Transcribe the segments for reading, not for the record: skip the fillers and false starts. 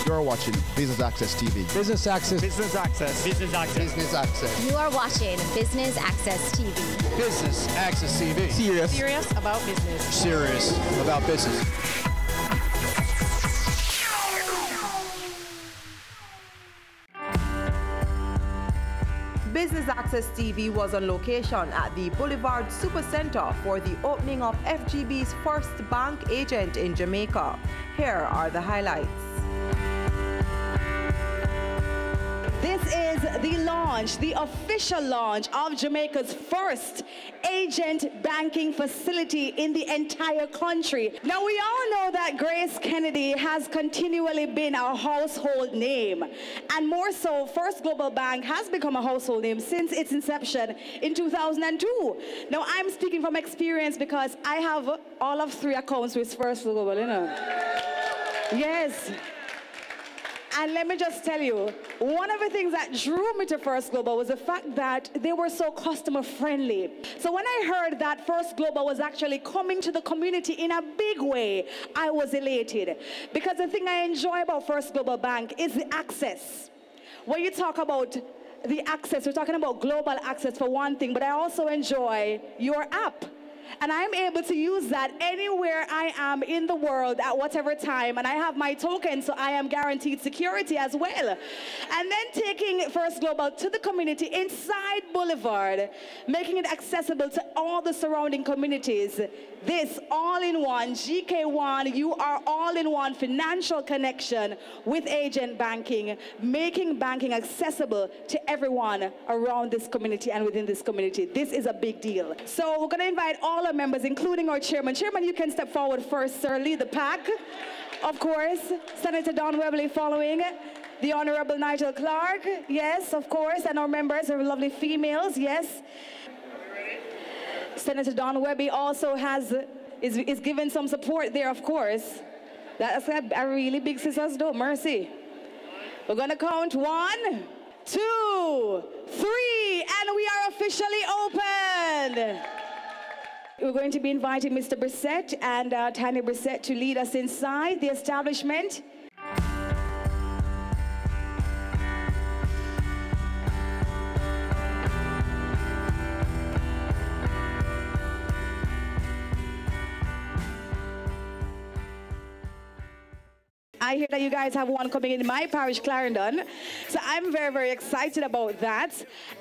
You're watching Business Access TV. Business Access. Business Access. Business Access. Business Access. You are watching Business Access TV. Business Access TV. Serious about business. Serious about business. Business Access TV was on location at the Boulevard Supercenter for the opening of FGB's first bank agent in Jamaica. Here are the highlights. This is the launch, the official launch of Jamaica's first agent banking facility in the entire country. Now, we all know that Grace Kennedy has continually been a household name, and more so, First Global Bank has become a household name since its inception in 2002. Now, I'm speaking from experience because I have all of 3 accounts with First Global, you know. Yes. And let me just tell you, one of the things that drew me to First Global was the fact that they were so customer friendly. So when I heard that First Global was actually coming to the community in a big way, I was elated. Because the thing I enjoy about First Global Bank is the access. When you talk about the access, we're talking about global access for one thing, but I also enjoy your app. And I'm able to use that anywhere I am in the world at whatever time. And I have my token, so I am guaranteed security as well. And then taking First Global to the community inside Boulevard, making it accessible to all the surrounding communities. This all-in-one, GK1, you are all-in-one financial connection with agent banking, making banking accessible to everyone around this community and within this community. This is a big deal. So we're going to invite all our members, including our chairman. Chairman, you can step forward first, sir. Lead the pack. Of course, Senator Don Webley following. The Honorable Nigel Clark, yes, of course, and our members are lovely females, yes. Senator Don Webby also is giving some support there, of course. That's a really big sisters do, mercy. We're gonna count 1, 2, 3, and we are officially open. We're going to be inviting Mr. Brissett and Tanya Brissett to lead us inside the establishment. I hear that you guys have one coming in my parish, Clarendon. So I'm very, very excited about that.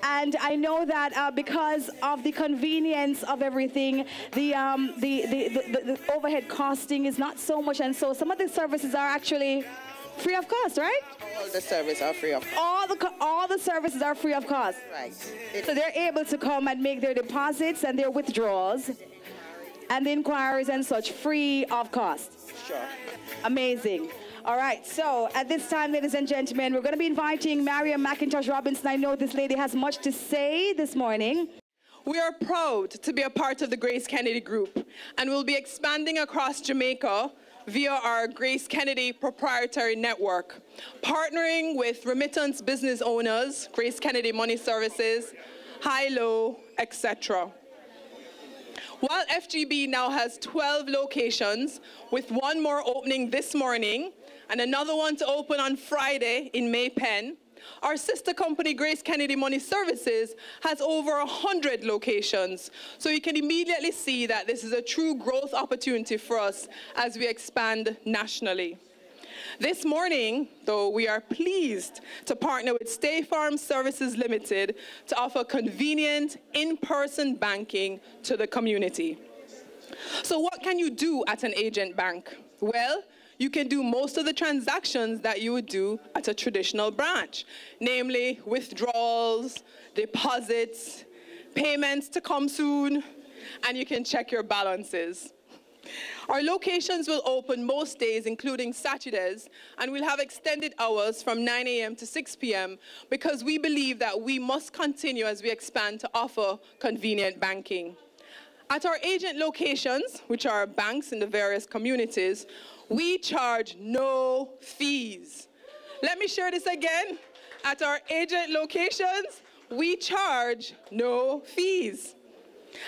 And I know that because of the convenience of everything, the overhead costing is not so much. And so some of the services are actually free of cost, right? All the services are free of cost. All the services are free of cost. Right. So they're able to come and make their deposits and their withdrawals and the inquiries and such free of cost. Sure. Amazing. All right, so at this time, ladies and gentlemen, we're going to be inviting Mariam McIntosh Robinson. I know this lady has much to say this morning. We are proud to be a part of the Grace Kennedy Group, and we'll be expanding across Jamaica via our Grace Kennedy proprietary network, partnering with remittance business owners, Grace Kennedy Money Services, High-Low, etc. While FGB now has 12 locations, with one more opening this morning, and another one to open on Friday in May Pen, our sister company, Grace Kennedy Money Services, has over 100 locations. So you can immediately see that this is a true growth opportunity for us as we expand nationally. This morning, though, we are pleased to partner with State Farm Services Limited to offer convenient, in-person banking to the community. So what can you do at an agent bank? Well, you can do most of the transactions that you would do at a traditional branch, namely withdrawals, deposits, payments to come soon, and you can check your balances. Our locations will open most days, including Saturdays, and we'll have extended hours from 9 a.m. to 6 p.m. because we believe that we must continue as we expand to offer convenient banking. At our agent locations, which are banks in the various communities, we charge no fees. Let me share this again. At our agent locations, we charge no fees.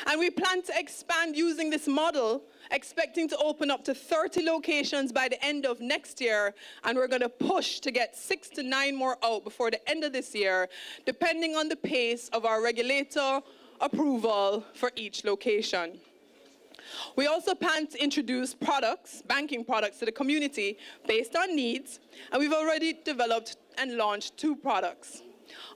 And we plan to expand using this model, expecting to open up to 30 locations by the end of next year, and we're going to push to get 6 to 9 more out before the end of this year, depending on the pace of our regulator approval for each location. We also plan to introduce products, banking products, to the community based on needs, and we've already developed and launched 2 products.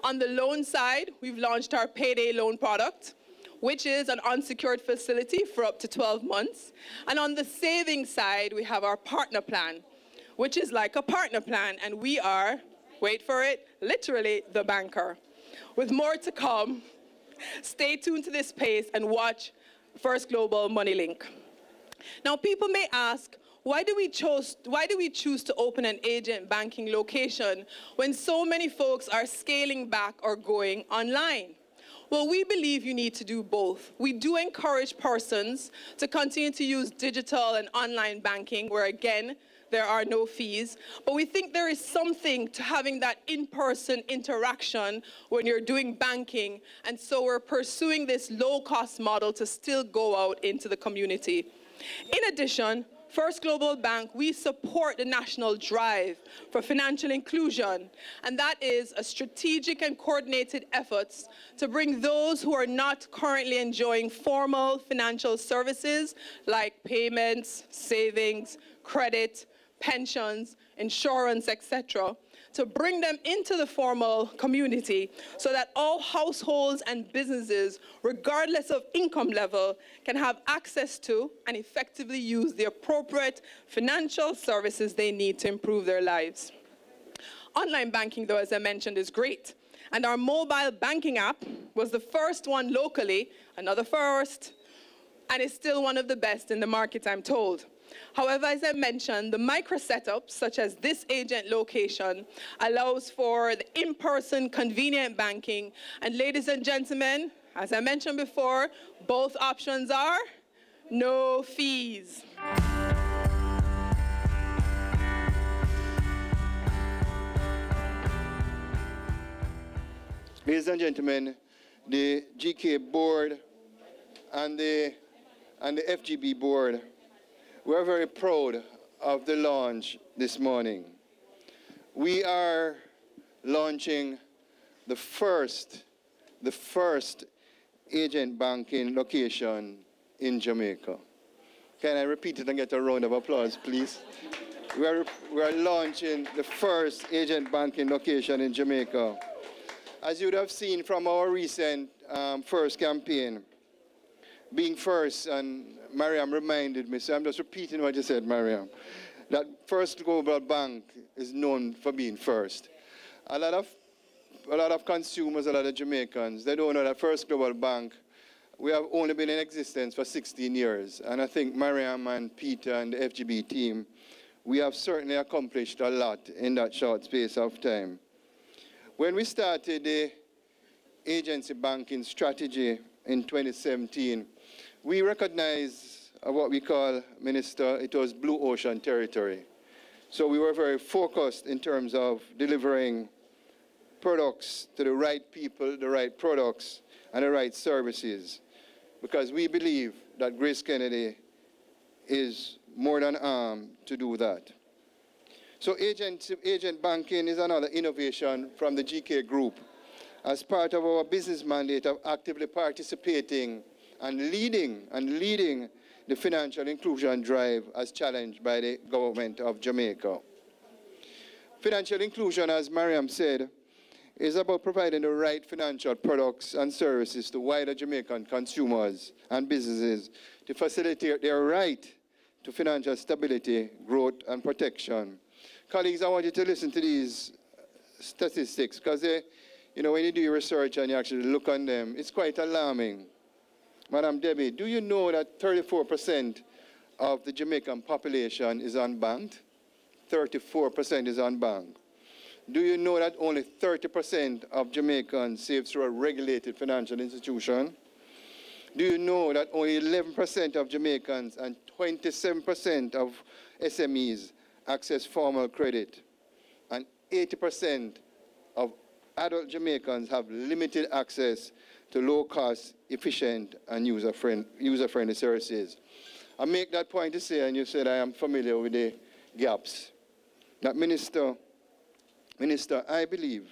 On the loan side, we've launched our payday loan product, which is an unsecured facility for up to 12 months. And on the savings side, we have our partner plan, which is like a partner plan, and we are, wait for it, literally the banker. With more to come, stay tuned to this space and watch First Global MoneyLink. Now, people may ask, why do we choose to open an agent banking location when so many folks are scaling back or going online? Well, we believe you need to do both. We do encourage persons to continue to use digital and online banking, where again, there are no fees, but we think there is something to having that in-person interaction when you're doing banking, and so we're pursuing this low-cost model to still go out into the community. In addition, First Global Bank, we support the national drive for financial inclusion, and that is a strategic and coordinated efforts to bring those who are not currently enjoying formal financial services like payments, savings, credit, pensions, insurance, etc., to bring them into the formal community so that all households and businesses, regardless of income level, can have access to and effectively use the appropriate financial services they need to improve their lives. Online banking, though, as I mentioned, is great. And our mobile banking app was the first one locally, another first, and is still one of the best in the market, I'm told. However, as I mentioned, the micro setups, such as this agent location, allows for the in-person convenient banking. And ladies and gentlemen, as I mentioned before, both options are no fees. Ladies and gentlemen, the GK board and the FGB board, we're very proud of the launch this morning. We are launching the first agent banking location in Jamaica. Can I repeat it and get a round of applause, please? We are launching the first agent banking location in Jamaica. As you would have seen from our recent first campaign, being first, and Mariam reminded me, so I'm just repeating what you said, Mariam, that First Global Bank is known for being first. A lot of consumers, a lot of Jamaicans, they don't know that First Global Bank, we have only been in existence for 16 years. And I think Mariam and Peter and the FGB team, we have certainly accomplished a lot in that short space of time. When we started the agency banking strategy in 2017, we recognized what we call, Minister, it was blue ocean territory. So we were very focused in terms of delivering products to the right people, the right products, and the right services, because we believe that Grace Kennedy is more than armed to do that. So agent banking is another innovation from the GK Group as part of our business mandate of actively participating and leading the financial inclusion drive as challenged by the government of Jamaica. Financial inclusion, as Mariam said, is about providing the right financial products and services to wider Jamaican consumers and businesses to facilitate their right to financial stability, growth, and protection. Colleagues, I want you to listen to these statistics because when you do your research and you actually look on them, it's quite alarming. Madam Debbie, do you know that 34% of the Jamaican population is unbanked? 34% is unbanked. Do you know that only 30% of Jamaicans save through a regulated financial institution? Do you know that only 11% of Jamaicans and 27% of SMEs access formal credit? And 80% of adult Jamaicans have limited access to low-cost, efficient, and user-friendly services. I make that point to say, and you said I am familiar with the gaps. That Minister, I believe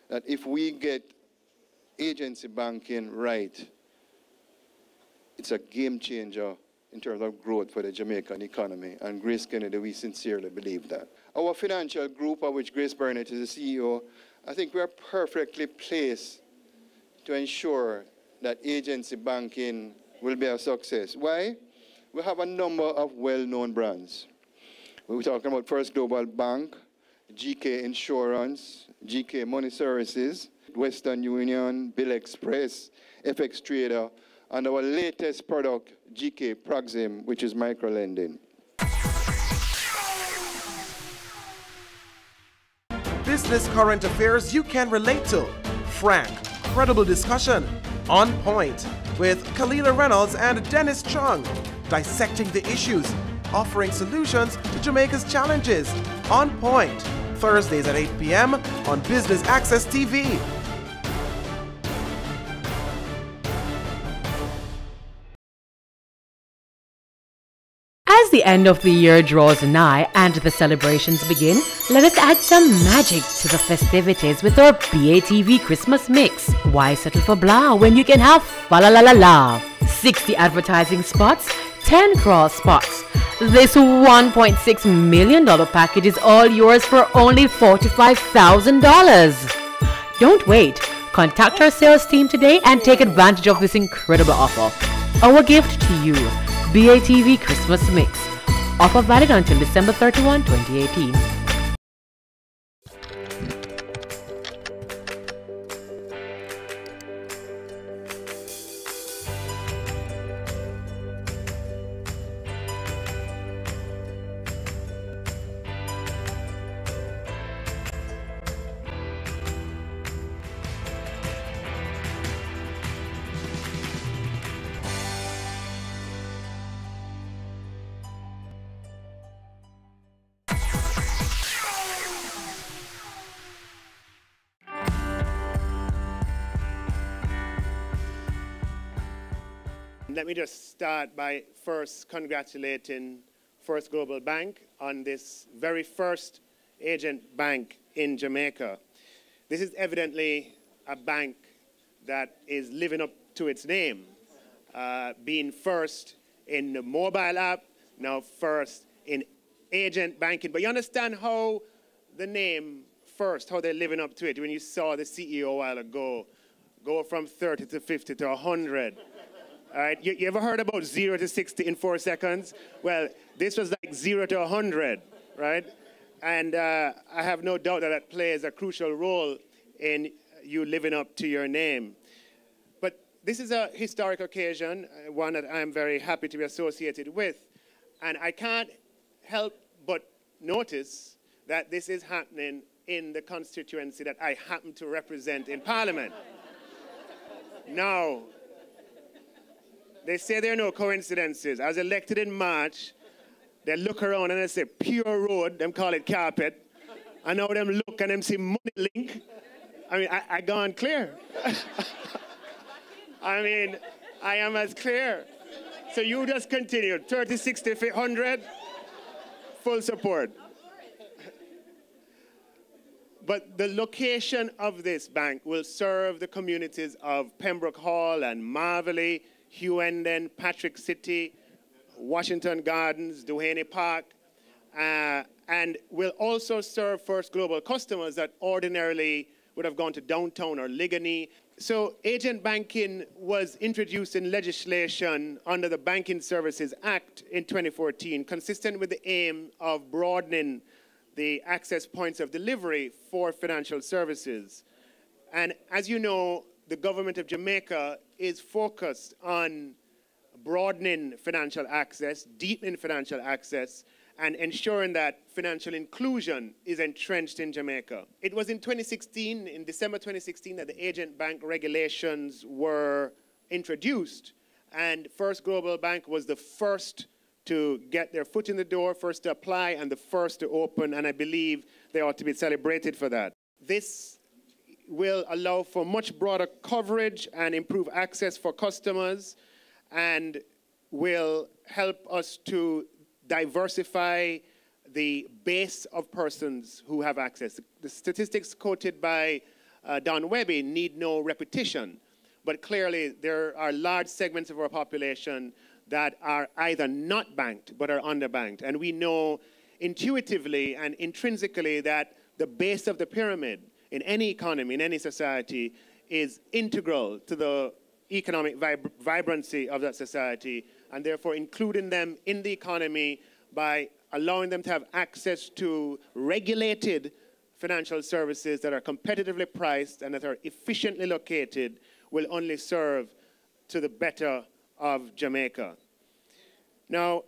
that if we get agency banking right, it's a game changer in terms of growth for the Jamaican economy. And Grace Kennedy, we sincerely believe that. Our financial group, of which Grace Burnett is the CEO, I think we are perfectly placed to ensure that agency banking will be a success. Why? We have a number of well-known brands. We're talking about First Global Bank, GK Insurance, GK Money Services, Western Union, Bill Express, FX Trader, and our latest product, GK Proxim, which is microlending. Business current affairs you can relate to. Frank, credible discussion. On point with Kalila Reynolds and Dennis Chung. Dissecting the issues, offering solutions to Jamaica's challenges. On Point, Thursdays at 8 p.m. on Business Access TV. As the end of the year draws nigh and the celebrations begin, let us add some magic to the festivities with our BATV Christmas mix. Why settle for blah when you can have fa-la-la-la-la? 60 advertising spots, 10 cross spots. This $1.6 million package is all yours for only $45,000. Don't wait. Contact our sales team today and take advantage of this incredible offer. Our gift to you. BATV Christmas Mix. Offer valid until December 31, 2018. Let me just start by first congratulating First Global Bank on this very first agent bank in Jamaica. This is evidently a bank that is living up to its name, being first in the mobile app, now first in agent banking. But you understand how the name first, how they're living up to it. When you saw the CEO a while ago, go from 30 to 50 to 100. All right, you ever heard about 0 to 60 in 4 seconds? Well, this was like 0 to 100, right? And I have no doubt that that plays a crucial role in you living up to your name. But this is a historic occasion, one that I'm very happy to be associated with. And I can't help but notice that this is happening in the constituency that I happen to represent in Parliament. Now, they say there are no coincidences. I was elected in March. They look around and they say, pure road, them call it carpet. And now them look and them see money link. I mean, I gone clear. I mean, I am as clear. So you just continue, 30, 60, 100, full support. But the location of this bank will serve the communities of Pembroke Hall and Marvelly, Hughenden, Patrick City, Washington Gardens, Duhaney Park, and will also serve First Global customers that ordinarily would have gone to downtown or Ligony. So agent banking was introduced in legislation under the Banking Services Act in 2014, consistent with the aim of broadening the access points of delivery for financial services. And as you know, the government of Jamaica is focused on broadening financial access, deepening financial access, and ensuring that financial inclusion is entrenched in Jamaica. It was in 2016, in December 2016, that the agent bank regulations were introduced, and First Global Bank was the first to get their foot in the door, first to apply, and the first to open, and I believe they ought to be celebrated for that. This will allow for much broader coverage and improve access for customers, and will help us to diversify the base of persons who have access. The statistics quoted by Don Webby need no repetition, but clearly there are large segments of our population that are either not banked but are underbanked. And we know intuitively and intrinsically that the base of the pyramid in any economy, in any society, is integral to the economic vibrancy of that society, and therefore including them in the economy by allowing them to have access to regulated financial services that are competitively priced and that are efficiently located will only serve to the better of Jamaica. Now,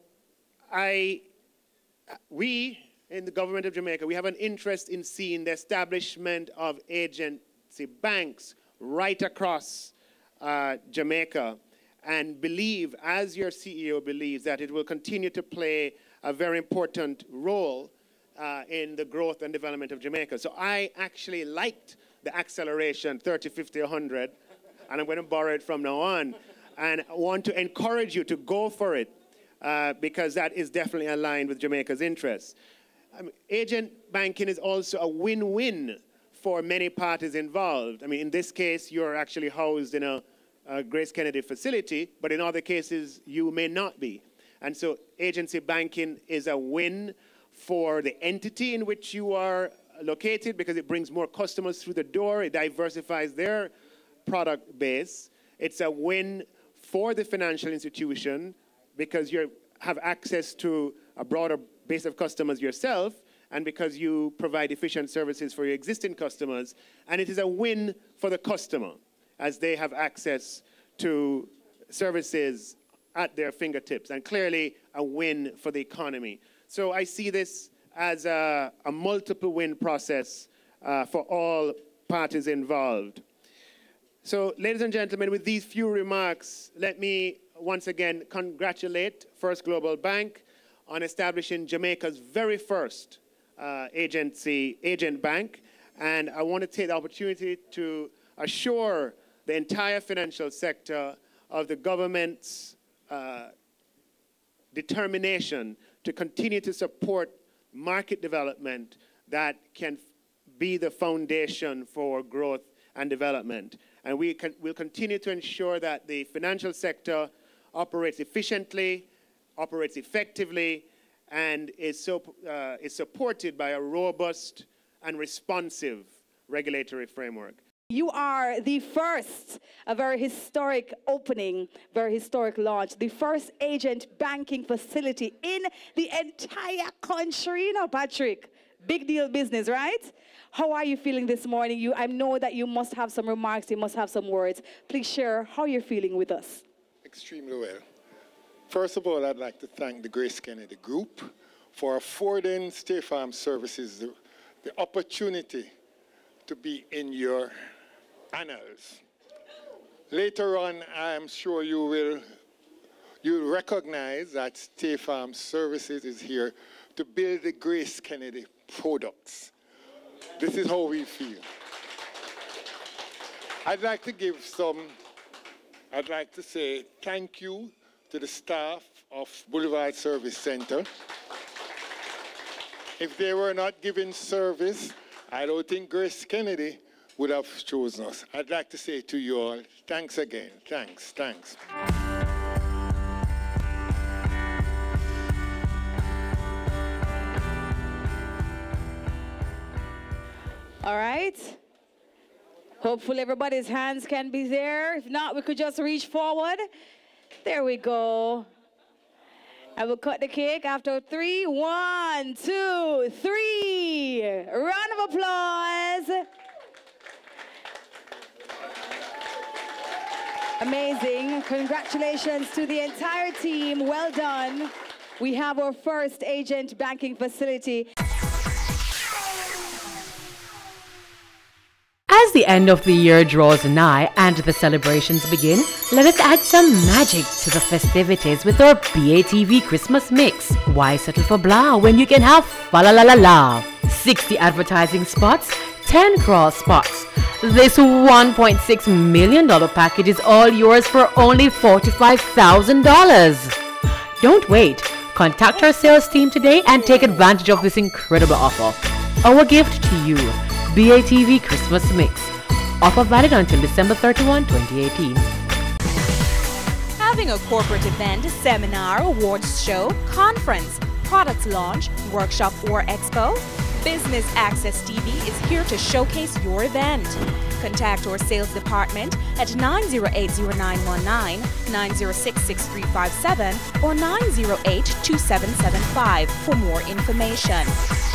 we in the government of Jamaica, we have an interest in seeing the establishment of agency banks right across Jamaica, and believe, as your CEO believes, that it will continue to play a very important role in the growth and development of Jamaica. So I actually liked the acceleration 30, 50, 100, and I'm going to borrow it from now on, and I want to encourage you to go for it because that is definitely aligned with Jamaica's interests. Agent banking is also a win-win for many parties involved. I mean, in this case, you're actually housed in a Grace Kennedy facility, but in other cases, you may not be. And so agency banking is a win for the entity in which you are located because it brings more customers through the door, it diversifies their product base. It's a win for the financial institution because you have access to a broader base of customers yourself, and because you provide efficient services for your existing customers. And it is a win for the customer as they have access to services at their fingertips, and clearly a win for the economy. So I see this as a multiple win process for all parties involved. So, ladies and gentlemen, with these few remarks, let me once again congratulate First Global Bank on establishing Jamaica's very first agent bank. And I want to take the opportunity to assure the entire financial sector of the government's determination to continue to support market development that can be the foundation for growth and development. And we'll continue to ensure that the financial sector operates efficiently, operates effectively, and is supported by a robust and responsive regulatory framework. You are the first, a very historic opening, very historic launch, the first agent banking facility in the entire country, you know, Patrick. Big deal business, right? How are you feeling this morning? I know that you must have some remarks, you must have some words. Please share how you're feeling with us. Extremely well. First of all, I'd like to thank the Grace Kennedy Group for affording State Farm Services the opportunity to be in your annals. Later on, I am sure you'll recognize that State Farm Services is here to build the Grace Kennedy products. This is how we feel. I'd like to say thank you to the staff of Boulevard Service Center. If they were not giving service, I don't think Grace Kennedy would have chosen us. I'd like to say to you all, thanks again. Thanks. All right. Hopefully everybody's hands can be there. If not, we could just reach forward. There we go. I will cut the cake after 3. 1, 2, 3. Round of applause. Amazing. Congratulations to the entire team. Well done. We have our first agent banking facility. As the end of the year draws nigh and the celebrations begin, let us add some magic to the festivities with our BATV Christmas mix. Why settle for blah when you can have fa la la la la? 60 advertising spots, 10 cross spots. This $1.6 million package is all yours for only $45,000. Don't wait. Contact our sales team today and take advantage of this incredible offer. Our gift to you, BATV Christmas Mix. Offer valid until December 31, 2018. Having a corporate event, seminar, awards show, conference, products launch, workshop or expo? Business Access TV is here to showcase your event. Contact our sales department at 908-0919, 906-6357 or 908-2775 for more information.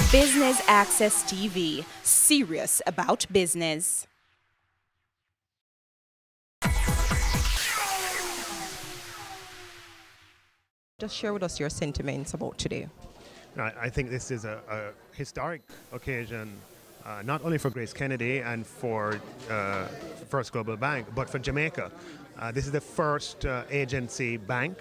Business Access TV, serious about business. Just share with us your sentiments about today. I think this is a historic occasion, not only for Grace Kennedy and for First Global Bank, but for Jamaica. This is the first agency bank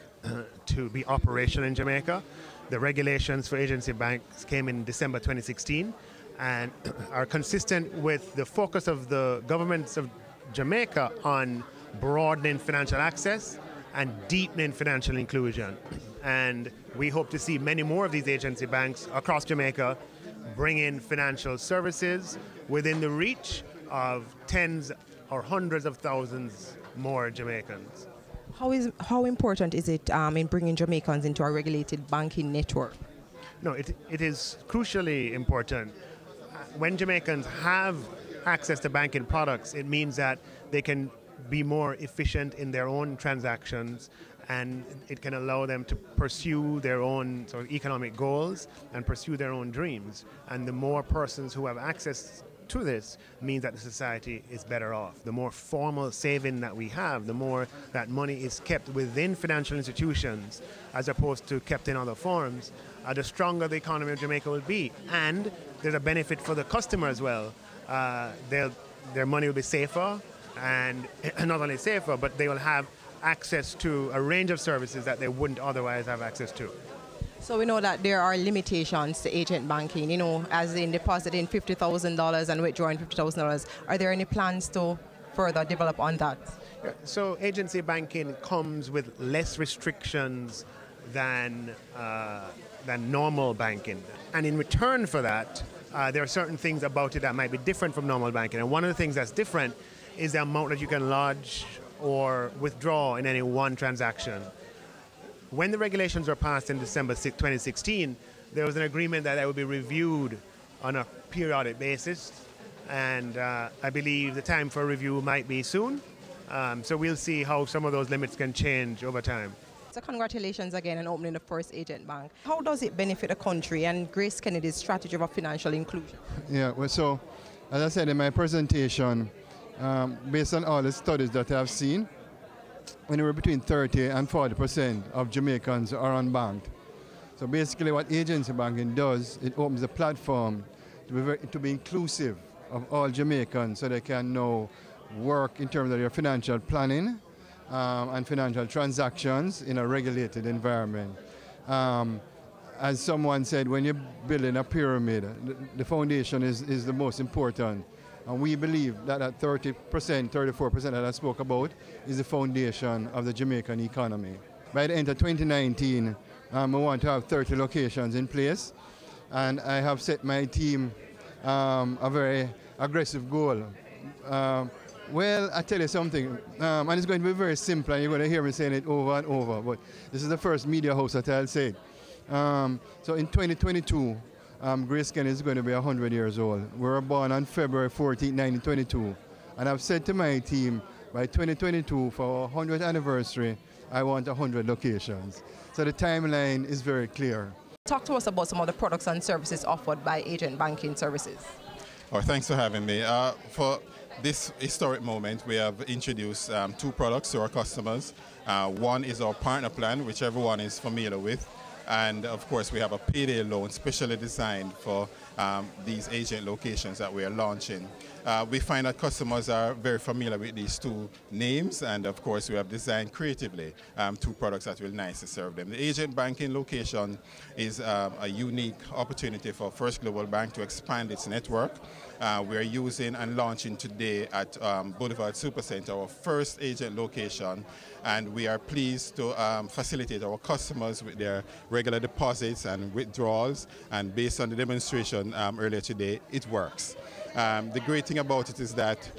to be operational in Jamaica. The regulations for agency banks came in December 2016 and are consistent with the focus of the governments of Jamaica on broadening financial access and deepening financial inclusion. And we hope to see many more of these agency banks across Jamaica bring in financial services within the reach of tens or hundreds of thousands more Jamaicans. How important is it in bringing Jamaicans into our regulated banking network? No, it is crucially important. When Jamaicans have access to banking products, it means that they can be more efficient in their own transactions, and it can allow them to pursue their own sort of economic goals and pursue their own dreams. And the more persons who have access to this means that the society is better off. The more formal saving that we have, the more that money is kept within financial institutions as opposed to kept in other forms, the stronger the economy of Jamaica will be. And there's a benefit for the customer as well. Their money will be safer, and not only safer, but they will have access to a range of services that they wouldn't otherwise have access to. So we know that there are limitations to agent banking, you know, as in depositing $50,000 and withdrawing $50,000. Are there any plans to further develop on that? Yeah, so agency banking comes with less restrictions than normal banking. And in return for that, there are certain things about it that might be different from normal banking. And one of the things that's different is the amount that you can lodge or withdraw in any one transaction. When the regulations were passed in December 2016, there was an agreement that would be reviewed on a periodic basis, and I believe the time for review might be soon. So we'll see how some of those limits can change over time. So congratulations again on opening the first agent bank. How does it benefit the country and Grace Kennedy's strategy of financial inclusion? Yeah, well, so as I said in my presentation, based on all the studies that I've seen, anywhere between 30 and 40% of Jamaicans are unbanked. So basically what agency banking does, it opens a platform to be inclusive of all Jamaicans so they can now work in terms of their financial planning and financial transactions in a regulated environment. As someone said, when you're building a pyramid, the foundation is the most important. And we believe that that 30%, 34% that I spoke about is the foundation of the Jamaican economy. By the end of 2019, we want to have 30 locations in place. And I have set my team a very aggressive goal. Well, I tell you something, and it's going to be very simple, and you're going to hear me saying it over and over, but this is the first media house that I'll say it. So in 2022, Grace Kennedy is going to be 100 years old. We were born on February 14, 1922. And I've said to my team, by 2022, for our 100th anniversary, I want 100 locations. So the timeline is very clear. Talk to us about some of the products and services offered by agent banking services. Oh, thanks for having me. For this historic moment, we have introduced two products to our customers. One is our partner plan, which everyone is familiar with. And of course, we have a payday loan specially designed for these agent locations that we are launching. We find that customers are very familiar with these two names, and of course, we have designed creatively two products that will nicely serve them. The agent banking location is a unique opportunity for First Global Bank to expand its network. We are using and launching today at Boulevard Supercenter, our first agent location, and we are pleased to facilitate our customers with their regular deposits and withdrawals, and based on the demonstration earlier today, it works. The great thing about it is that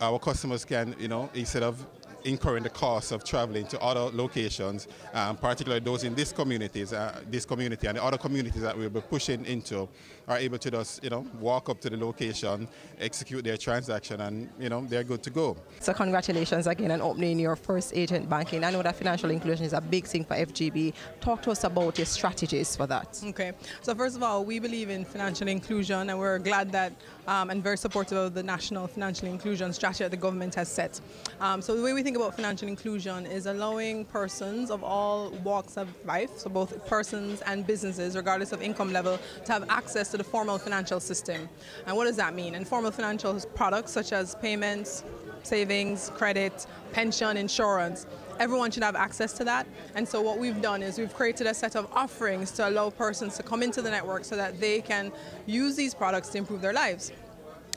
our customers can, instead of incurring the cost of traveling to other locations, particularly those in this community and the other communities that we'll be pushing into, are able to just, walk up to the location, execute their transaction, and, they're good to go. So congratulations again on opening your first agent banking. I know that financial inclusion is a big thing for FGB. Talk to us about your strategies for that. Okay. So first of all, we believe in financial inclusion, and we're glad that and very supportive of the national financial inclusion strategy that the government has set. So the way we think about financial inclusion is allowing persons of all walks of life, so both persons and businesses, regardless of income level, to have access to the formal financial system. And what does that mean? Informal financial products such as payments, savings, credit, pension, insurance, everyone should have access to that. And so what we've done is we've created a set of offerings to allow persons to come into the network so that they can use these products to improve their lives.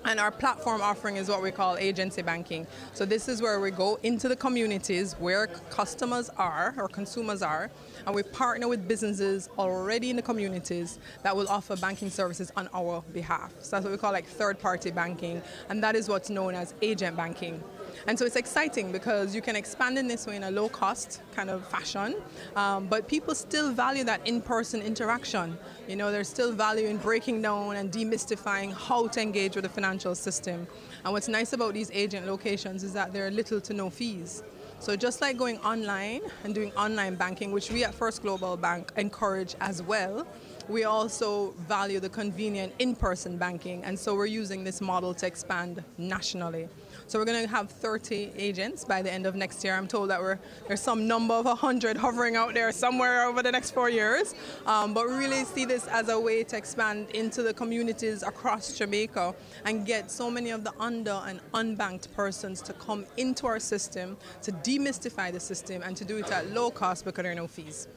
And our platform offering is what we call agency banking. So this is where we go into the communities where customers are or consumers are, and we partner with businesses already in the communities that will offer banking services on our behalf. So that's what we call like third-party banking, and that is what's known as agent banking. And so it's exciting because you can expand in this way in a low-cost kind of fashion, but people still value that in-person interaction. There's still value in breaking down and demystifying how to engage with the financial system. And what's nice about these agent locations is that there are little to no fees. So just like going online and doing online banking, which we at First Global Bank encourage as well, we also value the convenient in-person banking, and so we're using this model to expand nationally. So we're going to have 30 agents by the end of next year. I'm told that there's some number of 100 hovering out there somewhere over the next 4 years. But we really see this as a way to expand into the communities across Jamaica and get so many of the under and unbanked persons to come into our system, to demystify the system, and to do it at low cost because there are no fees.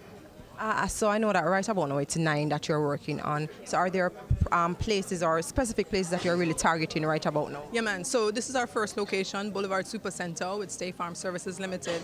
So I know that right about now it's 9 that you're working on. So are there places or specific places that you're really targeting right about now? Yeah, man. So this is our first location, Boulevard Supercenter with State Farm Services Limited.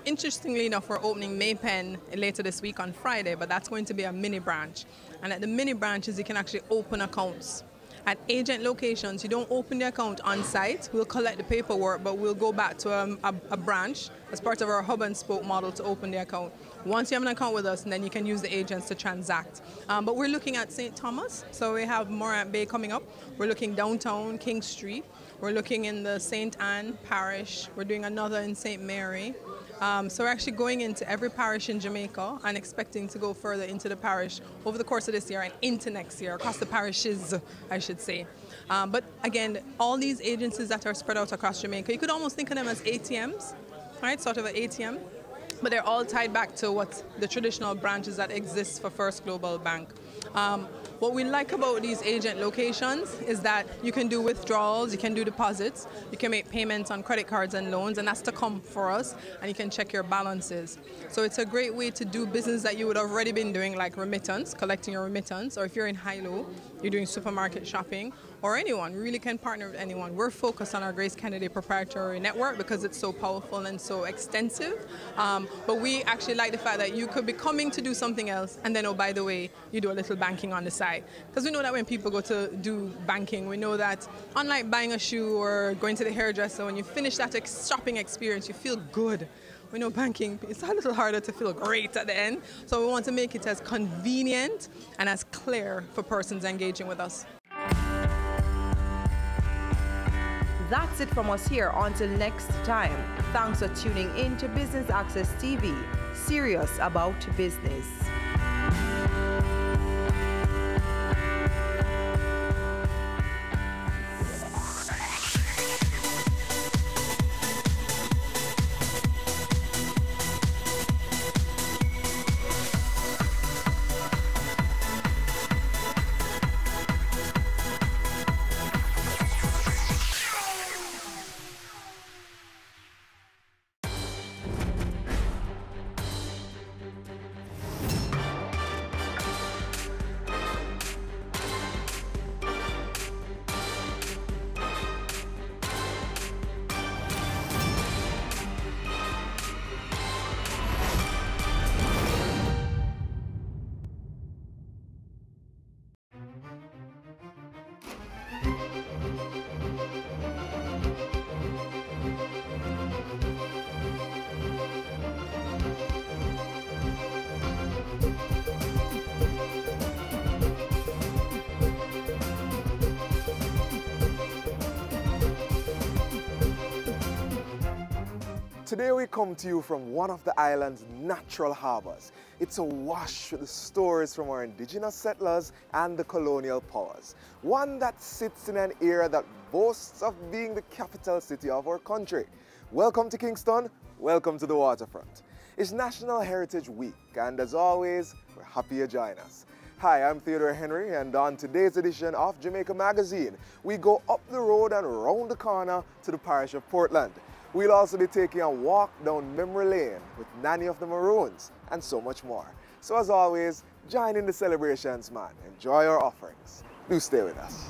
Interestingly enough, we're opening Maypen later this week on Friday, but that's going to be a mini branch. And at the mini branches, you can actually open accounts. At agent locations, you don't open the account on site. We'll collect the paperwork, but we'll go back to a branch as part of our hub and spoke model to open the account. Once you have an account with us, and then you can use the agents to transact. But we're looking at St. Thomas, so we have Morant Bay coming up. We're looking downtown, King Street. We're looking in the St. Anne parish. We're doing another in St. Mary. So we're actually going into every parish in Jamaica and expecting to go further into the parish over the course of this year and into next year, across the parishes, I should say. But again, all these agencies that are spread out across Jamaica, you could almost think of them as ATMs, right? Sort of an ATM. But they're all tied back to what the traditional branches that exist for First Global Bank. What we like about these agent locations is that you can do withdrawals, you can do deposits, you can make payments on credit cards and loans, and that's to come for us, and you can check your balances. So it's a great way to do business that you would have already been doing, like remittance, collecting your remittance, or if you're in high-low, you're doing supermarket shopping, or anyone, we really can partner with anyone. We're focused on our Grace Kennedy proprietary network because it's so powerful and so extensive. But we actually like the fact that you could be coming to do something else, and then, oh, by the way, you do a little banking on the side. Because we know that when people go to do banking, we know that unlike buying a shoe or going to the hairdresser, when you finish that shopping experience, you feel good. We know banking, it's a little harder to feel great at the end. So we want to make it as convenient and as clear for persons engaging with us. That's it from us here. Until next time, thanks for tuning in to Business Access TV, serious about business. Today we come to you from one of the island's natural harbors. It's awash with the stories from our indigenous settlers and the colonial powers. One that sits in an era that boasts of being the capital city of our country. Welcome to Kingston, welcome to the waterfront. It's National Heritage Week, and as always, we're happy you join us. Hi, I'm Theodore Henry, and on today's edition of Jamaica Magazine, we go up the road and round the corner to the parish of Portland. We'll also be taking a walk down memory lane with Nanny of the Maroons and so much more. So as always, join in the celebrations, man. Enjoy our offerings. Do stay with us.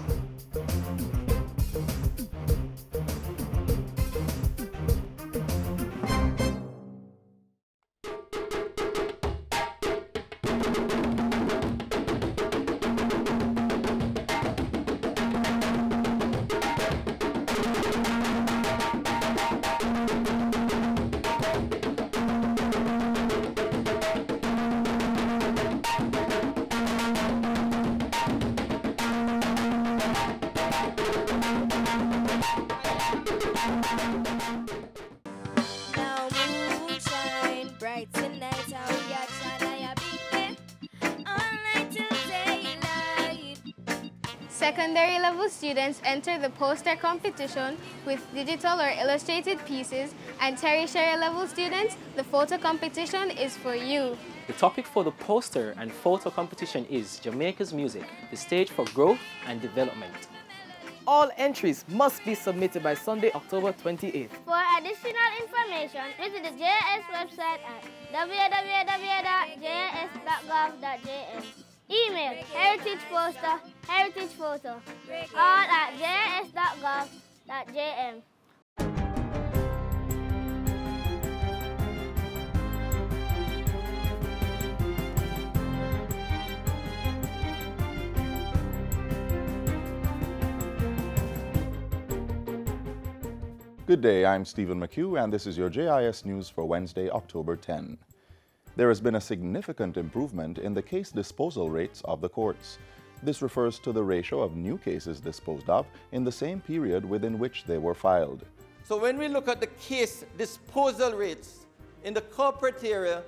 Secondary level students enter the poster competition with digital or illustrated pieces, and tertiary level students, the photo competition is for you. The topic for the poster and photo competition is Jamaica's music, the stage for growth and development. All entries must be submitted by Sunday, October 28th. For additional information, visit the JS website at www.js.gov.jm. Email heritageposter, all at js.gov.jm. Good day, I'm Stephen McHugh, and this is your JIS News for Wednesday, October 10. There has been a significant improvement in the case disposal rates of the courts. This refers to the ratio of new cases disposed of in the same period within which they were filed. So when we look at the case disposal rates in the corporate area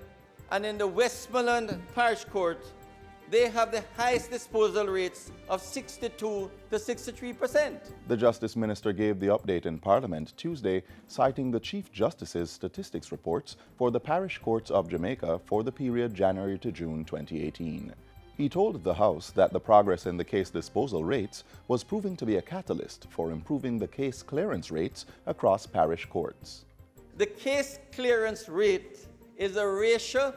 and in the Westmoreland Parish Court, they have the highest disposal rates of 62% to 63%. The Justice Minister gave the update in Parliament Tuesday, citing the Chief Justice's statistics reports for the parish courts of Jamaica for the period January to June 2018. He told the House that the progress in the case disposal rates was proving to be a catalyst for improving the case clearance rates across parish courts. The case clearance rate is a ratio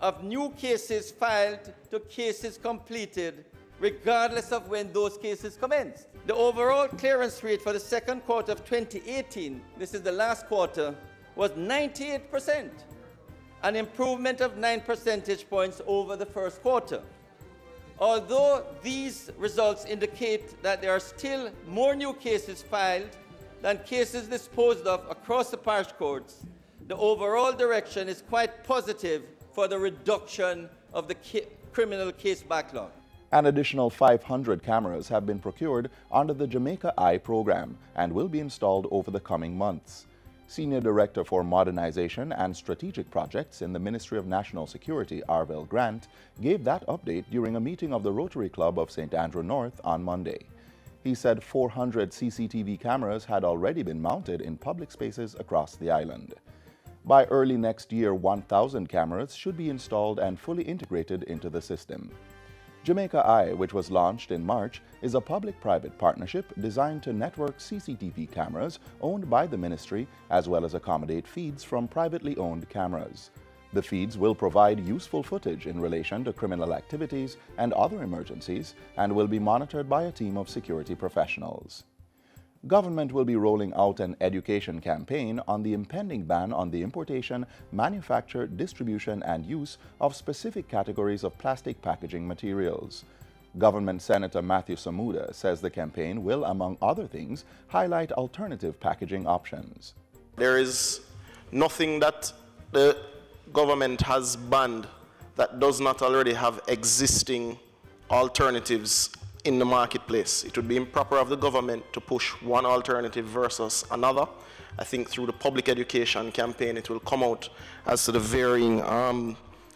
of new cases filed to cases completed, regardless of when those cases commenced. The overall clearance rate for the second quarter of 2018, this is the last quarter, was 98%, an improvement of 9 percentage points over the first quarter. Although these results indicate that there are still more new cases filed than cases disposed of across the parish courts, the overall direction is quite positive for the reduction of the criminal case backlog. An additional 500 cameras have been procured under the Jamaica Eye program and will be installed over the coming months. Senior Director for Modernization and Strategic Projects in the Ministry of National Security, Arvell Grant, gave that update during a meeting of the Rotary Club of St. Andrew North on Monday. He said 400 CCTV cameras had already been mounted in public spaces across the island. By early next year, 1,000 cameras should be installed and fully integrated into the system. Jamaica Eye, which was launched in March, is a public-private partnership designed to network CCTV cameras owned by the ministry as well as accommodate feeds from privately owned cameras. The feeds will provide useful footage in relation to criminal activities and other emergencies and will be monitored by a team of security professionals. Government will be rolling out an education campaign on the impending ban on the importation, manufacture, distribution, and use of specific categories of plastic packaging materials. Government Senator Matthew Samuda says the campaign will, among other things, highlight alternative packaging options. There is nothing that the government has banned that does not already have existing alternatives in the marketplace. It would be improper of the government to push one alternative versus another. I think through the public education campaign, it will come out as to the varying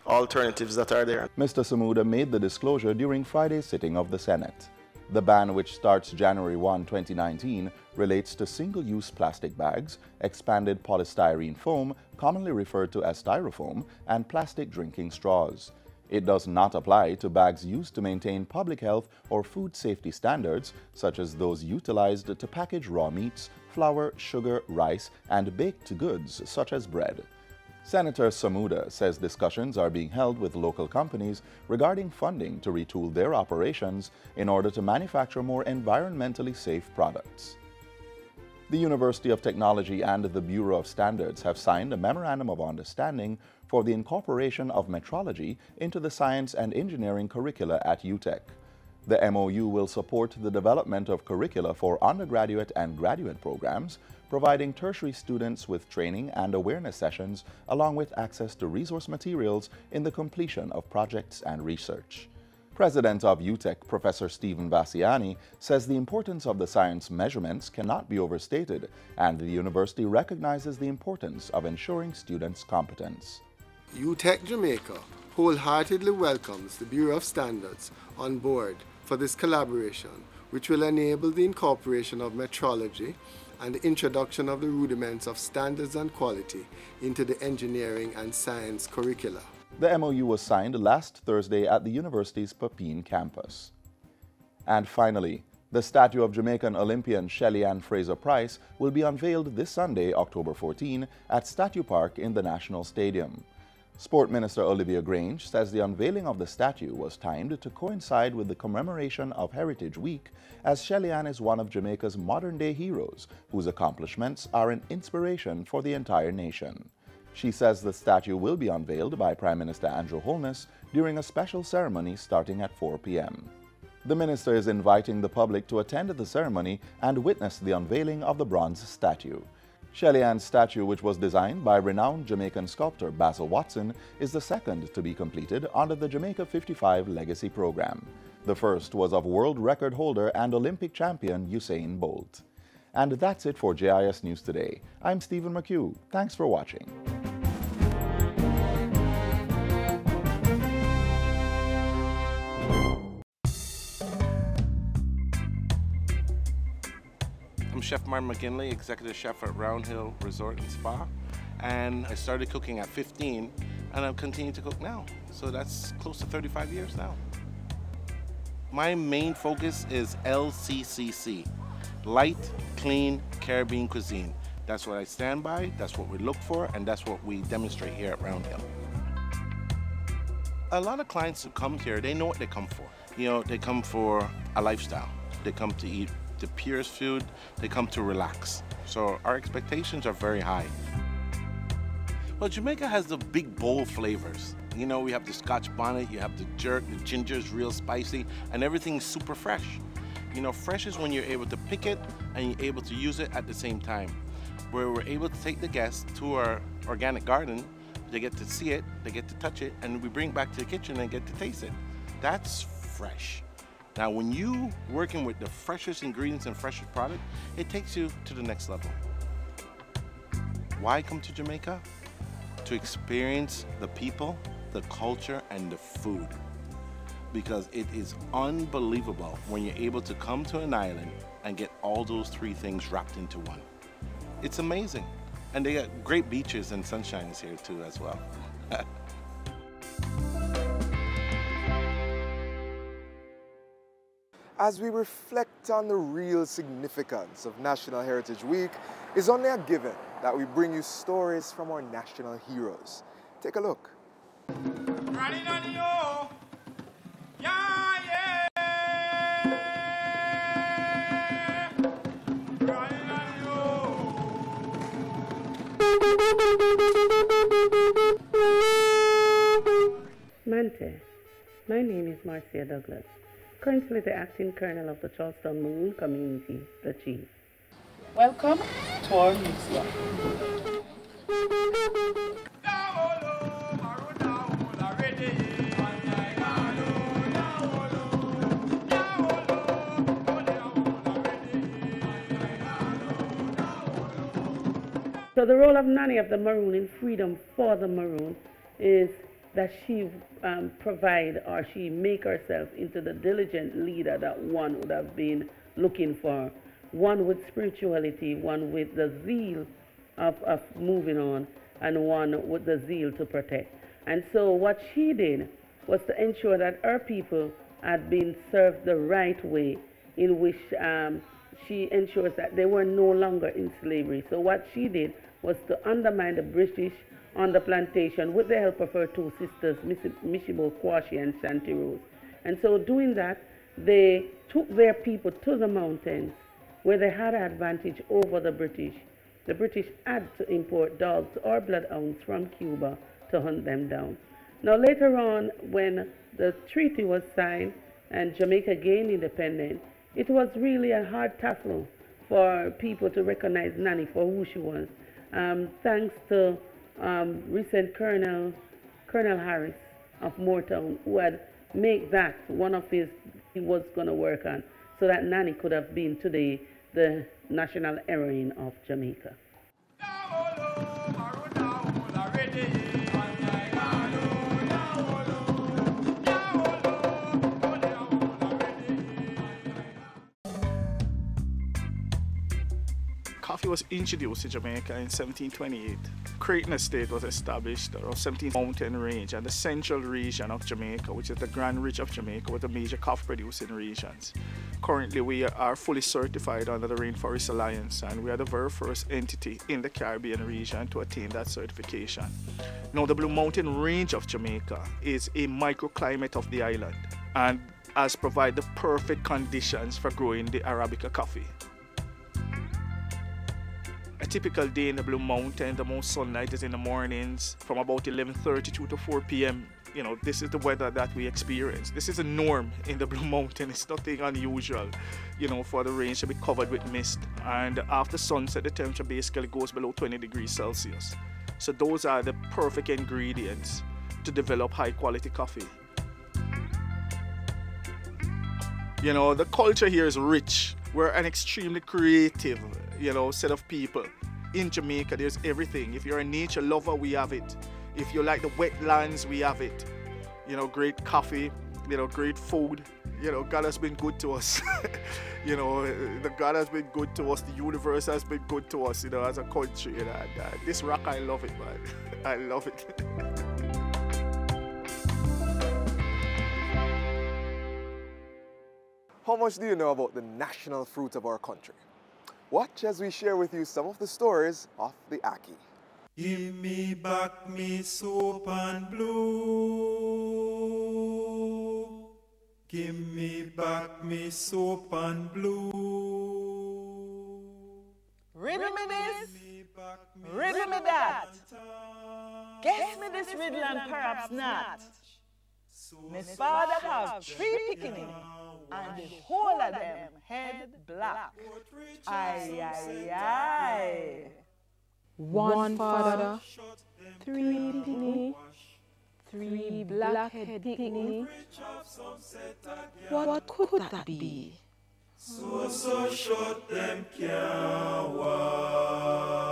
alternatives that are there. Mr. Samuda made the disclosure during Friday's sitting of the Senate. The ban, which starts January 1, 2019, relates to single-use plastic bags, expanded polystyrene foam, commonly referred to as styrofoam, and plastic drinking straws. It does not apply to bags used to maintain public health or food safety standards, such as those utilized to package raw meats, flour, sugar, rice, and baked goods, such as bread. Senator Samuda says discussions are being held with local companies regarding funding to retool their operations in order to manufacture more environmentally safe products. The University of Technology and the Bureau of Standards have signed a Memorandum of Understanding for the incorporation of metrology into the science and engineering curricula at UTech. The MOU will support the development of curricula for undergraduate and graduate programs, providing tertiary students with training and awareness sessions, along with access to resource materials in the completion of projects and research. President of UTech, Professor Stephen Bassiani, says the importance of the science measurements cannot be overstated, and the university recognizes the importance of ensuring students' competence. UTech Jamaica wholeheartedly welcomes the Bureau of Standards on board for this collaboration, which will enable the incorporation of metrology and the introduction of the rudiments of standards and quality into the engineering and science curricula. The MOU was signed last Thursday at the university's Pepin campus. And finally, the statue of Jamaican Olympian Shelly-Ann Fraser-Pryce will be unveiled this Sunday, October 14, at Statue Park in the National Stadium. Sport Minister Olivia Grange says the unveiling of the statue was timed to coincide with the commemoration of Heritage Week, as Shelly-Ann is one of Jamaica's modern-day heroes, whose accomplishments are an inspiration for the entire nation. She says the statue will be unveiled by Prime Minister Andrew Holness during a special ceremony starting at 4 p.m. The minister is inviting the public to attend the ceremony and witness the unveiling of the bronze statue. Shelly-Ann's statue, which was designed by renowned Jamaican sculptor Basil Watson, is the second to be completed under the Jamaica 55 Legacy Program. The first was of world record holder and Olympic champion Usain Bolt. And that's it for JIS News Today. I'm Stephen McHugh. Thanks for watching. I'm Chef Martin McGinley, Executive Chef at Round Hill Resort and Spa. And I started cooking at 15, and I've continued to cook now. So that's close to 35 years now. My main focus is LCCC, Light, Clean, Caribbean Cuisine. That's what I stand by, that's what we look for, and that's what we demonstrate here at Round Hill. A lot of clients who come here, they know what they come for. You know, they come for a lifestyle. They come to eat the purest food, they come to relax. So our expectations are very high. Well, Jamaica has the big bold flavors. You know, we have the Scotch bonnet, you have the jerk, the ginger's real spicy, and everything's super fresh. You know, fresh is when you're able to pick it and you're able to use it at the same time. Where we're able to take the guests to our organic garden, they get to see it, they get to touch it, and we bring it back to the kitchen and get to taste it. That's fresh. Now, when you working with the freshest ingredients and freshest product, it takes you to the next level. Why come to Jamaica? To experience the people, the culture, and the food. Because it is unbelievable when you're able to come to an island and get all those three things wrapped into one. It's amazing. And they got great beaches, and sunshine is here too as well. As we reflect on the real significance of National Heritage Week, it's only a given that we bring you stories from our national heroes. Take a look. Mante, my name is Marcia Douglas, currently the acting colonel of the Charlestown Maroon Community, the Chief. Welcome to our museum. So the role of Nanny of the Maroon in Freedom for the Maroon is that she provide, or she make herself into the diligent leader that one would have been looking for. One with spirituality, one with the zeal of moving on, and one with the zeal to protect. And so what she did was to ensure that her people had been served the right way, in which she ensures that they were no longer in slavery. So what she did was to undermine the British on the plantation with the help of her two sisters, Mishibo Kwashi and Shanti Rose. And so doing that, they took their people to the mountains where they had an advantage over the British. The British had to import dogs or bloodhounds from Cuba to hunt them down. Now later on, when the treaty was signed and Jamaica gained independence, it was really a hard tussle for people to recognize Nanny for who she was. Thanks to recent Colonel Harris of Moortown, who had made that one of his he was going to work on, so that Nanny could have been today the national heroine of Jamaica. Coffee was introduced to Jamaica in 1728. Creighton Estate was established around 17th Mountain Range and the central region of Jamaica, which is the Grand Ridge of Jamaica, with the major coffee producing regions. Currently, we are fully certified under the Rainforest Alliance, and we are the very first entity in the Caribbean region to attain that certification. Now, the Blue Mountain Range of Jamaica is a microclimate of the island and has provided the perfect conditions for growing the Arabica coffee. A typical day in the Blue Mountain, the most sunlight is in the mornings from about 11:32 to 4 p.m. You know, this is the weather that we experience. This is a norm in the Blue Mountain. It's nothing unusual, you know, for the range to be covered with mist. And after sunset, the temperature basically goes below 20 degrees Celsius. So those are the perfect ingredients to develop high quality coffee. You know, the culture here is rich. We're an extremely creative, you know, set of people. In Jamaica, there's everything. If you're a nature lover, we have it. If you like the wetlands, we have it. You know, great coffee, you know, great food. You know, God has been good to us. You know, the God has been good to us. The universe has been good to us, you know, as a country. You know, and, this rock, I love it, man. I love it. How much do you know about the national fruit of our country? Watch as we share with you some of the stories of the Ackee. Give me back me soap and blue. Give me back me soap and blue. Riddle me this, riddle me that. Guess me this riddle and perhaps not. My father have 3 pickaninnies, and the whole of them head black. Aye, aye, aye. 1 father, 3 pickaninnies, 3 blackhead pickaninnies. What could that be? So short them can't wash.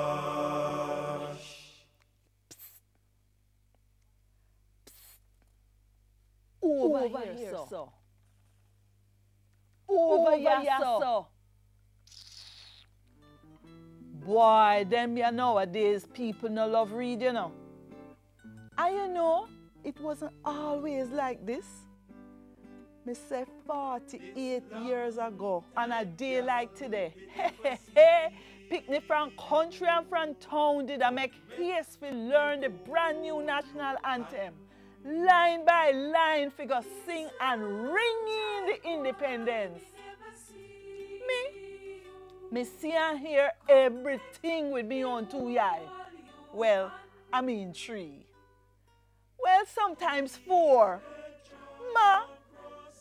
Over here, sir. Over here, sir. Boy, them here nowadays, people no love read, you know. And you know, it wasn't always like this. Me say 48 years ago, on a day like today, picnic from country and from town did I make haste to learn the brand new national anthem. Line by line, figure sing and ring in the independence. Me see and hear everything with me on 2 eye. Well, I mean 3. Well, sometimes 4. Ma,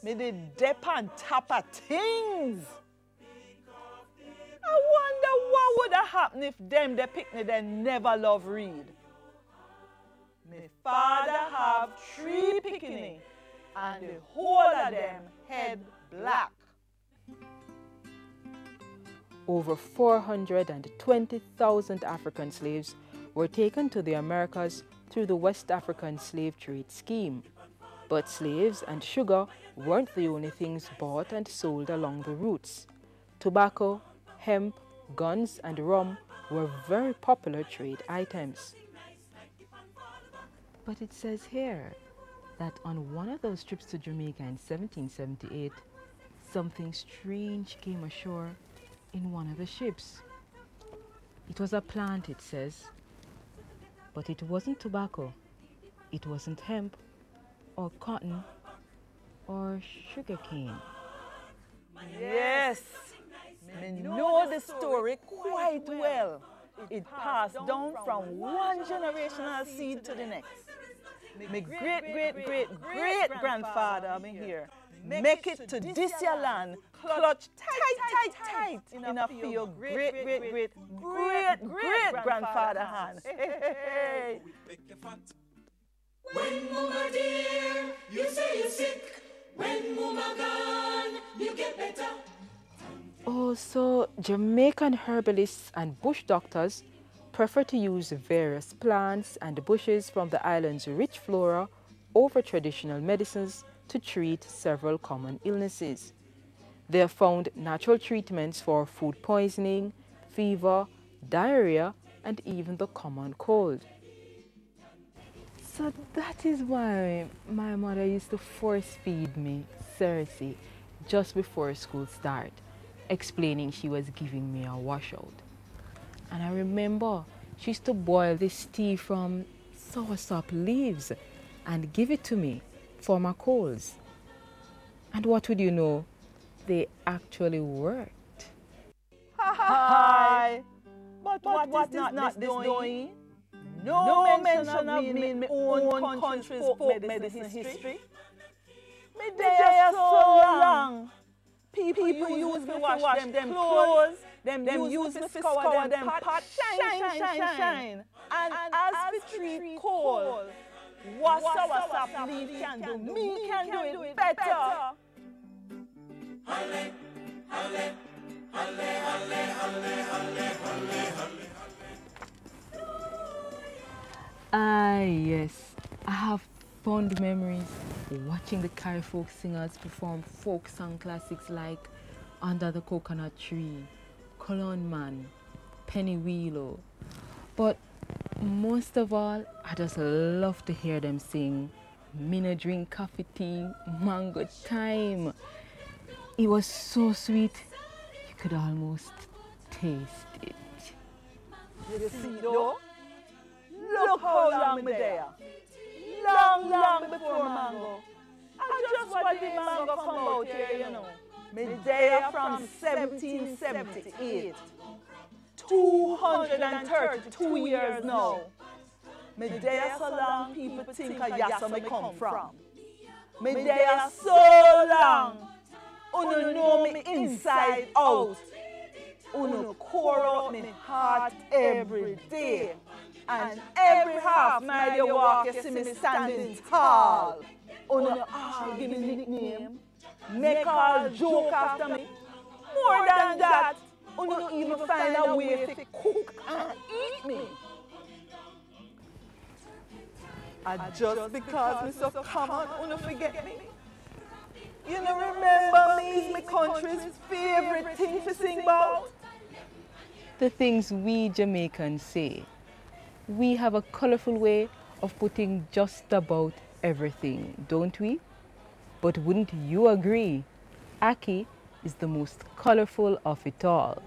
me did dip on top of things. I wonder what would have happened if them the picnic they never love read. My father have 3 pickaninnies, and the whole of them head black. over 420,000 African slaves were taken to the Americas through the West African slave trade scheme. But slaves and sugar weren't the only things bought and sold along the routes. Tobacco, hemp, guns, and rum were very popular trade items. But it says here that on one of those trips to Jamaica in 1778, something strange came ashore in one of the ships. It was a plant, it says, but it wasn't tobacco, it wasn't hemp, or cotton, or sugarcane. Yes, I know the story quite well. It passed down from one generational seed to the next. My great-great-great-great-grandfather here make it to this year land, clutch tight in a few great-great-great-great-grandfather hand. Hey. When mama dear, you say you're sick. When mama gone, you get better. Oh, so Jamaican herbalists and bush doctors prefer to use various plants and bushes from the island's rich flora over traditional medicines to treat several common illnesses. They have found natural treatments for food poisoning, fever, diarrhea, and even the common cold. So that is why my mother used to force feed me Cersei just before school started, explaining she was giving me a washout. And I remember she used to boil this tea from soursop leaves and give it to me for my colds. And what would you know? They actually worked. Hi! But what is not this doing? No mention of me in my own country's folk medicine history. Me there so long. People use me to wash them clothes, them use me to scour them pot, shine. And as we treat cold, what soursop leaf can do, me can do it better. Halle, halle, halle, halle, halle, halle, halle, halle. Ah, yes. I have fond memories watching the Carri folk singers perform folk song classics like Under the Coconut Tree, Colon Man, Penny Wheelo. But most of all, I just love to hear them sing Me No Drink Coffee Tea, Mango Time. It was so sweet, you could almost taste it. You see though? Look how long me there. Long before mango. I just want the mango come out here, you know. Me there from 1778. 232 years now. Me there so long people think of Yassa me come from. Me there so long. Uno know me inside out. Uno pour out me heart every day. And every half mile you walk, you see me standing tall. Uno all give me nickname, make all joke after me. More than that, uno even find a way to cook and eat me. And just because me so common, uno forget me. You know, remember me is my country's favorite thing to sing about. The things we Jamaicans say. We have a colorful way of putting just about everything, don't we? But wouldn't you agree? Aki is the most colorful of it all.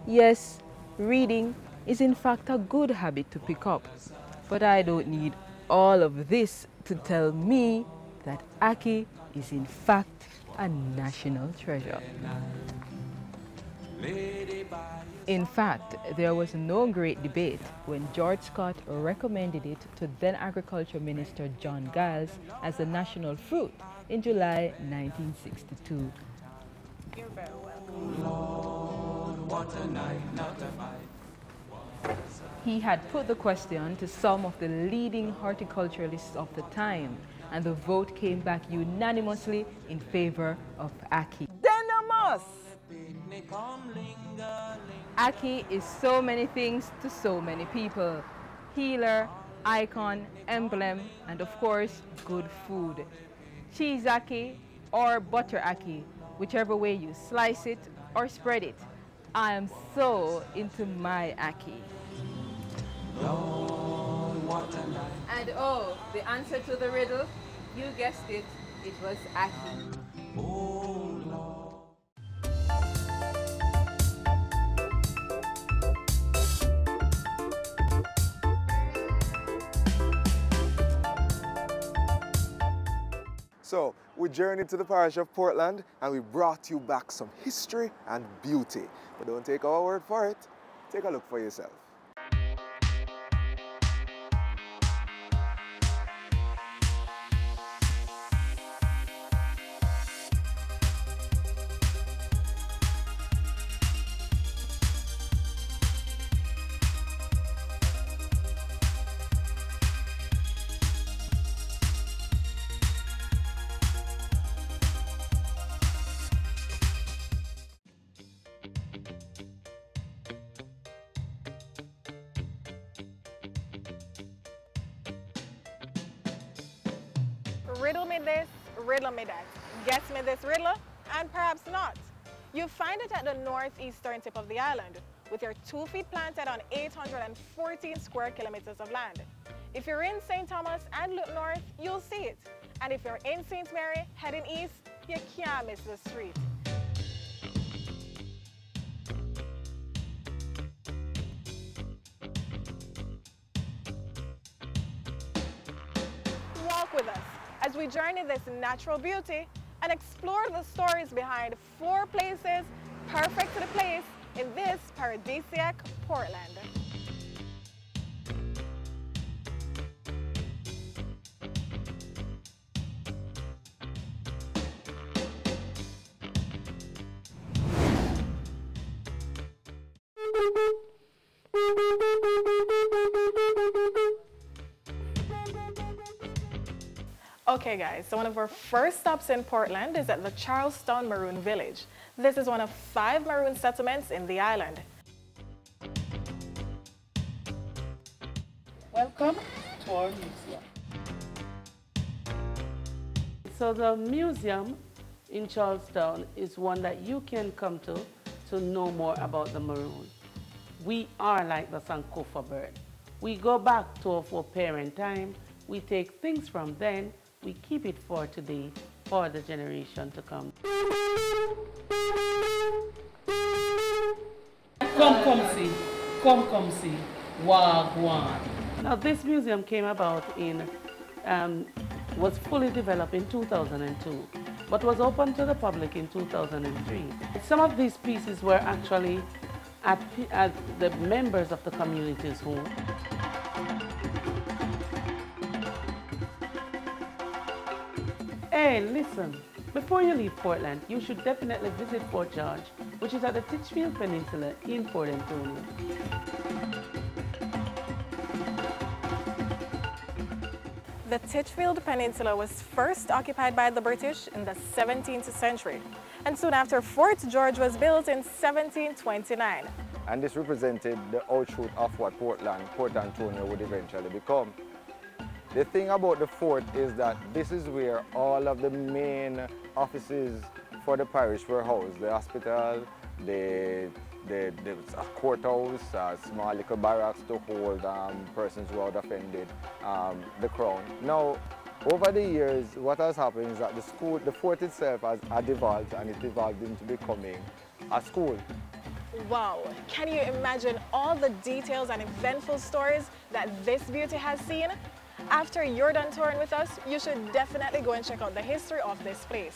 Yes, reading is in fact a good habit to pick up, but I don't need all of this to tell me that Aki is in fact a national treasure. In fact, there was no great debate when George Scott recommended it to then Agriculture Minister John Giles as a national fruit in July 1962. You're very welcome. Lord, what a night, not a fight. He had put the question to some of the leading horticulturalists of the time, and the vote came back unanimously in favor of Aki. Denamus! Aki is so many things to so many people. Healer, icon, emblem, and of course, good food. Cheese Aki or butter Aki, whichever way you slice it or spread it. I am so into my Aki. And oh, the answer to the riddle, you guessed it, it was Aki. So, we journeyed to the parish of Portland and we brought you back some history and beauty. But don't take our word for it, take a look for yourself. Riddle me this, riddle me that. Guess me this riddle, and perhaps not. You find it at the northeastern tip of the island, with your 2 feet planted on 814 square kilometers of land. If you're in St. Thomas and look north, you'll see it. And if you're in St. Mary, heading east, you can't miss the street. Walk with us as we journey this natural beauty and explore the stories behind 4 places perfect to the place in this paradisiac Portland. Okay guys, so one of our first stops in Portland is at the Charlestown Maroon Village. This is one of 5 maroon settlements in the island. Welcome to our museum. So the museum in Charlestown is one that you can come to know more about the maroon. We are like the Sankofa bird. We go back to our parent time, we take things from then, we keep it for today, for the generation to come. Come see. Come see. Wagwan. Now this museum came about was fully developed in 2002, but was open to the public in 2003. Some of these pieces were actually at the members of the community's home. Hey, listen, before you leave Portland, you should definitely visit Fort George, which is at the Titchfield Peninsula in Port Antonio. The Titchfield Peninsula was first occupied by the British in the 17th century, and soon after Fort George was built in 1729. And this represented the outshot of what Port Antonio would eventually become. The thing about the fort is that this is where all of the main offices for the parish were housed. The hospital, the courthouse, small little barracks to hold persons who had offended the crown. Now, over the years, what has happened is that the fort itself has evolved, and it evolved into becoming a school. Wow, can you imagine all the details and eventful stories that this beauty has seen? After you're done touring with us, you should definitely go and check out the history of this place.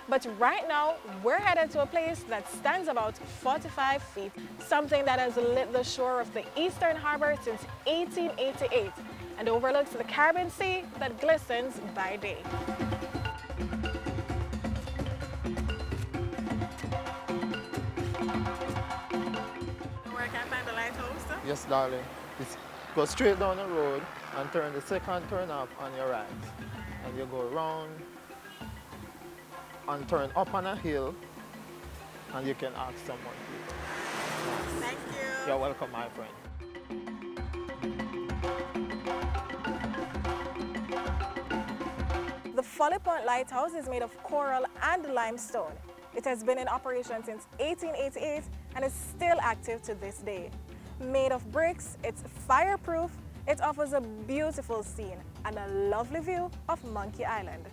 But right now, we're headed to a place that stands about 45 feet, something that has lit the shore of the Eastern Harbor since 1888 and overlooks the Caribbean Sea that glistens by day. Where can I find the lighthouse? Yes, darling. Go straight down the road and turn the second turn off on your right. And you go around and turn up on a hill, and you can ask someone. Thank you. You're welcome, my friend. The Folly Point Lighthouse is made of coral and limestone. It has been in operation since 1888 and is still active to this day. Made of bricks, it's fireproof, it offers a beautiful scene and a lovely view of Monkey Island.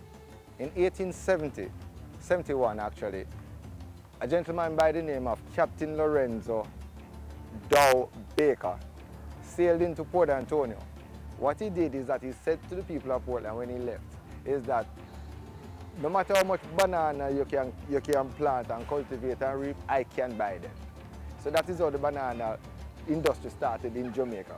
In 1871 actually, a gentleman by the name of Captain Lorenzo Dow Baker sailed into Port Antonio. What he did is that he said to the people of Portland when he left, is that no matter how much banana you can plant and cultivate and reap, I can buy them. So that is how the banana industry started in Jamaica.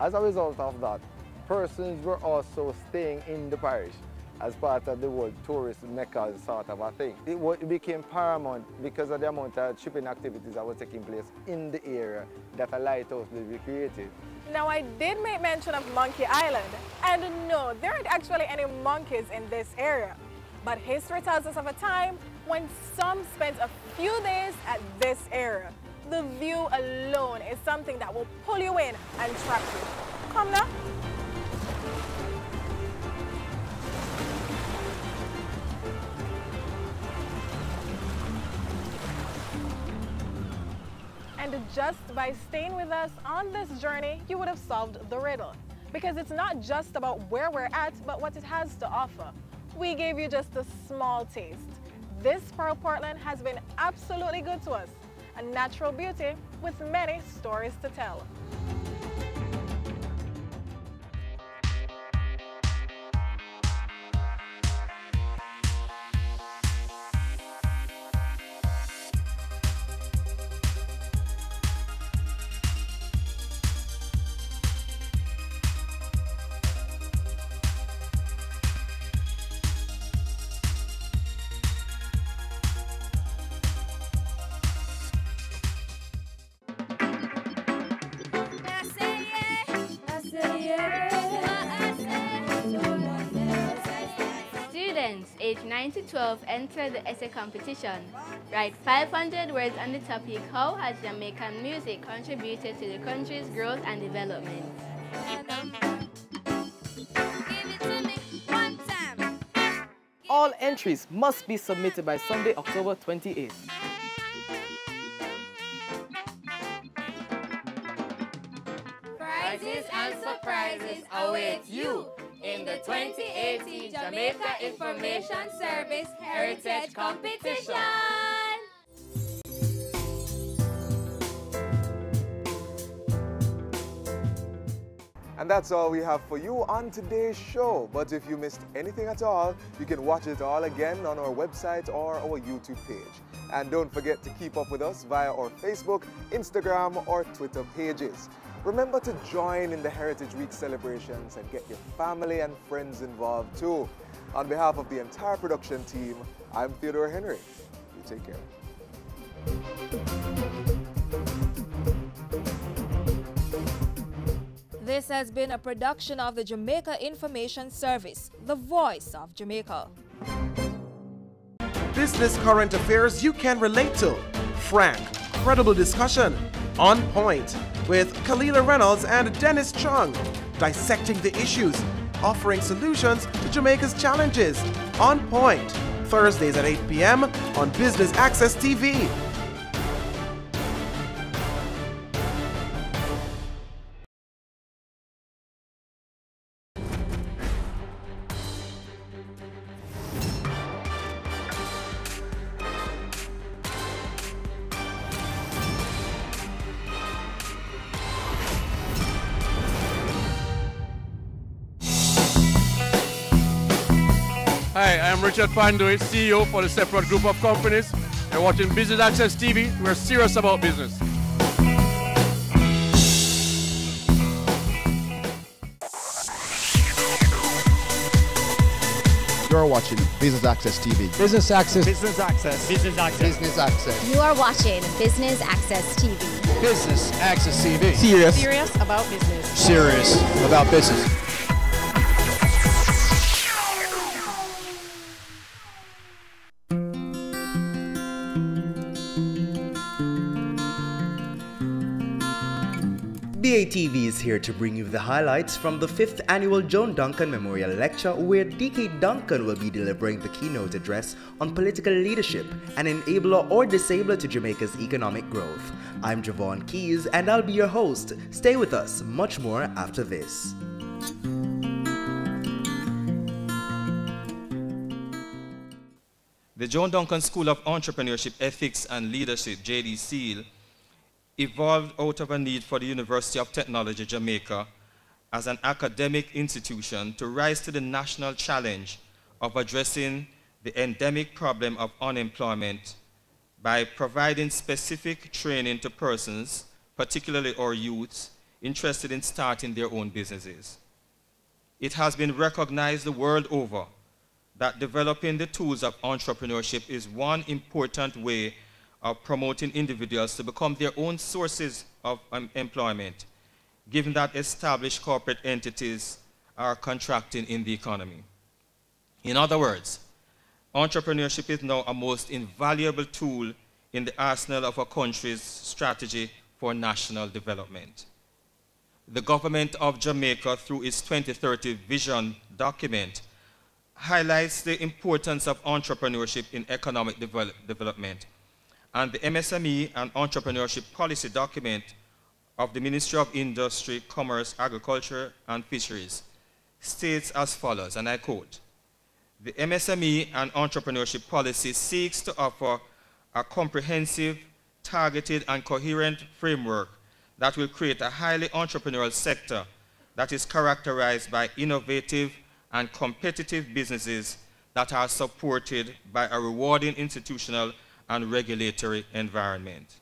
As a result of that, persons were also staying in the parish as part of the world tourist mecca sort of a thing. It became paramount because of the amount of shipping activities that were taking place in the area that a lighthouse will be created. Now, I did make mention of Monkey Island, and no, there aren't actually any monkeys in this area. But history tells us of a time when some spent a few days at this area. The view alone is something that will pull you in and trap you. Come now. And just by staying with us on this journey, you would have solved the riddle. Because it's not just about where we're at, but what it has to offer. We gave you just a small taste. This Pearl Portland has been absolutely good to us. A natural beauty with many stories to tell. Students aged 9 to 12 enter the essay competition. Write 500 words on the topic, how has Jamaican music contributed to the country's growth and development? All entries must be submitted by Sunday, October 28th. Prizes and surprises await you in the 2018 Jamaica Information Service Heritage Competition. And that's all we have for you on today's show. But if you missed anything at all, you can watch it all again on our website or our YouTube page. And don't forget to keep up with us via our Facebook, Instagram, or Twitter pages. Remember to join in the Heritage Week celebrations and get your family and friends involved too. On behalf of the entire production team, I'm Theodore Henry. You take care. This has been a production of the Jamaica Information Service, the voice of Jamaica. Business current affairs you can relate to. Frank, credible discussion. On Point with Kalila Reynolds and Dennis Chung. Dissecting the issues, offering solutions to Jamaica's challenges. On Point, Thursdays at 8 p.m. on Business Access TV. Hi, I'm Richard Panduit, CEO for the Separate Group of Companies. You're watching Business Access TV. We're serious about business. You're watching Business Access TV. Business Access. Business Access. Business Access. Business Access. You are watching Business Access TV. Business Access TV. Serious about business. Serious about business. BATV is here to bring you the highlights from the 5th Annual Joan Duncan Memorial Lecture, where DK Duncan will be delivering the keynote address on political leadership, an enabler or disabler to Jamaica's economic growth. I'm Javon Keys and I'll be your host. Stay with us, much more after this. The Joan Duncan School of Entrepreneurship, Ethics and Leadership, J.D. Seal, evolved out of a need for the University of Technology, Jamaica, as an academic institution to rise to the national challenge of addressing the endemic problem of unemployment by providing specific training to persons, particularly our youths, interested in starting their own businesses. It has been recognized the world over that developing the tools of entrepreneurship is one important way of promoting individuals to become their own sources of employment, given that established corporate entities are contracting in the economy. In other words, entrepreneurship is now a most invaluable tool in the arsenal of a country's strategy for national development. The government of Jamaica, through its 2030 vision document, highlights the importance of entrepreneurship in economic development. And the MSME and Entrepreneurship Policy document of the Ministry of Industry, Commerce, Agriculture and Fisheries states as follows, and I quote, "The MSME and Entrepreneurship Policy seeks to offer a comprehensive, targeted and coherent framework that will create a highly entrepreneurial sector that is characterized by innovative and competitive businesses that are supported by a rewarding institutional and regulatory environment.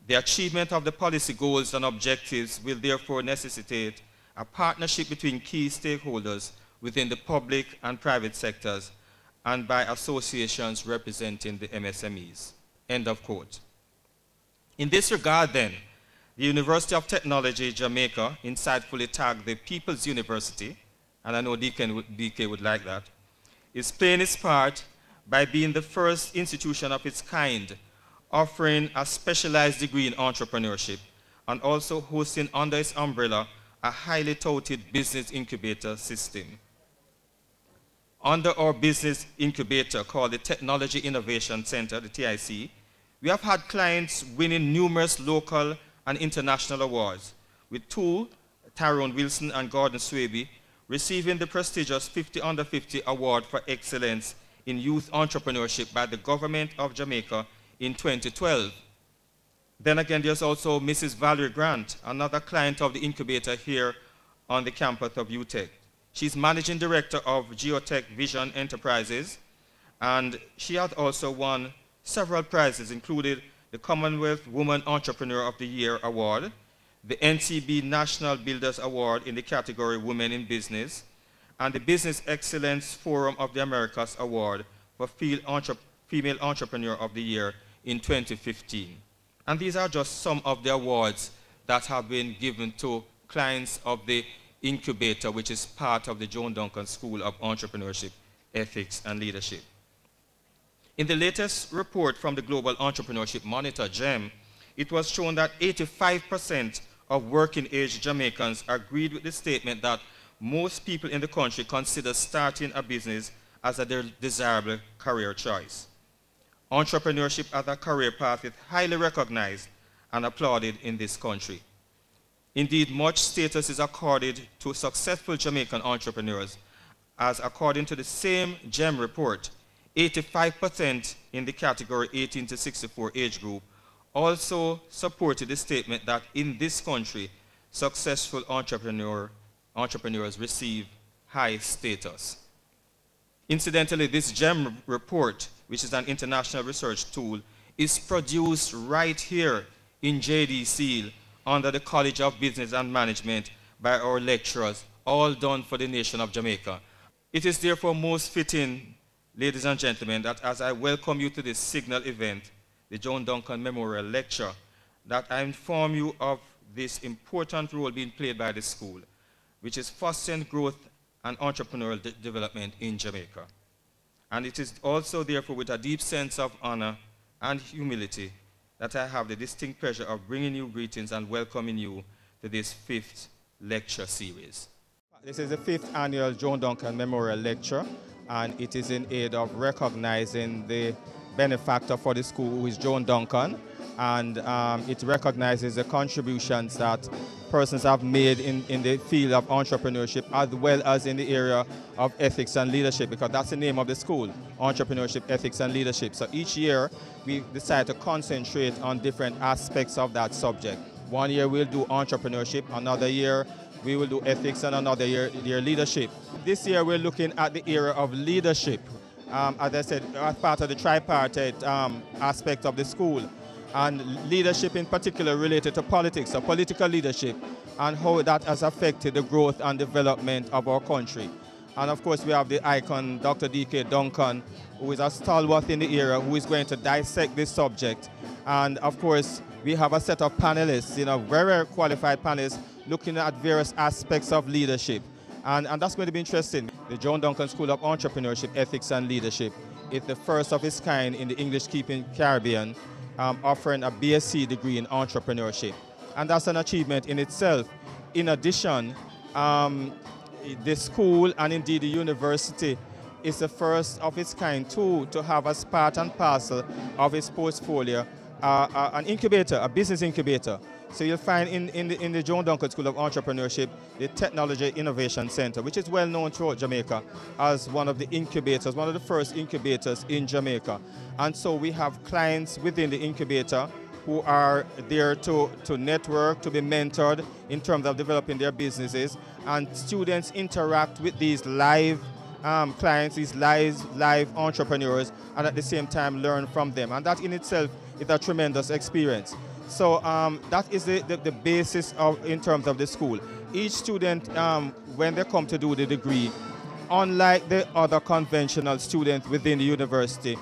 The achievement of the policy goals and objectives will therefore necessitate a partnership between key stakeholders within the public and private sectors and by associations representing the MSMEs." End of quote. In this regard then, the University of Technology, Jamaica, insightfully tagged the People's University, and I know DK would like that, is playing its part by being the first institution of its kind offering a specialized degree in entrepreneurship and also hosting under its umbrella a highly touted business incubator system. Under our business incubator called the Technology Innovation Center, the TIC, we have had clients winning numerous local and international awards, with two, Tyrone Wilson and Gordon Swaby, receiving the prestigious 50 Under 50 Award for Excellence in Youth Entrepreneurship by the Government of Jamaica in 2012. Then again, there's also Mrs. Valerie Grant, another client of the incubator here on the campus of UTech. She's Managing Director of Geotech Vision Enterprises, and she has also won several prizes, including the Commonwealth Woman Entrepreneur of the Year Award, the NCB National Builders Award in the category Women in Business, and the Business Excellence Forum of the Americas Award for Female Entrepreneur of the Year in 2015. And these are just some of the awards that have been given to clients of the incubator, which is part of the Joan Duncan School of Entrepreneurship, Ethics and Leadership. In the latest report from the Global Entrepreneurship Monitor, GEM, it was shown that 85% of working-age Jamaicans agreed with the statement that most people in the country consider starting a business as a desirable career choice. Entrepreneurship as a career path is highly recognized and applauded in this country. Indeed, much status is accorded to successful Jamaican entrepreneurs, as according to the same GEM report, 85% in the category 18 to 64 age group also supported the statement that in this country, successful entrepreneurs receive high status. Incidentally, this GEM report, which is an international research tool, is produced right here in J.D. Seal under the College of Business and Management by our lecturers, all done for the nation of Jamaica. It is therefore most fitting, ladies and gentlemen, that as I welcome you to this signal event, the Joan Duncan Memorial Lecture, that I inform you of this important role being played by the school, which is fostering growth and entrepreneurial development in Jamaica. And it is also therefore with a deep sense of honor and humility that I have the distinct pleasure of bringing you greetings and welcoming you to this 5th lecture series. This is the 5th annual Joan Duncan Memorial Lecture, and it is in aid of recognizing the benefactor for the school, who is Joan Duncan, and it recognizes the contributions that persons have made in the field of entrepreneurship, as well as in the area of ethics and leadership, because that's the name of the school, Entrepreneurship, Ethics and Leadership. So each year we decide to concentrate on different aspects of that subject. One year we'll do entrepreneurship, another year we will do ethics, and another year leadership. This year we're looking at the area of leadership, as I said, as part of the tripartite aspect of the school, and leadership in particular related to politics, so political leadership, and how that has affected the growth and development of our country. And of course we have the icon Dr. D.K. Duncan, who is a stalwart in the area, who is going to dissect this subject. And of course we have a set of panelists, very qualified panelists, looking at various aspects of leadership. And that's going to be interesting. The Joan Duncan School of Entrepreneurship, Ethics and Leadership is the first of its kind in the English-speaking Caribbean, offering a BSc degree in entrepreneurship. And that's an achievement in itself. In addition, the school and indeed the university is the first of its kind too to have as part and parcel of its portfolio an incubator, a business incubator. So you'll find in the Joan Duncan School of Entrepreneurship the Technology Innovation Center, which is well known throughout Jamaica as one of the incubators, one of the first incubators in Jamaica. And so we have clients within the incubator who are there to network, to be mentored in terms of developing their businesses, and students interact with these live clients, these live entrepreneurs, and at the same time learn from them. And that in itself is a tremendous experience. So that is the basis in terms of the school. Each student, when they come to do the degree, unlike the other conventional students within the university,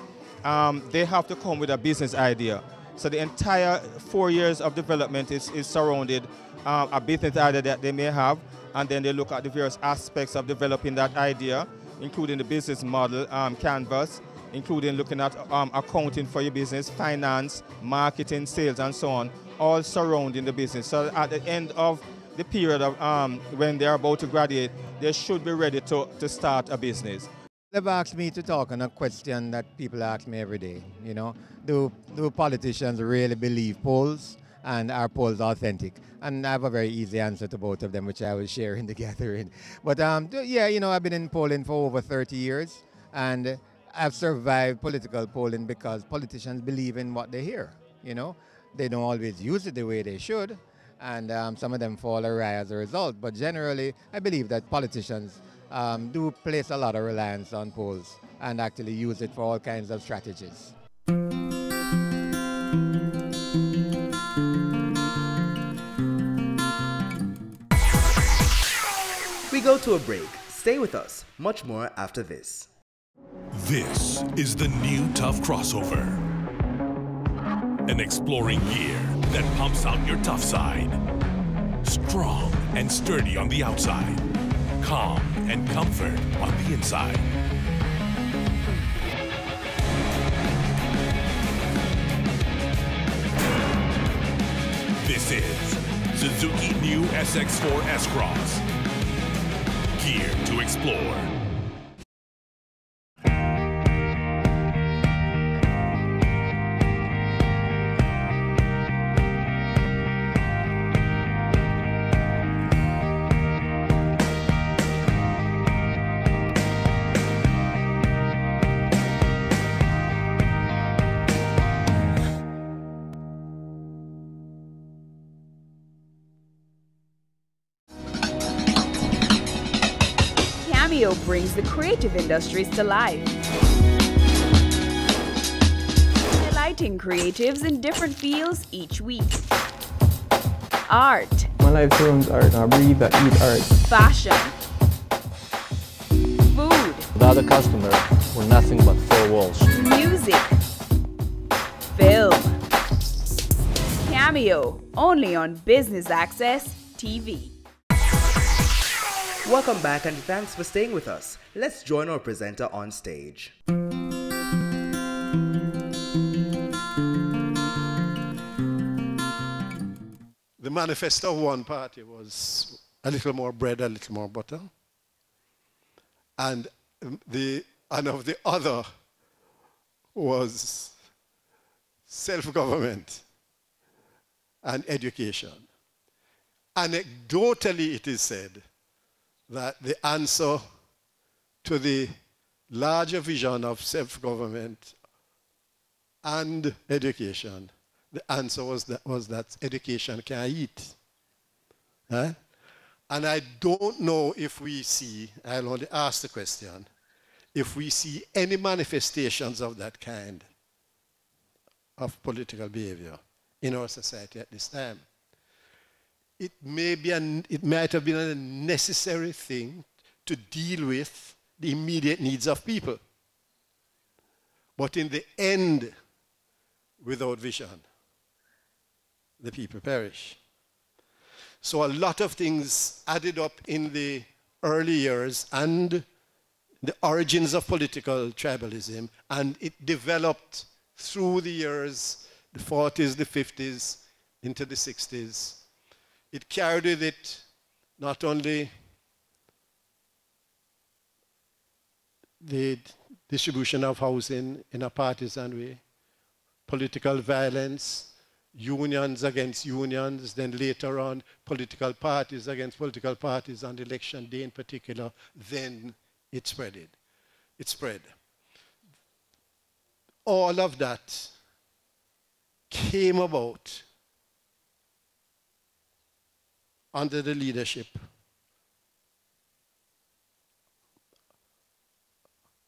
they have to come with a business idea. So the entire 4 years of development is surrounded a business idea that they may have, and then they look at the various aspects of developing that idea, including the business model, canvas, including looking at accounting for your business, finance, marketing, sales, and so on, all surrounding the business. So at the end of the period of when they're about to graduate, they should be ready to start a business. They've asked me to talk on a question that people ask me every day, do politicians really believe polls, and are polls authentic? And I have a very easy answer to both of them, which I will share in the gathering. But yeah, I've been in polling for over 30 years, and I've survived political polling because politicians believe in what they hear, They don't always use it the way they should, and some of them fall awry as a result. But generally, I believe that politicians do place a lot of reliance on polls and actually use it for all kinds of strategies. We go to a break. Stay with us. Much more after this. This is the new Tough Crossover. An exploring gear that pumps out your tough side. Strong and sturdy on the outside. Calm and comfort on the inside. This is Suzuki New SX4 S-Cross. Geared to explore. Cameo brings the creative industries to life, delighting creatives in different fields each week. Art. My life turns art. I breathe, I eat art. Fashion. Food. Without a customer, we're nothing but four walls. Music. Film. Cameo, only on Business Access TV. Welcome back and thanks for staying with us. Let's join our presenter on stage. The The manifesto of one party was a little more bread, a little more butter. And of the other was self-government and education. Anecdotally, it is said that the answer to the larger vision of self-government and education, the answer was that education can eat. Huh? And I don't know if we see, I'll only ask the question, if we see any manifestations of that kind of political behavior in our society at this time. It might have been a necessary thing to deal with the immediate needs of people. But in the end, without vision, the people perish. So a lot of things added up in the early years and the origins of political tribalism, and it developed through the years, the 40s, the 50s, into the 60s. It carried with it not only the distribution of housing in a partisan way, political violence, unions against unions, then later on political parties against political parties on election day in particular, then it spread. It spread. All of that came about under the leadership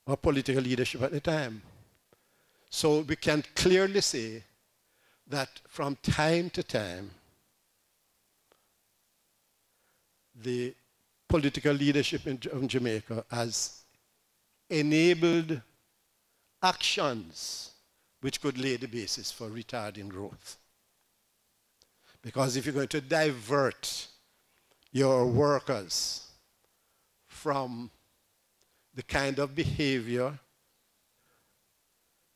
of political leadership at the time. So we can clearly say that from time to time, the political leadership in Jamaica has enabled actions which could lay the basis for retarding growth. Because if you're going to divert your workers from the kind of behavior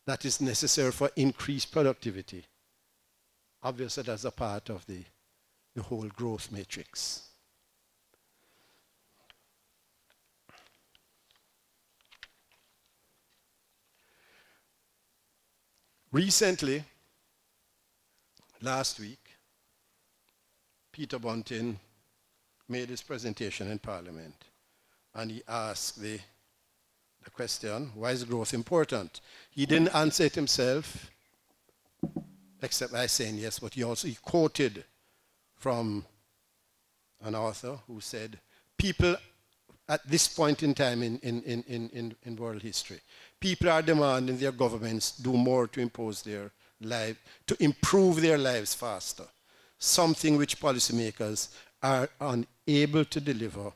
that is necessary for increased productivity, obviously that's a part of the whole growth matrix. Recently, last week, Peter Bunting made his presentation in Parliament, and he asked the question, why is growth important? He didn't answer it himself, except by saying yes, but he quoted from an author who said, people at this point in time in world history, people are demanding their governments do more to impose their life, to improve their lives faster, something which policymakers are unable to deliver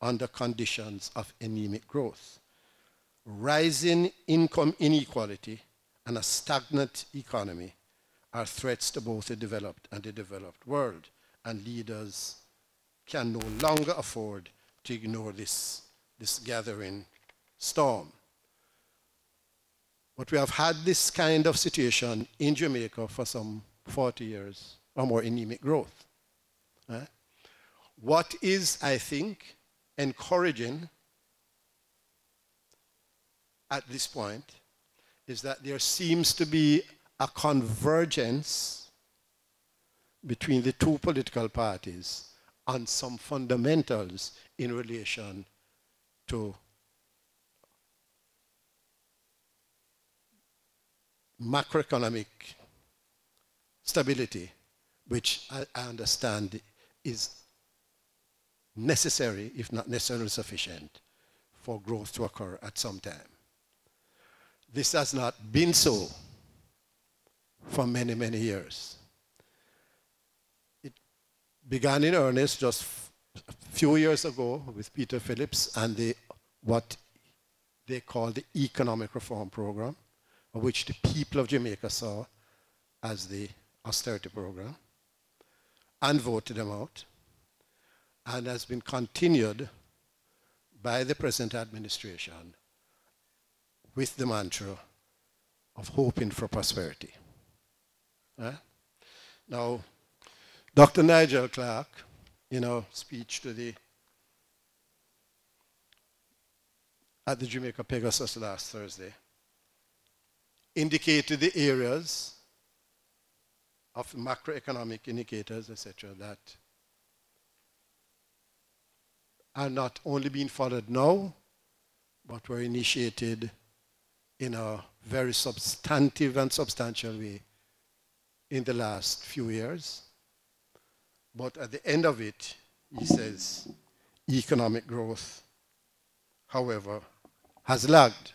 under conditions of anemic growth. Rising income inequality and a stagnant economy are threats to both the developed and the developed world, and leaders can no longer afford to ignore this gathering storm. But we have had this kind of situation in Jamaica for some 40 years or more, anemic growth. What is, I think, encouraging at this point is that there seems to be a convergence between the two political parties on some fundamentals in relation to macroeconomic stability, which I understand is necessary, if not necessarily sufficient, for growth to occur at some time. This has not been so for many, many years. It began in earnest just a few years ago with Peter Phillips and what they call the Economic Reform Program, which the people of Jamaica saw as the austerity program and voted them out, and has been continued by the present administration with the mantra of hoping for prosperity. Now, Dr. Nigel Clark, in a speech at the Jamaica Pegasus last Thursday, indicated the areas of macroeconomic indicators, etc., that are not only being followed now, but were initiated in a very substantive and substantial way in the last few years. But at the end of it, he says, economic growth, however, has lagged.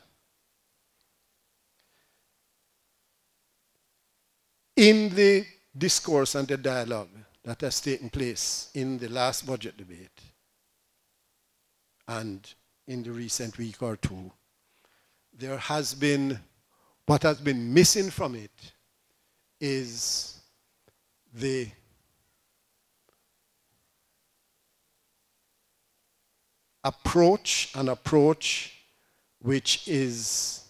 In the discourse and the dialogue that has taken place in the last budget debate and in the recent week or two, there has been, what has been missing from it is the approach, an approach which has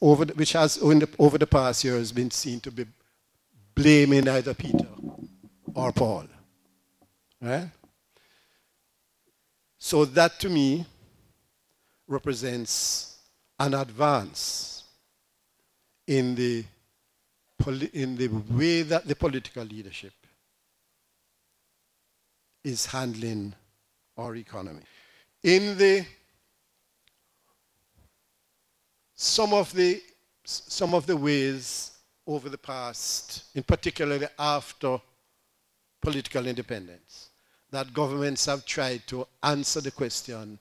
over the past years been seen to be blaming either Peter or Paul, right? So that to me represents an advance in the way that the political leadership is handling our economy. In some of the ways over the past, in particular after political independence, that governments have tried to answer the question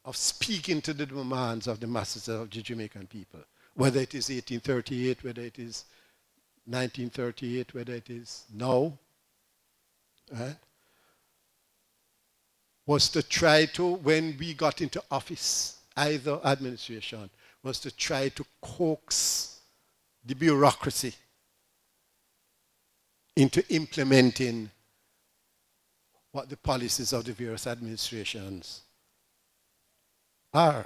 of speaking to the demands of the masses of the Jamaican people, whether it is 1838, whether it is 1938, whether it is now, right? Was to try to, when we got into office, either administration, was to try to coax the bureaucracy into implementing what the policies of the various administrations are.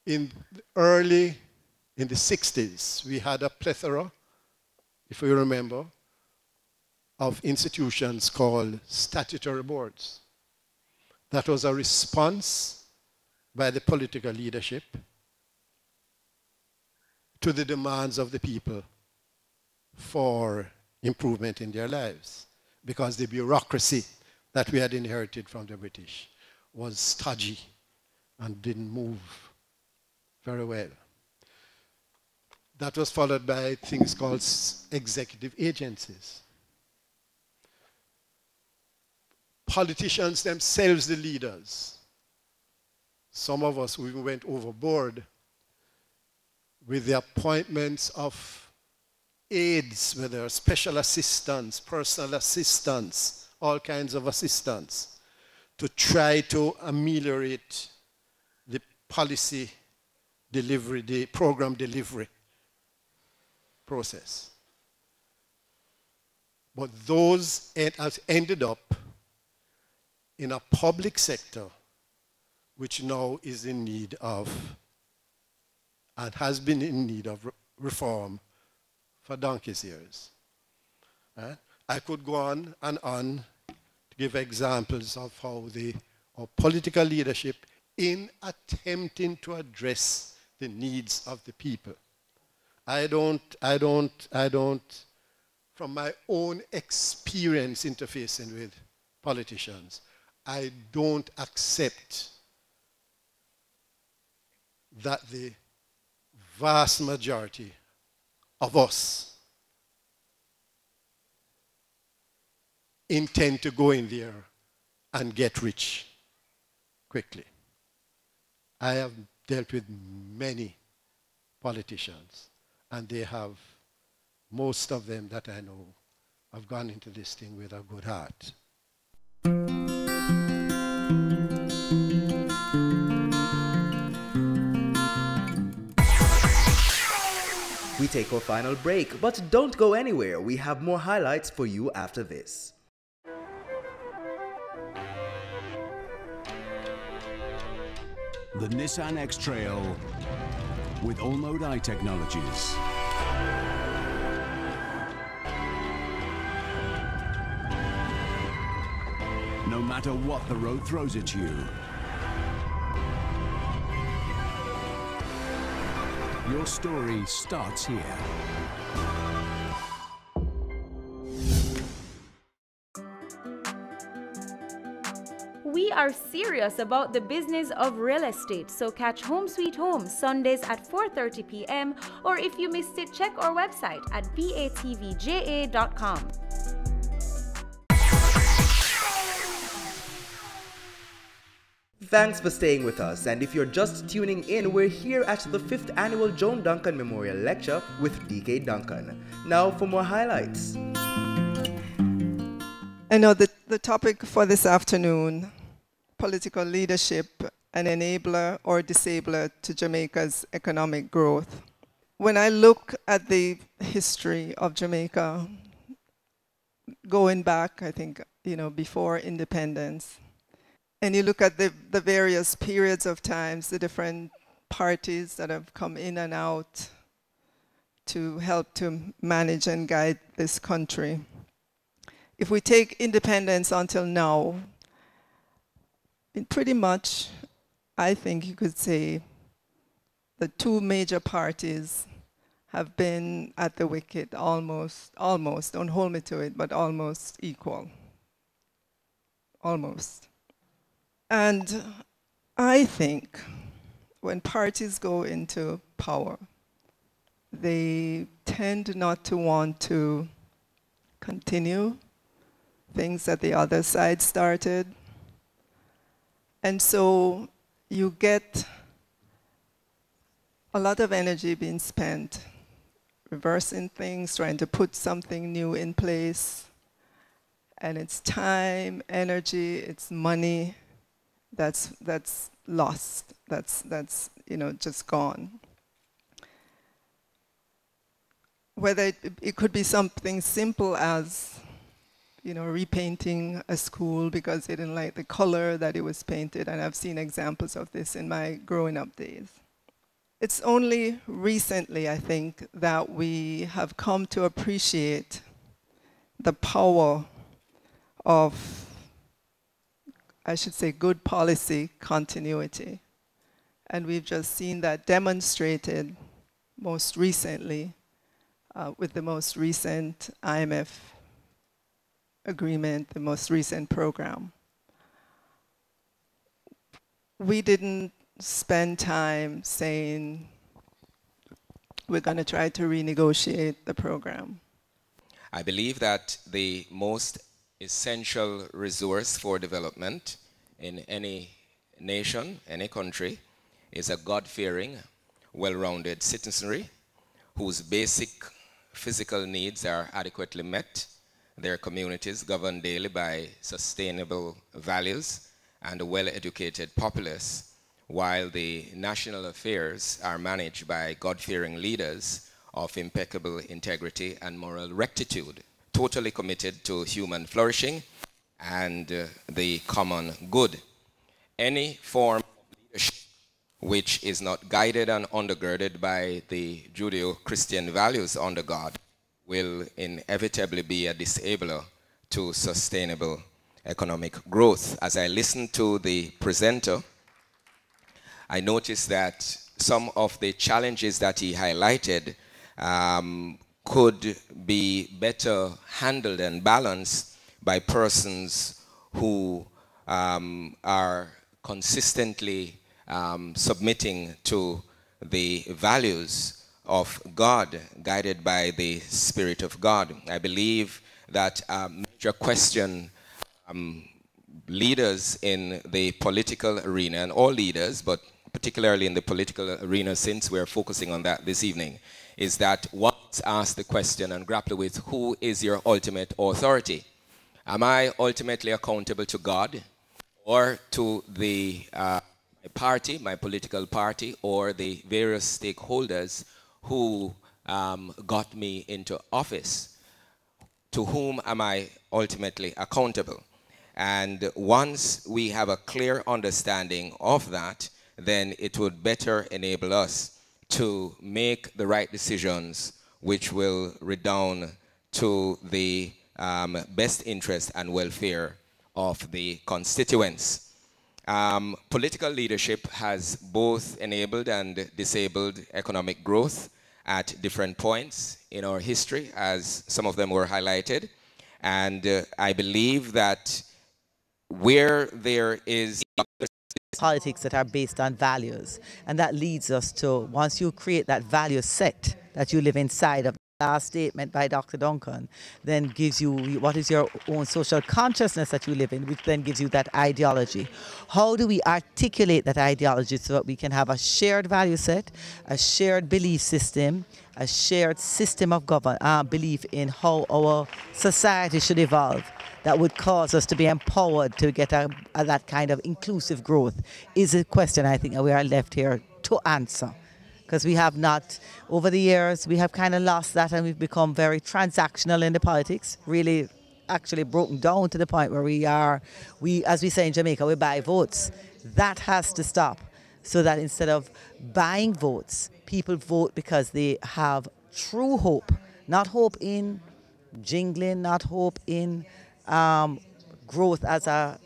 In the 60s, we had a plethora, if you remember, of institutions called statutory boards. That was a response by the political leadership to the demands of the people for improvement in their lives, because the bureaucracy that we had inherited from the British was stodgy and didn't move very well. That was followed by things called executive agencies. Politicians themselves, the leaders, some of us even went overboard with the appointments of aides, whether special assistants, personal assistants, all kinds of assistants, to try to ameliorate the policy delivery, the program delivery process. But those ended up in a public sector which now is in need of, and has been in need of reform for donkey's years. I could go on and on to give examples of how our political leadership, in attempting to address the needs of the people. I don't, from my own experience interfacing with politicians, I don't accept that the vast majority of us intend to go in there and get rich quickly. I have dealt with many politicians, and they have, most of them that I know, have gone into this thing with a good heart. We take our final break, but don't go anywhere. We have more highlights for you after this. The Nissan X-Trail with All-Mode Eye Technologies. no matter what the road throws at you. Your story starts here. We are serious about the business of real estate, so catch Home Sweet Home Sundays at 4:30 p.m. or if you missed it, check our website at batvja.com. Thanks for staying with us, and if you're just tuning in, we're here at the 5th Annual Joan Duncan Memorial Lecture with DK Duncan. Now for more highlights. I know the topic for this afternoon, political leadership, an enabler or disabler to Jamaica's economic growth. When I look at the history of Jamaica, going back, I think, before independence, and you look at the various periods of times, the different parties that have come in and out to help to manage and guide this country. If we take independence until now, pretty much, I think you could say the two major parties have been at the wicket almost, don't hold me to it, but almost equal. Almost. And I think when parties go into power, they tend not to want to continue things that the other side started. And so you get a lot of energy being spent reversing things, trying to put something new in place. And it's time, energy, it's money that's lost, that's just gone. Whether it could be something simple as repainting a school because they didn't like the color that it was painted, and I've seen examples of this in my growing up days. It's only recently, I think, that we have come to appreciate the power of, I should say, good policy continuity. And we've just seen that demonstrated most recently with the most recent IMF agreement, the most recent program. We didn't spend time saying we're going to try to renegotiate the program. I believe that the most essential resource for development in any nation, any country, is a God-fearing, well-rounded citizenry whose basic physical needs are adequately met, their communities governed daily by sustainable values, and a well-educated populace, while the national affairs are managed by God-fearing leaders of impeccable integrity and moral rectitude, totally committed to human flourishing and the common good. Any form of leadership which is not guided and undergirded by the Judeo-Christian values under God will inevitably be a disabler to sustainable economic growth. As I listened to the presenter, I noticed that some of the challenges that he highlighted could be better handled and balanced by persons who are consistently submitting to the values of God, guided by the Spirit of God. I believe that a major question leaders in the political arena, and all leaders, but particularly in the political arena, since we're focusing on that this evening, is that once ask the question and grapple with who is your ultimate authority. Am I ultimately accountable to God or to the party, my political party, or the various stakeholders who got me into office? To whom am I ultimately accountable? And once we have a clear understanding of that, then it would better enable us to make the right decisions which will redound to the best interest and welfare of the constituents. Political leadership has both enabled and disabled economic growth at different points in our history, as some of them were highlighted. And I believe that where there is politics that are based on values, and that leads us to, once you create that value set that you live inside of, the last statement by Dr. Duncan then gives you what is your own social consciousness that you live in, which then gives you that ideology. How do we articulate that ideology so that we can have a shared value set, a shared belief system, a shared system of belief in how our society should evolve, that would cause us to be empowered to get that kind of inclusive growth, is a question I think that we are left here to answer. Because we have not, over the years, we have kind of lost that, and we've become very transactional in the politics, really actually broken down to the point where as we say in Jamaica, we buy votes. That has to stop, so that instead of buying votes, people vote because they have true hope, not hope in jingling, not hope in growth as a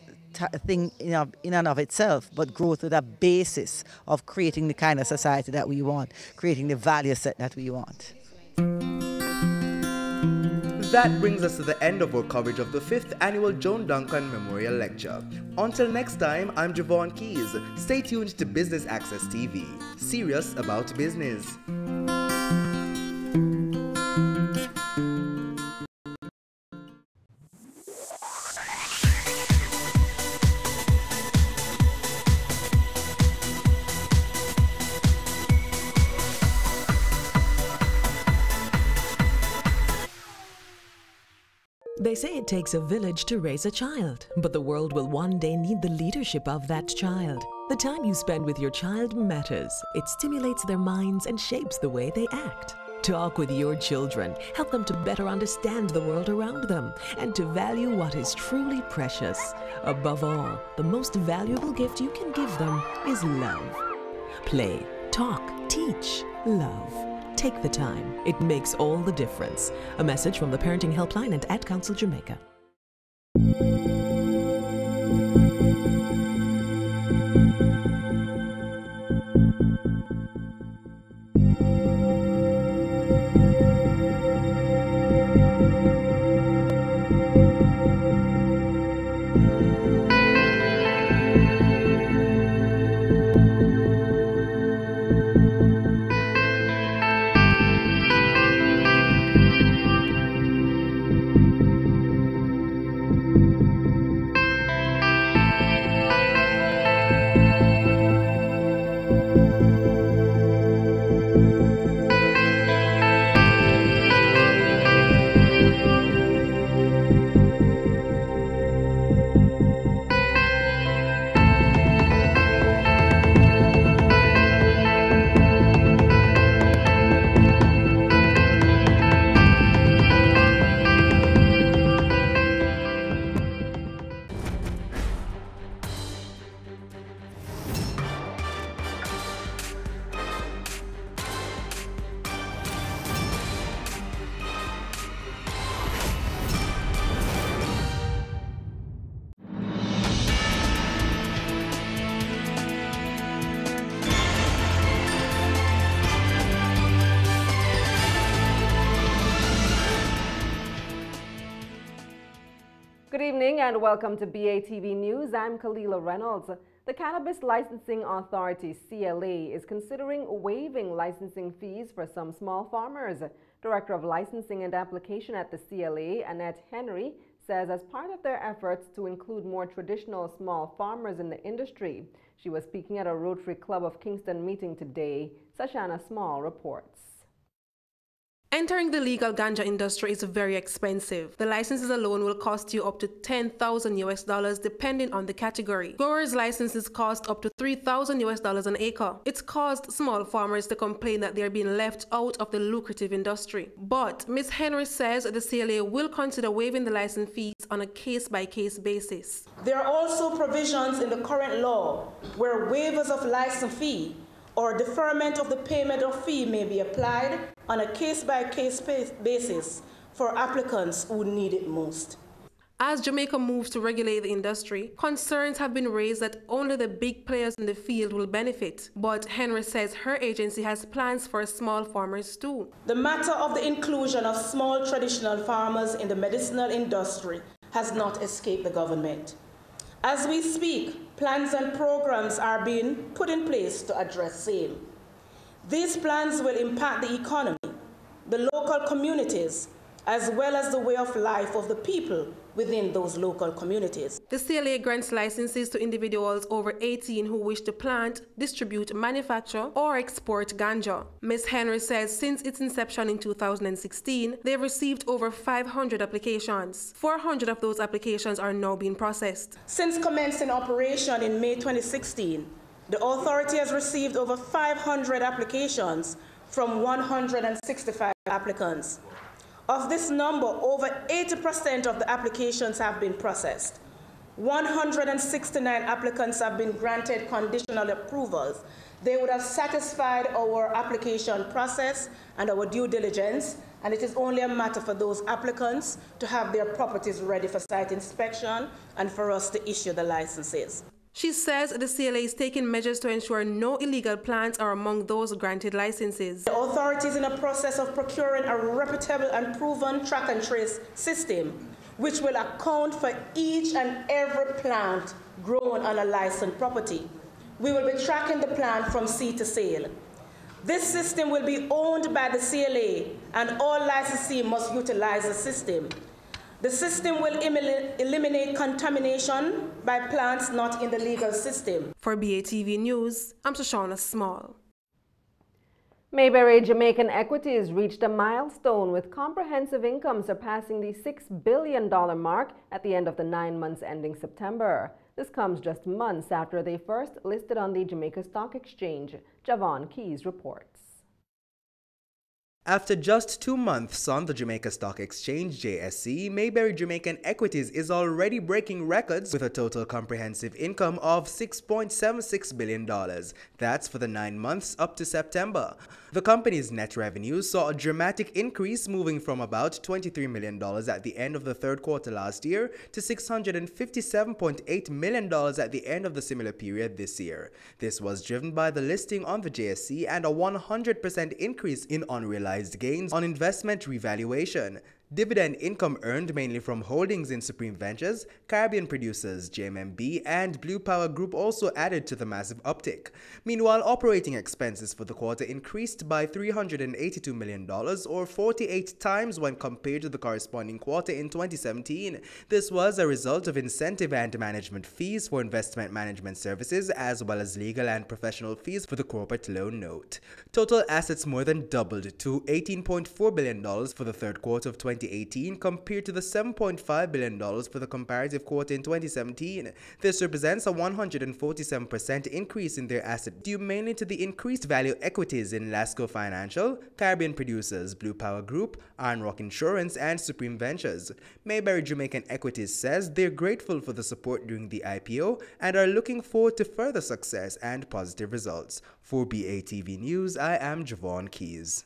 thing in and of itself, but growth with a basis of creating the kind of society that we want, creating the value set that we want. That brings us to the end of our coverage of the 5th Annual Joan Duncan Memorial Lecture. Until next time, I'm Javon Keys. Stay tuned to Business Access TV. Serious about business. They say it takes a village to raise a child, but the world will one day need the leadership of that child. The time you spend with your child matters. It stimulates their minds and shapes the way they act. Talk with your children. Help them to better understand the world around them and to value what is truly precious. Above all, the most valuable gift you can give them is love. Play, talk, teach, love. Take the time. It makes all the difference. A message from the Parenting Helpline and Ad Council Jamaica. Good evening and welcome to BATV News. I'm Kalila Reynolds. The Cannabis Licensing Authority, CLA, is considering waiving licensing fees for some small farmers. Director of Licensing and Application at the CLA, Annette Henry, says as part of their efforts to include more traditional small farmers in the industry. She was speaking at a Rotary Club of Kingston meeting today. Sashana Small reports. Entering the legal ganja industry is very expensive. The licenses alone will cost you up to $10,000 depending on the category. Growers' licenses cost up to $3,000 an acre. It's caused small farmers to complain that they're being left out of the lucrative industry. But Ms. Henry says the CLA will consider waiving the license fees on a case-by-case basis. There are also provisions in the current law where waivers of license fee or deferment of the payment of fee may be applied on a case-by-case basis for applicants who need it most. As Jamaica moves to regulate the industry, concerns have been raised that only the big players in the field will benefit. But Henry says her agency has plans for small farmers too. The matter of the inclusion of small traditional farmers in the medicinal industry has not escaped the government. As we speak, plans and programs are being put in place to address same. These plans will impact the economy, the local communities, as well as the way of life of the people within those local communities. The CLA grants licenses to individuals over 18 who wish to plant, distribute, manufacture, or export ganja. Ms. Henry says since its inception in 2016, they've received over 500 applications. 400 of those applications are now being processed. Since commencing operation in May 2016, the authority has received over 500 applications from 165 applicants. Of this number, over 80% of the applications have been processed. 169 applicants have been granted conditional approvals. They would have satisfied our application process and our due diligence, and it is only a matter for those applicants to have their properties ready for site inspection and for us to issue the licenses. She says the CLA is taking measures to ensure no illegal plants are among those granted licenses. The authority is in a process of procuring a reputable and proven track and trace system, which will account for each and every plant grown on a licensed property. We will be tracking the plant from seed to sale. This system will be owned by the CLA, and all licensees must utilize the system. The system will eliminate contamination by plants not in the legal system. For BATV News, I'm Shoshana Small. Mayberry Jamaican Equities reached a milestone with comprehensive income surpassing the $6 billion mark at the end of the 9 months ending September. This comes just months after they first listed on the Jamaica Stock Exchange. Javon Keys reports. After just 2 months on the Jamaica Stock Exchange, JSE, Mayberry Jamaican Equities is already breaking records with a total comprehensive income of $6.76 billion. That's for the 9 months up to September. The company's net revenue saw a dramatic increase, moving from about $23 million at the end of the third quarter last year to $657.8 million at the end of the similar period this year. This was driven by the listing on the JSE and a 100% increase in unrealized gains on investment revaluation. Dividend income earned mainly from holdings in Supreme Ventures, Caribbean Producers, JMMB, and Blue Power Group also added to the massive uptick. Meanwhile, operating expenses for the quarter increased by $382 million, or 48 times when compared to the corresponding quarter in 2017. This was a result of incentive and management fees for investment management services, as well as legal and professional fees for the corporate loan note. Total assets more than doubled to $18.4 billion for the third quarter of 2018 compared to the $7.5 billion for the comparative quarter in 2017. This represents a 147% increase in their asset, due mainly to the increased value equities in Lasco Financial, Caribbean Producers, Blue Power Group, Iron Rock Insurance, and Supreme Ventures. Mayberry Jamaican Equities says they're grateful for the support during the IPO and are looking forward to further success and positive results. For BATV News, I am Javon Keys.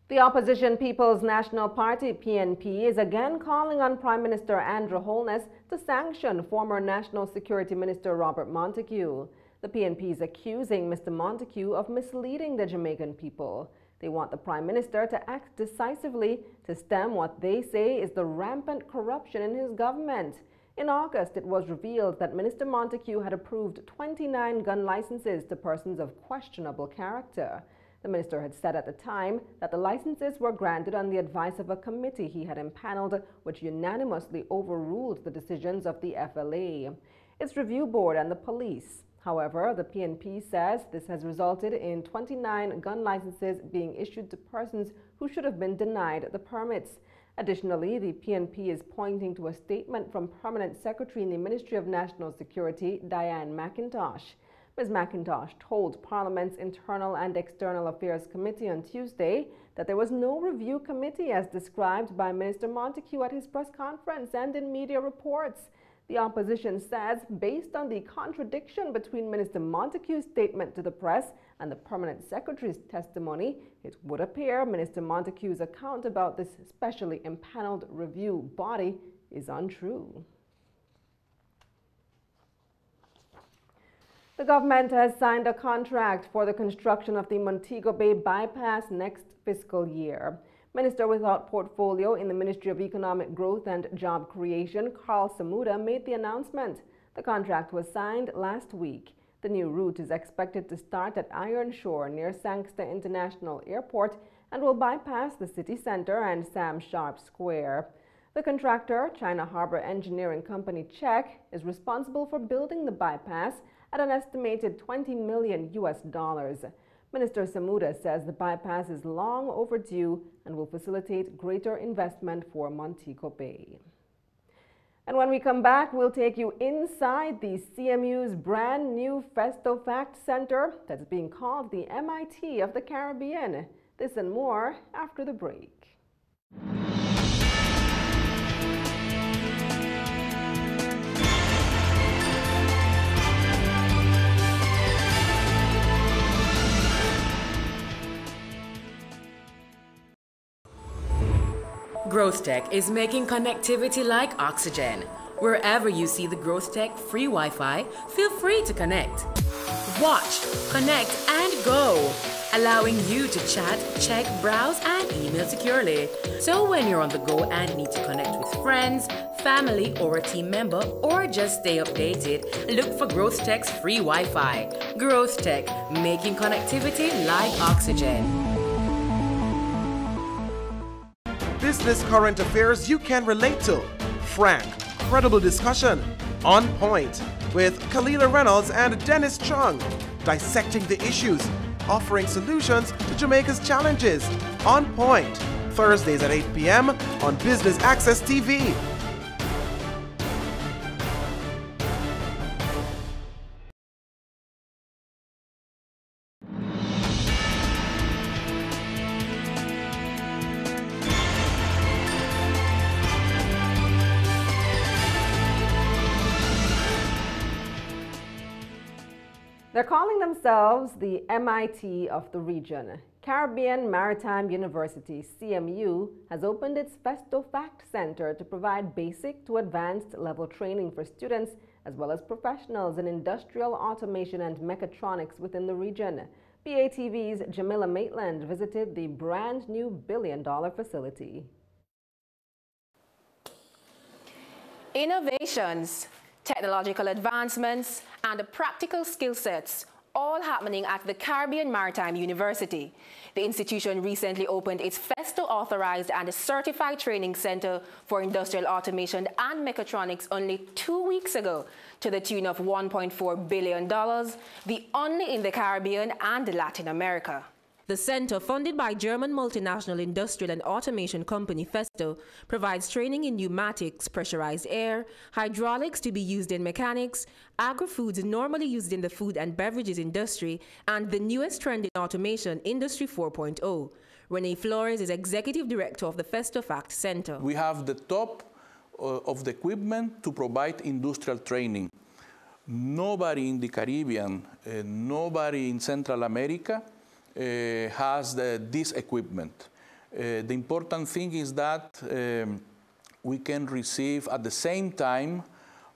The opposition People's National Party, PNP, is again calling on Prime Minister Andrew Holness to sanction former National Security Minister Robert Montague. The PNP is accusing Mr. Montague of misleading the Jamaican people. They want the Prime Minister to act decisively to stem what they say is the rampant corruption in his government. In August, it was revealed that Minister Montague had approved 29 gun licenses to persons of questionable character. The minister had said at the time that the licenses were granted on the advice of a committee he had impaneled, which unanimously overruled the decisions of the FLA, its review board, and the police. However, the PNP says this has resulted in 29 gun licenses being issued to persons who should have been denied the permits. Additionally, the PNP is pointing to a statement from Permanent Secretary in the Ministry of National Security, Diane McIntosh. Ms. McIntosh told Parliament's Internal and External Affairs Committee on Tuesday that there was no review committee as described by Minister Montague at his press conference and in media reports. The opposition says, based on the contradiction between Minister Montague's statement to the press and the Permanent Secretary's testimony, it would appear Minister Montague's account about this specially impaneled review body is untrue. The government has signed a contract for the construction of the Montego Bay Bypass next fiscal year. Minister without portfolio in the Ministry of Economic Growth and Job Creation, Carl Samuda, made the announcement. The contract was signed last week. The new route is expected to start at Iron Shore near Sangster International Airport and will bypass the city center and Sam Sharp Square. The contractor, China Harbor Engineering Company Czech, is responsible for building the bypass at an estimated $20 million. Minister Samuda says the bypass is long overdue and will facilitate greater investment for Montego Bay. And when we come back, we'll take you inside the CMU's brand new Festo Fact Center that's being called the MIT of the Caribbean. This and more after the break. GrowthTech is making connectivity like oxygen. Wherever you see the GrowthTech free Wi-Fi, feel free to connect. Watch, connect, and go, allowing you to chat, check, browse, and email securely. So when you're on the go and need to connect with friends, family, or a team member, or just stay updated, look for GrowthTech's free Wi-Fi. GrowthTech, making connectivity like oxygen. Business current affairs you can relate to. Frank, credible discussion. On point with Kalila Reynolds and Dennis Chung. Dissecting the issues, offering solutions to Jamaica's challenges. On Point, Thursdays at 8 p.m. on Business Access TV. They're calling themselves the MIT of the region. Caribbean Maritime University, CMU, has opened its Festo Fact Center to provide basic to advanced level training for students as well as professionals in industrial automation and mechatronics within the region. BATV's Jamila Maitland visited the brand new billion-dollar facility. Innovations, technological advancements, and the practical skill sets all happening at the Caribbean Maritime University. The institution recently opened its Festo authorized and certified training center for industrial automation and mechatronics only 2 weeks ago to the tune of $1.4 billion, the only in the Caribbean and Latin America. The center, funded by German multinational industrial and automation company Festo, provides training in pneumatics, pressurized air, hydraulics to be used in mechanics, agri-foods normally used in the food and beverages industry, and the newest trend in automation, Industry 4.0. Renee Flores is Executive Director of the Festo Fact Center. We have the top of the equipment to provide industrial training. Nobody in the Caribbean, nobody in Central America has this equipment. The important thing is that we can receive at the same time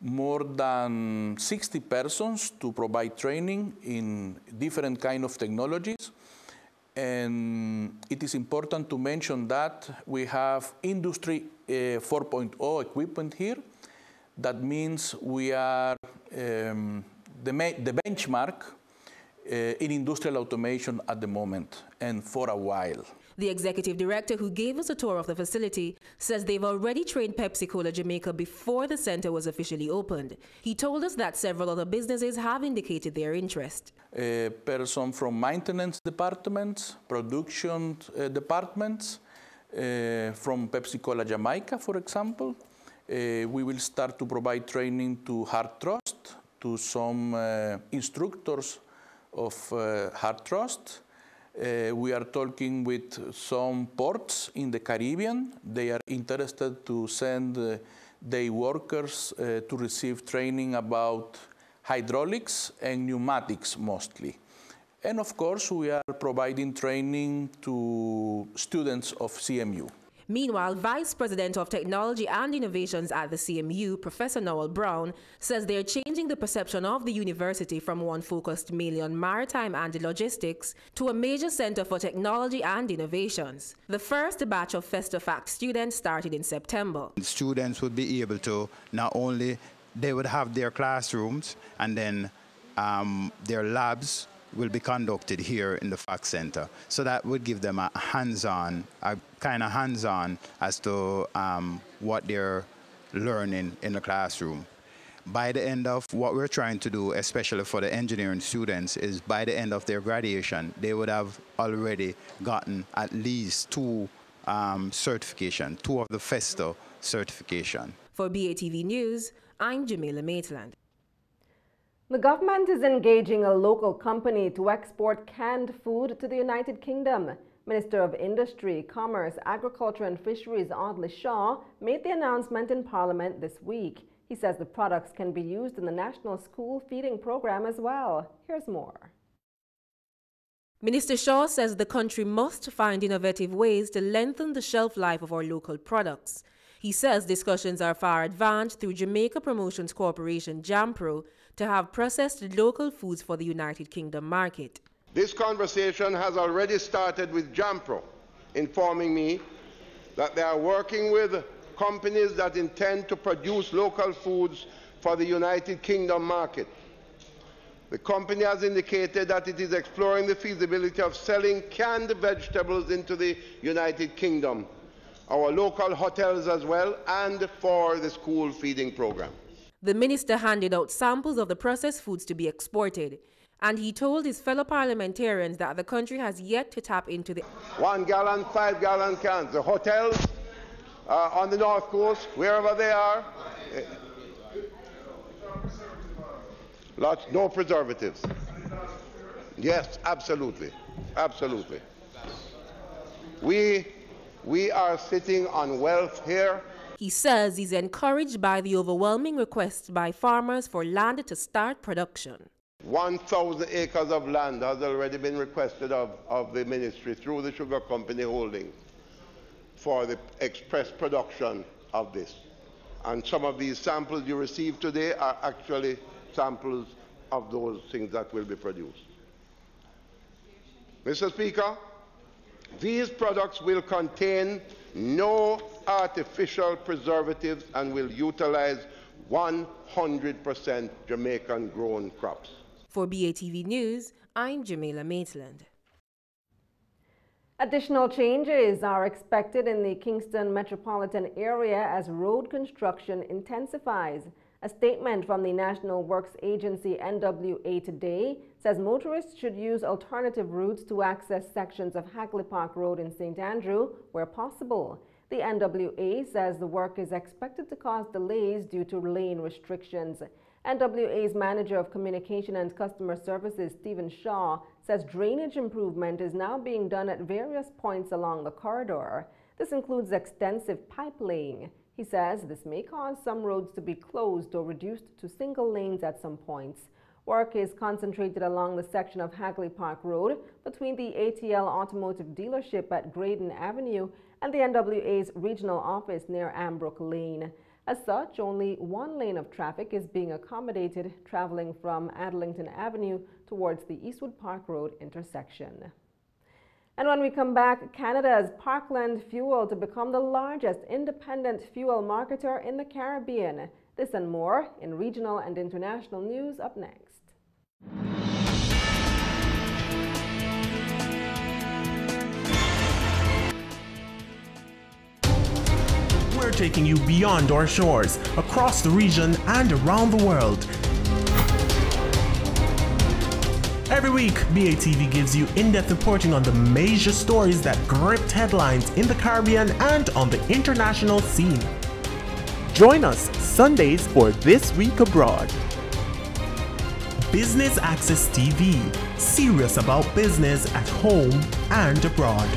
more than 60 persons to provide training in different kind of technologies. And it is important to mention that we have Industry 4.0 equipment here. That means we are the benchmark in industrial automation at the moment and for a while. The executive director who gave us a tour of the facility says they've already trained Pepsi-Cola Jamaica before the center was officially opened. He told us that several other businesses have indicated their interest. A person from maintenance departments, production departments, from Pepsi-Cola Jamaica, for example. We will start to provide training to Hard Trust, to some instructors of Hard Trust. We are talking with some ports in the Caribbean. They are interested to send their workers to receive training about hydraulics and pneumatics mostly. And of course, we are providing training to students of CMU. Meanwhile, Vice President of Technology and Innovations at the CMU, Professor Noel Brown, says they're changing the perception of the university from one focused mainly on maritime and logistics to a major center for technology and innovations. The first batch of FESTOFACT students started in September. Students would be able to not only, they would have their classrooms and then their labs will be conducted here in the FACT Center. So that would give them a kind of hands-on as to what they're learning in the classroom. By the end of what we're trying to do, especially for the engineering students, is by the end of their graduation, they would have already gotten at least two certification, two of the FESTO certification. For BATV News, I'm Jamila Maitland. The government is engaging a local company to export canned food to the United Kingdom. Minister of Industry, Commerce, Agriculture and Fisheries Audley Shaw made the announcement in Parliament this week. He says the products can be used in the National School Feeding Program as well. Here's more. Minister Shaw says the country must find innovative ways to lengthen the shelf life of our local products. He says discussions are far advanced through Jamaica Promotions Corporation, JAMPRO, to have processed local foods for the United Kingdom market. This conversation has already started with JAMPRO, informing me that they are working with companies that intend to produce local foods for the United Kingdom market. The company has indicated that it is exploring the feasibility of selling canned vegetables into the United Kingdom, our local hotels as well, and for the school feeding program. The minister handed out samples of the processed foods to be exported, and he told his fellow parliamentarians that the country has yet to tap into the 1 gallon, 5 gallon cans. The hotels on the North Coast, wherever they are, lots, no preservatives. Yes, absolutely, absolutely. We are sitting on wealth here. He says he's encouraged by the overwhelming requests by farmers for land to start production. 1,000 acres of land has already been requested of the ministry through the Sugar Company Holdings for the express production of this. And some of these samples you received today are actually samples of those things that will be produced. Mr. Speaker, these products will contain no artificial preservatives and will utilize 100% Jamaican-grown crops. For BATV News, I'm Jamila Maitland. Additional changes are expected in the Kingston metropolitan area as road construction intensifies. A statement from the National Works Agency NWA today says motorists should use alternative routes to access sections of Hagley Park Road in St. Andrew where possible. The NWA says the work is expected to cause delays due to lane restrictions. NWA's Manager of Communication and Customer Services, Stephen Shaw, says drainage improvement is now being done at various points along the corridor. This includes extensive pipe laying. He says this may cause some roads to be closed or reduced to single lanes at some points. Work is concentrated along the section of Hagley Park Road between the ATL Automotive Dealership at Graydon Avenue and the NWA's regional office near Ambrook Lane. As such, only one lane of traffic is being accommodated traveling from Adlington Avenue towards the Eastwood Park Road intersection. And when we come back, Canada's Parkland Fuel to become the largest independent fuel marketer in the Caribbean. This and more in regional and international news up next. We're taking you beyond our shores, across the region and around the world. Every week, BATV gives you in-depth reporting on the major stories that gripped headlines in the Caribbean and on the international scene. Join us Sundays for This Week Abroad. Business Access TV, serious about business at home and abroad.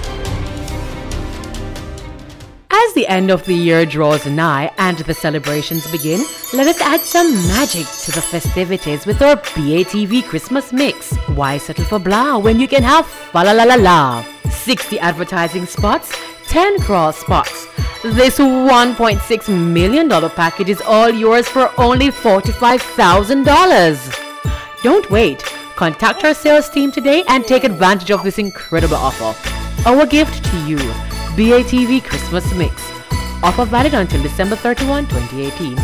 As the end of the year draws nigh and the celebrations begin, let us add some magic to the festivities with our BATV Christmas Mix. Why settle for blah when you can have fa la la la la? 60 advertising spots, 10 crawl spots. This $1.6 million package is all yours for only $45,000. Don't wait. Contact our sales team today and take advantage of this incredible offer. Our gift to you, BATV Christmas Mix. Offer valid until December 31, 2018.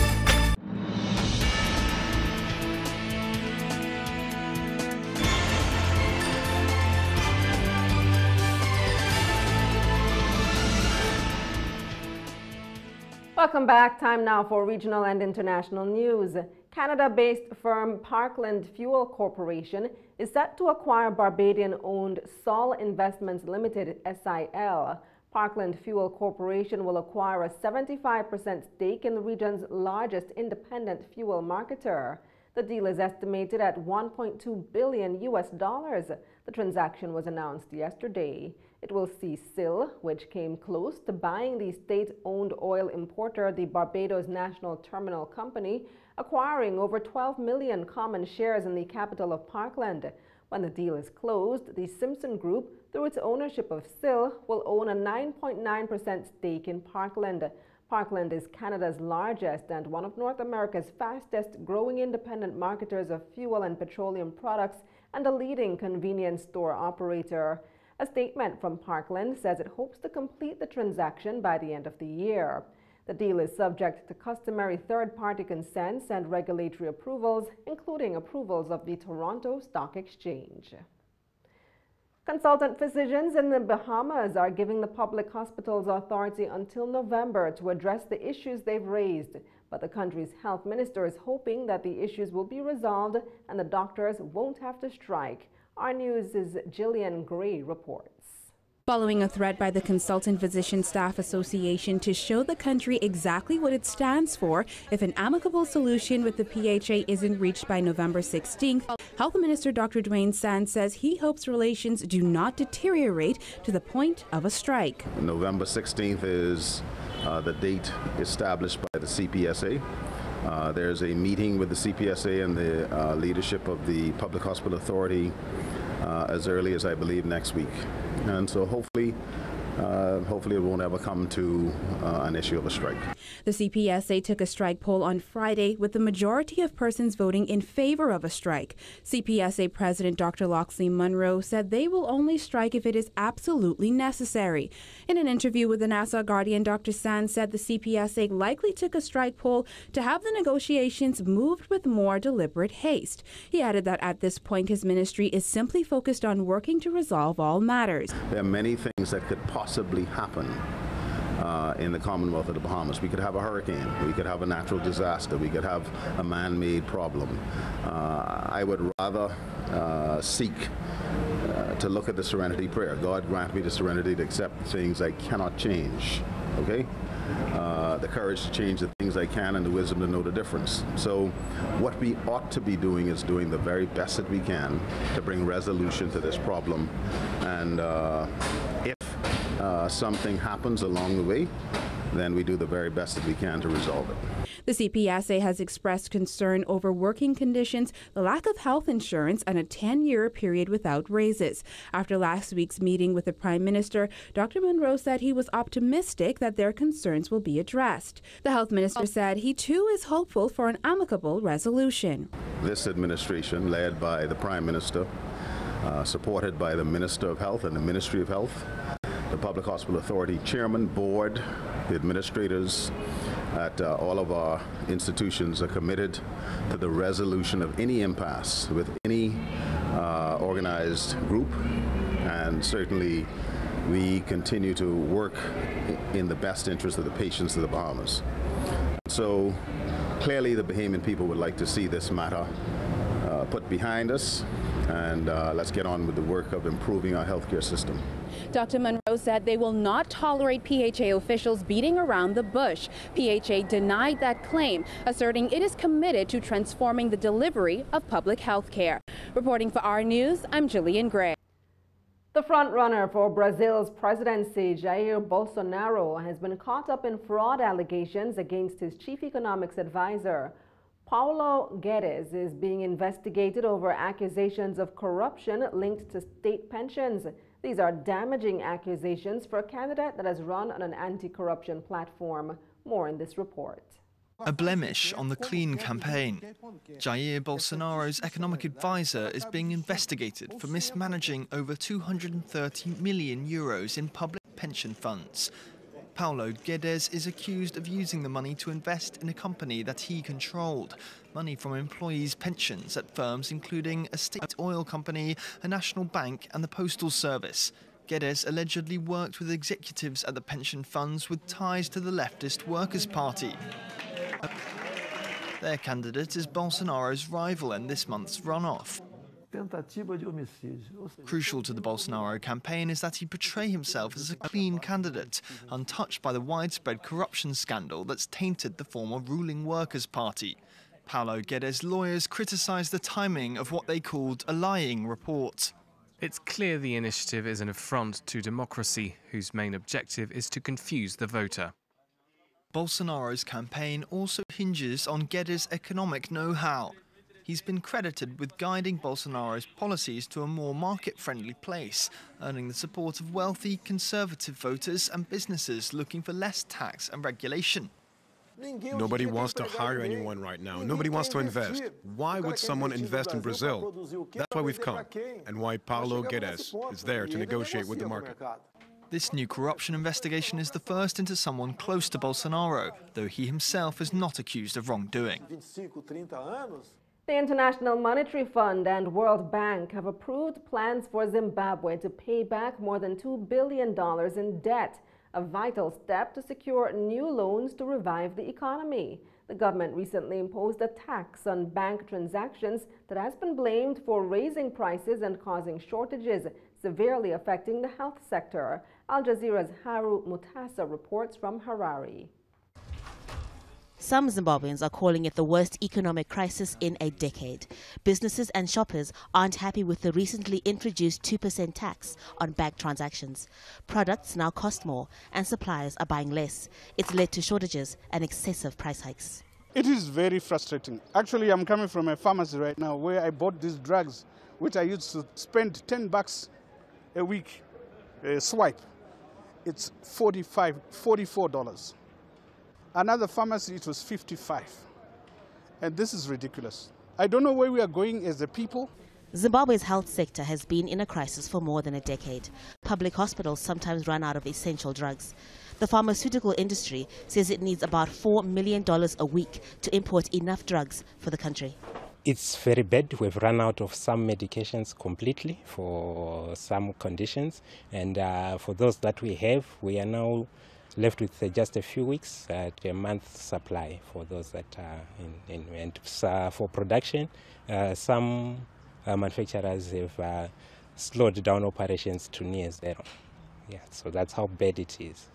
Welcome back. Time now for regional and international news. Canada-based firm Parkland Fuel Corporation is set to acquire Barbadian-owned Sol Investments Limited, SIL. Parkland Fuel Corporation will acquire a 75% stake in the region's largest independent fuel marketer. The deal is estimated at $1.2 billion. The transaction was announced yesterday. It will see SIL, which came close to buying the state-owned oil importer, the Barbados National Terminal Company, acquiring over 12 million common shares in the capital of Parkland. When the deal is closed, the Simpson Group, through its ownership of SIL, will own a 9.9% stake in Parkland. Parkland is Canada's largest and one of North America's fastest growing independent marketers of fuel and petroleum products and a leading convenience store operator. A statement from Parkland says it hopes to complete the transaction by the end of the year. The deal is subject to customary third-party consents and regulatory approvals, including approvals of the Toronto Stock Exchange. Consultant physicians in the Bahamas are giving the Public Hospitals Authority until November to address the issues they've raised. But the country's health minister is hoping that the issues will be resolved and the doctors won't have to strike. Our News' Gillian Gray reports. Following a threat by the Consultant Physician Staff Association to show the country exactly what it stands for if an amicable solution with the PHA isn't reached by November 16th, Health Minister Dr. Dwayne Sands says he hopes relations do not deteriorate to the point of a strike. November 16th is the date established by the CPSA. There's a meeting with the CPSA and the leadership of the Public Hospital Authority as early as I believe next week. And so hopefully it won't ever come to an issue of a strike. The CPSA took a strike poll on Friday with the majority of persons voting in favor of a strike. CPSA President Dr. Loxley Munro said they will only strike if it is absolutely necessary. In an interview with the Nassau Guardian, Dr. Sands said the CPSA likely took a strike poll to have the negotiations moved with more deliberate haste. He added that at this point his ministry is simply focused on working to resolve all matters. There are many things that could possibly happen in the Commonwealth of the Bahamas. We could have a hurricane, we could have a natural disaster, we could have a man-made problem. I would rather seek to look at the serenity prayer. God grant me the serenity to accept things I cannot change, okay? The courage to change the things I can and the wisdom to know the difference. So what we ought to be doing is doing the very best that we can to bring resolution to this problem. And if something happens along the way, then we do the very best that we can to resolve it. The CPSA has expressed concern over working conditions, the lack of health insurance, and a 10-year period without raises. After last week's meeting with the Prime Minister, Dr. Munro said he was optimistic that their concerns will be addressed. The Health Minister said he too is hopeful for an amicable resolution. This administration, led by the Prime Minister, supported by the Minister of Health and the Ministry of Health, the Public Hospital Authority Chairman, Board, the administrators at all of our institutions are committed to the resolution of any impasse with any organized group, and certainly we continue to work in the best interest of the patients of the Bahamas. So clearly the Bahamian people would like to see this matter put behind us, and let's get on with the work of improving our healthcare system. Dr. Munro said they will not tolerate PHA officials beating around the bush. PHA denied that claim, asserting it is committed to transforming the delivery of public health care. Reporting for Our News, I'm Gillian Gray. The frontrunner for Brazil's presidency, Jair Bolsonaro, has been caught up in fraud allegations against his chief economics advisor. Paulo Guedes is being investigated over accusations of corruption linked to state pensions. These are damaging accusations for a candidate that has run on an anti-corruption platform. More in this report. A blemish on the Clean campaign. Jair Bolsonaro's economic advisor is being investigated for mismanaging over 230 million euros in public pension funds. Paulo Guedes is accused of using the money to invest in a company that he controlled. Money from employees' pensions at firms including a state oil company, a national bank and the postal service. Guedes allegedly worked with executives at the pension funds with ties to the leftist Workers' Party. Their candidate is Bolsonaro's rival in this month's runoff. Crucial to the Bolsonaro campaign is that he portray himself as a clean candidate, untouched by the widespread corruption scandal that's tainted the former ruling Workers' Party. Paulo Guedes' lawyers criticised the timing of what they called a lying report. It's clear the initiative is an affront to democracy, whose main objective is to confuse the voter. Bolsonaro's campaign also hinges on Guedes' economic know-how. He's been credited with guiding Bolsonaro's policies to a more market-friendly place, earning the support of wealthy, conservative voters and businesses looking for less tax and regulation. Nobody wants to hire anyone right now. Nobody wants to invest. Why would someone invest in Brazil? That's why we've come, and why Paulo Guedes is there to negotiate with the market. This new corruption investigation is the first into someone close to Bolsonaro, though he himself is not accused of wrongdoing. The International Monetary Fund and World Bank have approved plans for Zimbabwe to pay back more than $2 billion in debt, a vital step to secure new loans to revive the economy. The government recently imposed a tax on bank transactions that has been blamed for raising prices and causing shortages, severely affecting the health sector. Al Jazeera's Haru Mutasa reports from Harare. Some Zimbabweans are calling it the worst economic crisis in a decade. Businesses and shoppers aren't happy with the recently introduced 2% tax on bank transactions. Products now cost more and suppliers are buying less. It's led to shortages and excessive price hikes. It is very frustrating. Actually, I'm coming from a pharmacy right now where I bought these drugs, which I used to spend $10 a week swipe. It's $44. Another pharmacy, it was $55. And this is ridiculous. I don't know where we are going as a people. Zimbabwe's health sector has been in a crisis for more than a decade. Public hospitals sometimes run out of essential drugs. The pharmaceutical industry says it needs about $4 million a week to import enough drugs for the country. It's very bad. We've run out of some medications completely for some conditions. And for those that we have, we are now left with just a few weeks to a month's supply for those that are in. And for production, some manufacturers have slowed down operations to near zero. Yeah, so that's how bad it is.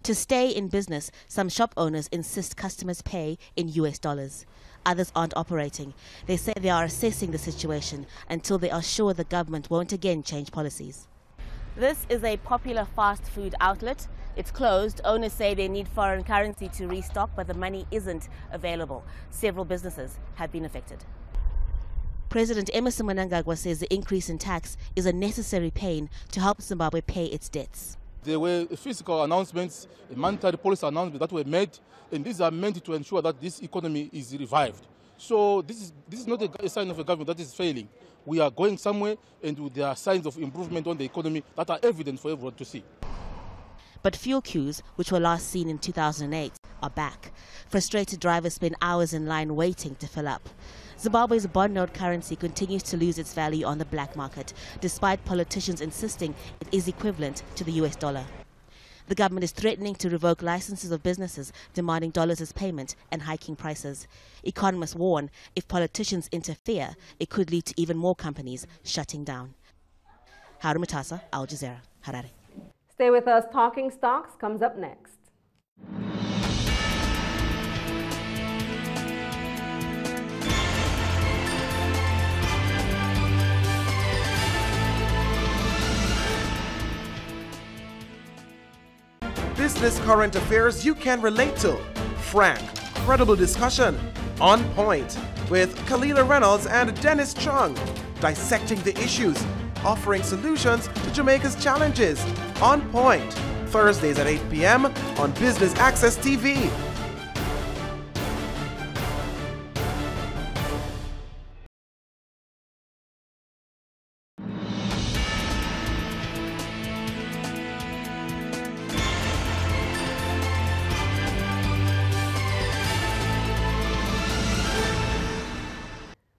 To stay in business, some shop owners insist customers pay in US dollars. Others aren't operating. They say they are assessing the situation until they are sure the government won't again change policies. This is a popular fast food outlet. It's closed. Owners say they need foreign currency to restock, but the money isn't available. Several businesses have been affected. President Emmerson Mnangagwa says the increase in tax is a necessary pain to help Zimbabwe pay its debts. There were physical announcements, monetary policy announcements that were made, and these are meant to ensure that this economy is revived. So this is not a sign of a government that is failing. We are going somewhere, and there are signs of improvement on the economy that are evident for everyone to see. But fuel queues, which were last seen in 2008, are back. Frustrated drivers spend hours in line waiting to fill up. Zimbabwe's bond note currency continues to lose its value on the black market, despite politicians insisting it is equivalent to the US dollar. The government is threatening to revoke licenses of businesses, demanding dollars as payment and hiking prices. Economists warn if politicians interfere, it could lead to even more companies shutting down. Haru Mutasa, Al Jazeera, Harare. Stay with us. Talking Stocks comes up next. Business current affairs you can relate to. Frank, credible discussion. On point with Kalila Reynolds and Dennis Chung. Dissecting the issues. offering solutions to Jamaica's challenges. On Point, Thursdays at 8 p.m. on Business Access TV.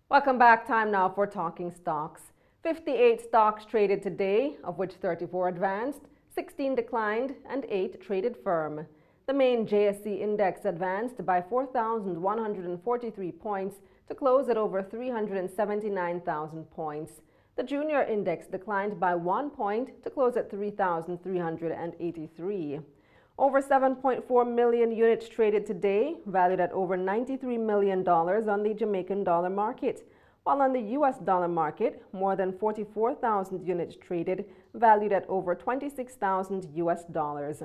Welcome back. Time now for Talking Stocks. 58 stocks traded today, of which 34 advanced, 16 declined, and 8 traded firm. The main JSE index advanced by 4,143 points to close at over 379,000 points. The junior index declined by 1 point to close at 3,383. Over 7.4 million units traded today, valued at over $93 million on the Jamaican dollar market, while on the U.S. dollar market, more than 44,000 units traded, valued at over $26,000 US dollars.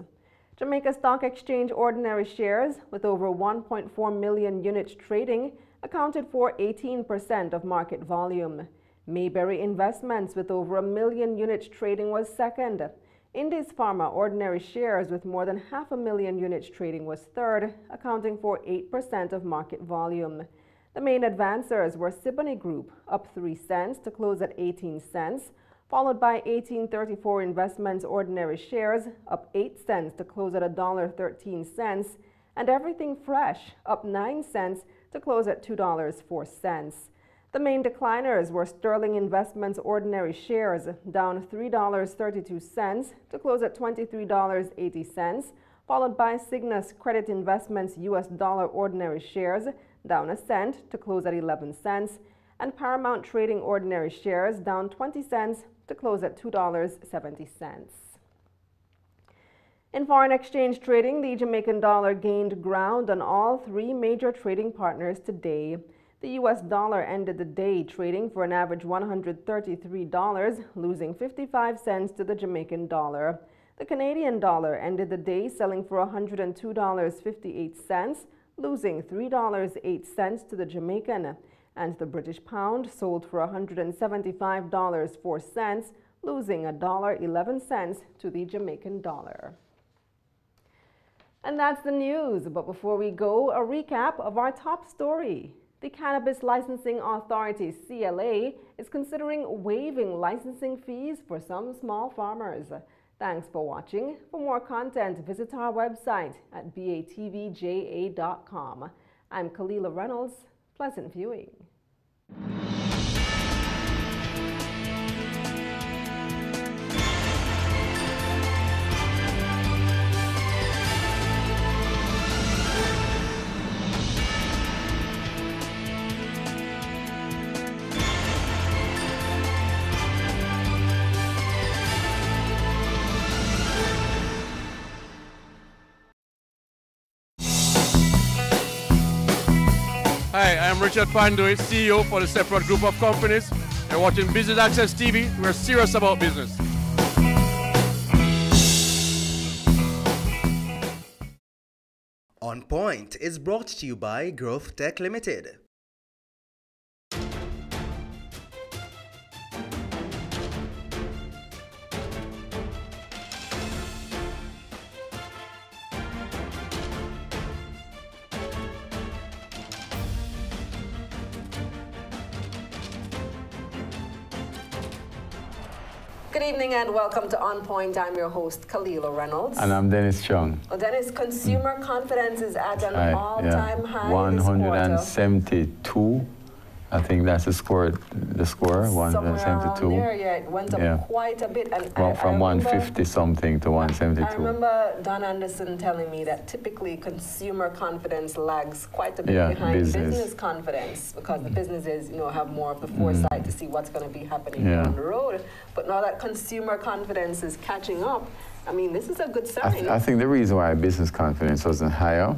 Jamaica Stock Exchange ordinary shares, with over 1.4 million units trading, accounted for 18% of market volume. Mayberry Investments, with over 1 million units trading, was second. Indies Pharma ordinary shares with more than 500,000 units trading was third, accounting for 8% of market volume. The main advancers were Siboney Group, up 3 cents to close at 18 cents, followed by 1834 Investments ordinary shares, up 8 cents to close at $1.13, and Everything Fresh, up 9 cents to close at $2.04. The main decliners were Sterling Investments ordinary shares, down $3.32 to close at $23.80, followed by Cygnus Credit Investments US dollar ordinary shares, down 1 cent to close at 11 cents, and Paramount Trading ordinary shares down 20 cents to close at $2.70. In foreign exchange trading, the Jamaican dollar gained ground on all 3 major trading partners today. The U.S. dollar ended the day trading for an average $133, losing 55 cents to the Jamaican dollar. The Canadian dollar ended the day selling for $102.58, losing $3.08 to the Jamaican. And the British pound sold for $175.04, losing $1.11 to the Jamaican dollar. And that's the news. But before we go, a recap of our top story. The Cannabis Licensing Authority, CLA, is considering waiving licensing fees for some small farmers. Thanks for watching. For more content, visit our website at batvja.com. I'm Kalila Reynolds. Pleasant viewing. Hi, I'm Richard Panduit, CEO for the Separate Group of Companies. You're watching Business Access TV. We're serious about business. On Point is brought to you by Growth Tech Limited. Good evening and welcome to On Point. I'm your host, Kalila Reynolds. And I'm Dennis Chung. Well, Dennis, consumer confidence is at an all-time high 172. I think that's the score, 172. Somewhere around there, yeah, it went up quite a bit. And from 150 something to 172. I remember Don Anderson telling me that typically consumer confidence lags quite a bit behind business confidence, because the businesses, have more of the foresight to see what's going to be happening down the road. But now that consumer confidence is catching up, I mean, this is a good sign. I think the reason why business confidence wasn't higher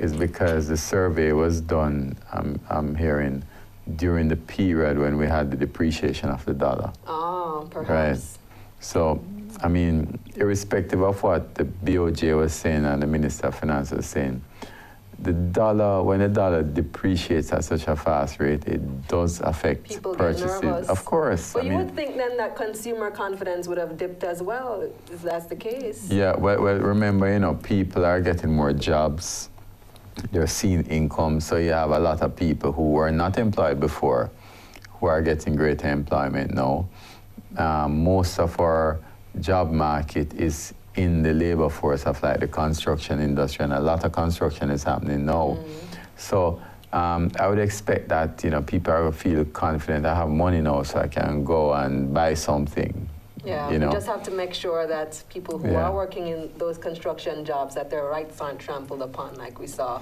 is because the survey was done, I'm hearing, during the period when we had the depreciation of the dollar. Oh, perhaps. Right. So, I mean, irrespective of what the BOJ was saying and the Minister of Finance was saying, the dollar, when the dollar depreciates at such a fast rate, it does affect People purchases. get nervous. Of course. But you would think then that consumer confidence would have dipped as well, if that's the case. Yeah, well, remember, you know, people are getting more jobs. They're seeing income, so you have a lot of people who were not employed before who are getting greater employment now. Most of our job market is in the labor force of like the construction industry, and a lot of construction is happening now. So I would expect that, you know, people will feel confident. I have money now, so I can go and buy something. Yeah, you know? We just have to make sure that people who are working in those construction jobs, that their rights aren't trampled upon, like we saw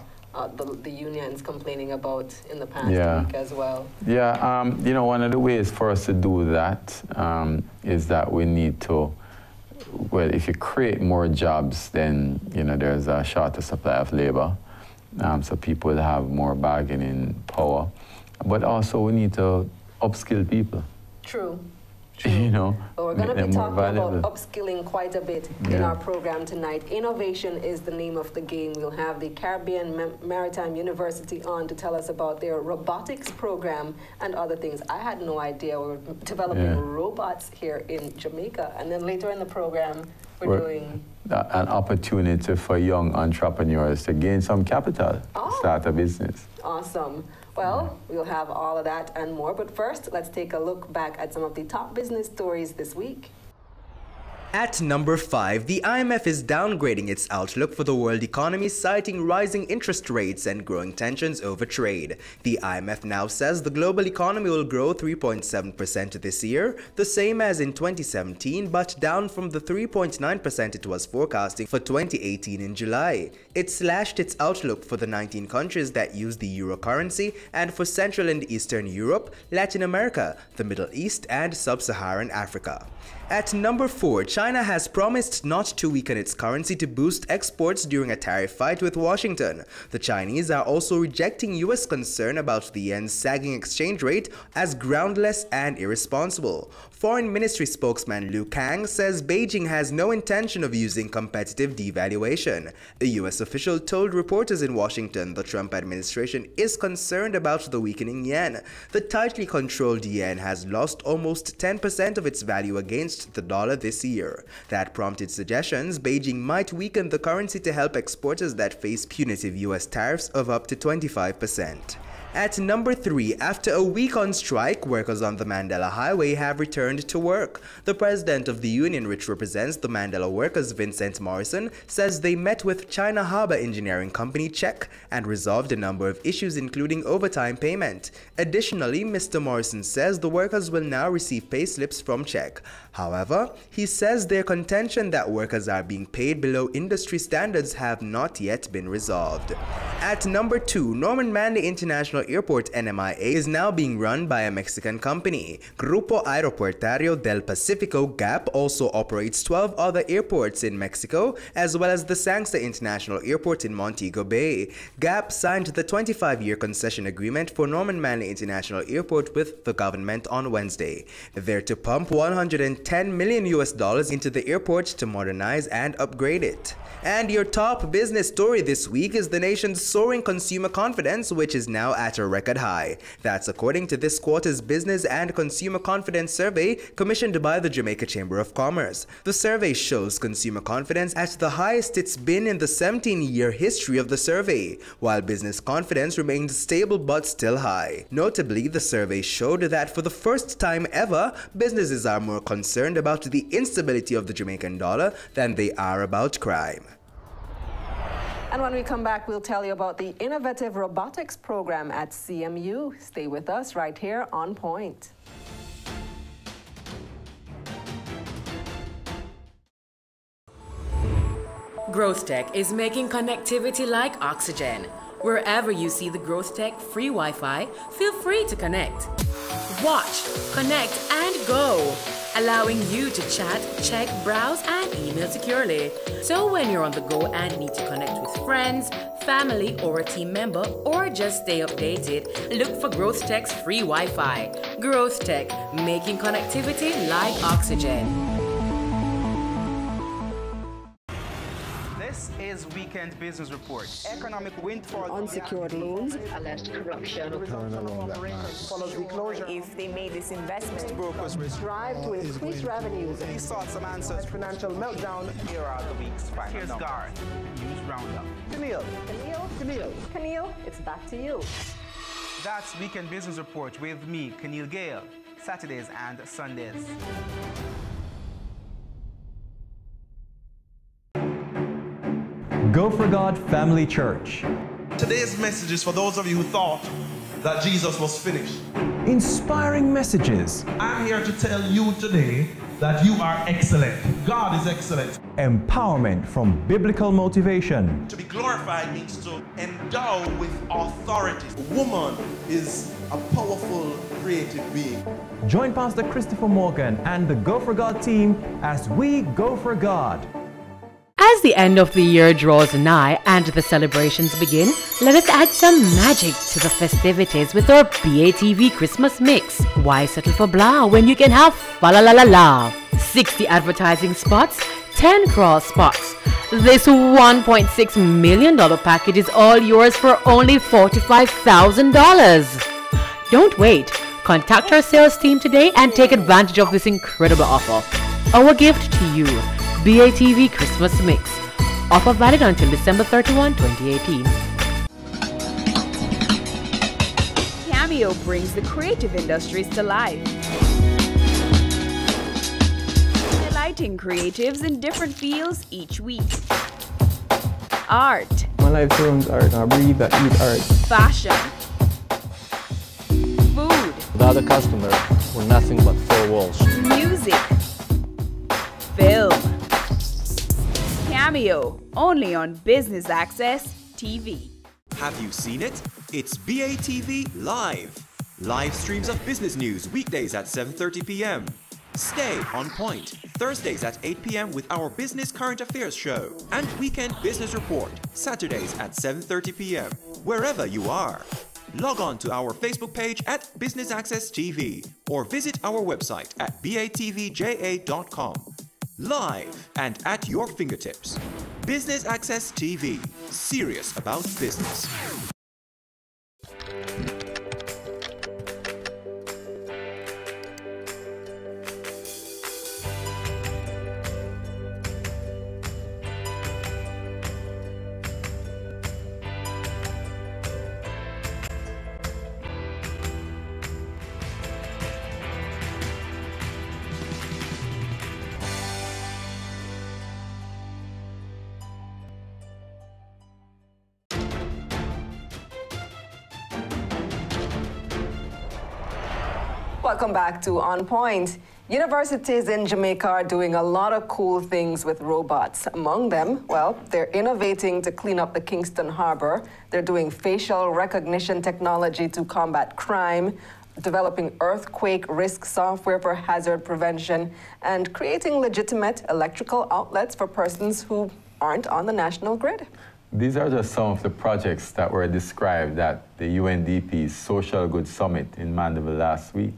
the unions complaining about in the past week as well. Yeah, you know, one of the ways for us to do that is that we need to, well, if you create more jobs, then, you know, there's a shorter supply of labor, so people will have more bargaining power. But also we need to upskill people. True. You know, but we're going to be talking about upskilling quite a bit in our program tonight. Innovation is the name of the game. We'll have the Caribbean Maritime University on to tell us about their robotics program and other things. I had no idea we were developing robots here in Jamaica. And then later in the program, we're doing an opportunity for young entrepreneurs to gain some capital, start a business. Awesome. Well, we'll have all of that and more, but first, let's take a look back at some of the top business stories this week. At number 5, the IMF is downgrading its outlook for the world economy, citing rising interest rates and growing tensions over trade. The IMF now says the global economy will grow 3.7% this year, the same as in 2017, but down from the 3.9% it was forecasting for 2018 in July. It slashed its outlook for the 19 countries that use the euro currency and for Central and Eastern Europe, Latin America, the Middle East, and Sub-Saharan Africa. At number 4, China has promised not to weaken its currency to boost exports during a tariff fight with Washington. The Chinese are also rejecting US concern about the yen's sagging exchange rate as groundless and irresponsible. Foreign Ministry spokesman Liu Kang says Beijing has no intention of using competitive devaluation. A US official told reporters in Washington the Trump administration is concerned about the weakening yen. The tightly controlled yen has lost almost 10% of its value against the dollar this year. That prompted suggestions Beijing might weaken the currency to help exporters that face punitive US tariffs of up to 25%. At number 3, after a week on strike, workers on the Mandela Highway have returned to work. The president of the union, which represents the Mandela workers, Vincent Morrison, says they met with China Harbour Engineering Company CHEC and resolved a number of issues including overtime payment. Additionally, Mr. Morrison says the workers will now receive pay slips from CHEC. However, he says their contention that workers are being paid below industry standards have not yet been resolved. At number 2, Norman Manley International Airport NMIA is now being run by a Mexican company. Grupo Aeroportuario del Pacifico GAP also operates 12 other airports in Mexico, as well as the Sangsta International Airport in Montego Bay. GAP signed the 25-year concession agreement for Norman Manley International Airport with the government on Wednesday. They're to pump $110 million into the airport to modernize and upgrade it. And your top business story this week is the nation's soaring consumer confidence, which is now at a record high. That's according to this quarter's Business and Consumer Confidence Survey commissioned by the Jamaica Chamber of Commerce. The survey shows consumer confidence at the highest it's been in the 17-year history of the survey, while business confidence remained stable but still high. Notably, the survey showed that for the first time ever, businesses are more concerned about the instability of the Jamaican dollar than they are about crime. And when we come back, we'll tell you about the innovative robotics program at CMU. Stay with us right here on Point. Growth Tech is making connectivity like oxygen. Wherever you see the Growth Tech free Wi-Fi, feel free to connect. Watch, connect, and go, allowing you to chat, check, browse, and email securely. So when you're on the go and need to connect with friends, family, or a team member, or just stay updated, look for Growth Tech's free Wi-Fi. Growth Tech, making connectivity like oxygen. This is Weekend Weekend Business Report. Economic windfall. Unsecured loans. Alleged corruption. Follows the closure. If they made this investment. Brokers strive to increase revenues. He sought some answers. Financial meltdown. Here are the week's final. Here's Garth. News Roundup. Camille, it's back to you. That's Weekend Business Report with me, Keneal Gale, Saturdays and Sundays. Go for God Family Church. Today's message is for those of you who thought that Jesus was finished. Inspiring messages. I'm here to tell you today that you are excellent. God is excellent. Empowerment from biblical motivation. To be glorified means to endow with authority. A woman is a powerful, creative being. Join Pastor Christopher Morgan and the Go for God team as we go for God. As the end of the year draws nigh and the celebrations begin, let us add some magic to the festivities with our BATV Christmas mix. Why settle for blah when you can have fa la la la la? 60 advertising spots, 10 cross spots. This $1.6 million package is all yours for only $45,000. Don't wait. Contact our sales team today and take advantage of this incredible offer. Our gift to you. BATV Christmas Mix. Offer valid until December 31, 2018. Cameo brings the creative industries to life. Highlighting creatives in different fields each week. Art. My life turns art. I breathe, I eat art. Fashion. Food. Without a customer, we're nothing but four walls. Music. Film. Cameo, only on Business Access TV. Have you seen it? It's BATV Live. Live streams of business news weekdays at 7:30 p.m. Stay on point Thursdays at 8 p.m. with our Business Current Affairs show and Weekend Business Report Saturdays at 7:30 p.m. wherever you are. Log on to our Facebook page at Business Access TV or visit our website at batvja.com. Live and at your fingertips. Business Access TV. Serious about business. Welcome back to On Point. Universities in Jamaica are doing a lot of cool things with robots. Among them, well, they're innovating to clean up the Kingston Harbor. They're doing facial recognition technology to combat crime, developing earthquake risk software for hazard prevention, and creating legitimate electrical outlets for persons who aren't on the national grid. These are just some of the projects that were described at the UNDP's Social Good Summit in Mandeville last week.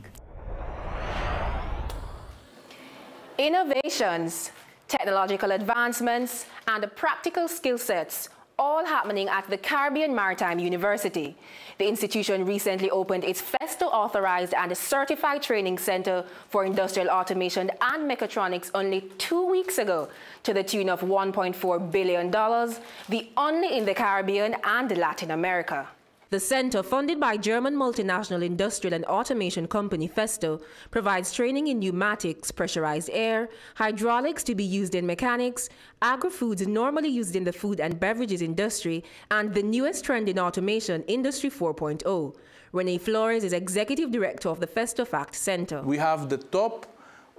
Innovations, technological advancements, and practical skill sets, all happening at the Caribbean Maritime University. The institution recently opened its FESTO-authorized and certified training center for industrial automation and mechatronics only 2 weeks ago, to the tune of $1.4 billion, the only in the Caribbean and Latin America. The center, funded by German multinational industrial and automation company Festo, provides training in pneumatics, pressurized air, hydraulics to be used in mechanics, agri-foods normally used in the food and beverages industry, and the newest trend in automation, Industry 4.0. Renee Flores is Executive Director of the Festo Fact Center. We have the top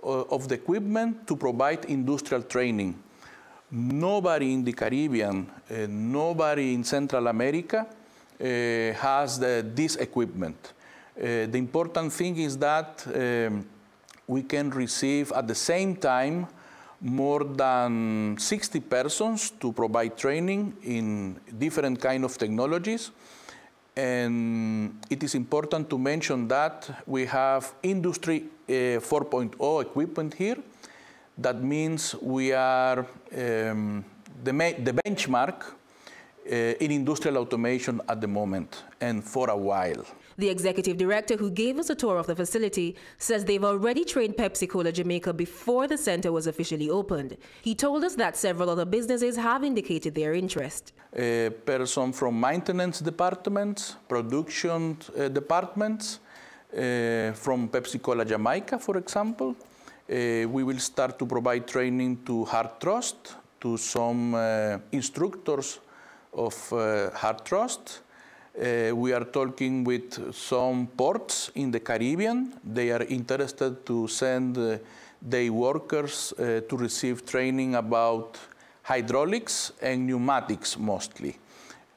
of the equipment to provide industrial training. Nobody in the Caribbean, nobody in Central America has this equipment. The important thing is that we can receive at the same time more than 60 persons to provide training in different kind of technologies. And it is important to mention that we have Industry 4.0 equipment here. That means we are the benchmark in industrial automation at the moment and for a while. The executive director who gave us a tour of the facility says they've already trained Pepsi-Cola Jamaica before the center was officially opened. He told us that several other businesses have indicated their interest. A person from maintenance departments, production departments, from Pepsi-Cola Jamaica, for example. We will start to provide training to Hard Trust, to some instructors of Hard Trust. We are talking with some ports in the Caribbean. They are interested to send their workers to receive training about hydraulics and pneumatics mostly.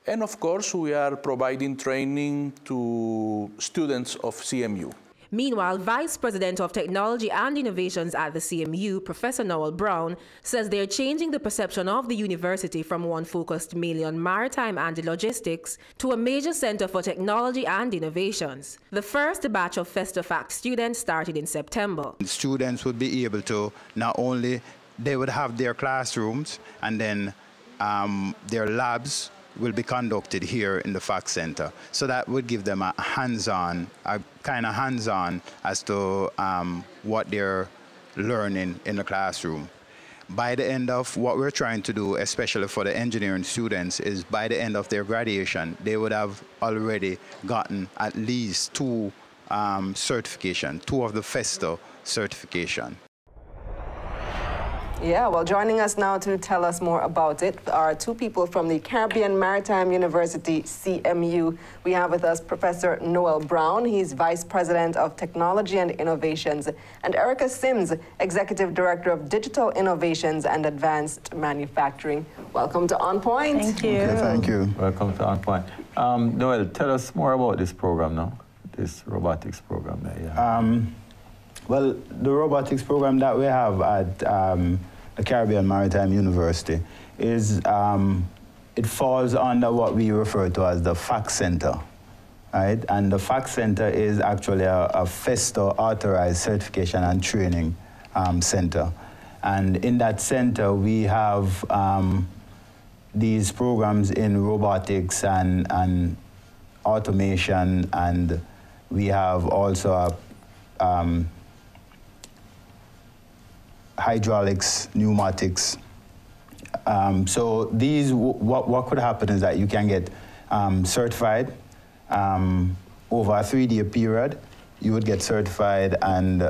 And of course, we are providing training to students of CMU. Meanwhile, Vice President of Technology and Innovations at the CMU, Professor Noel Brown, says they're changing the perception of the university from one focused mainly on maritime and logistics to a major center for technology and innovations. The first batch of FESTAFACT students started in September. Students would be able to not only, they would have their classrooms and then their labs will be conducted here in the FACT Center. So that would give them a hands-on, as to what they're learning in the classroom. By the end of what we're trying to do, especially for the engineering students, is by the end of their graduation, they would have already gotten at least two certifications, two of the FESTA certification. Yeah, well, joining us now to tell us more about it are two people from the Caribbean Maritime University, CMU. We have with us Professor Noel Brown. He's Vice President of Technology and Innovations, and Erica Sims, Executive Director of Digital Innovations and Advanced Manufacturing. Welcome to On Point. Thank you. Okay, thank you. Welcome to On Point. Noel, tell us more about this program now, this robotics program that you have. Well, the robotics program that we have at the Caribbean Maritime University is, it falls under what we refer to as the FACT Center, right? And the FACT Center is actually a FESTA authorized certification and training center. And in that center, we have these programs in robotics and automation, and we have also a hydraulics, pneumatics. So these, what could happen is that you can get certified over a 3-day period. You would get certified, and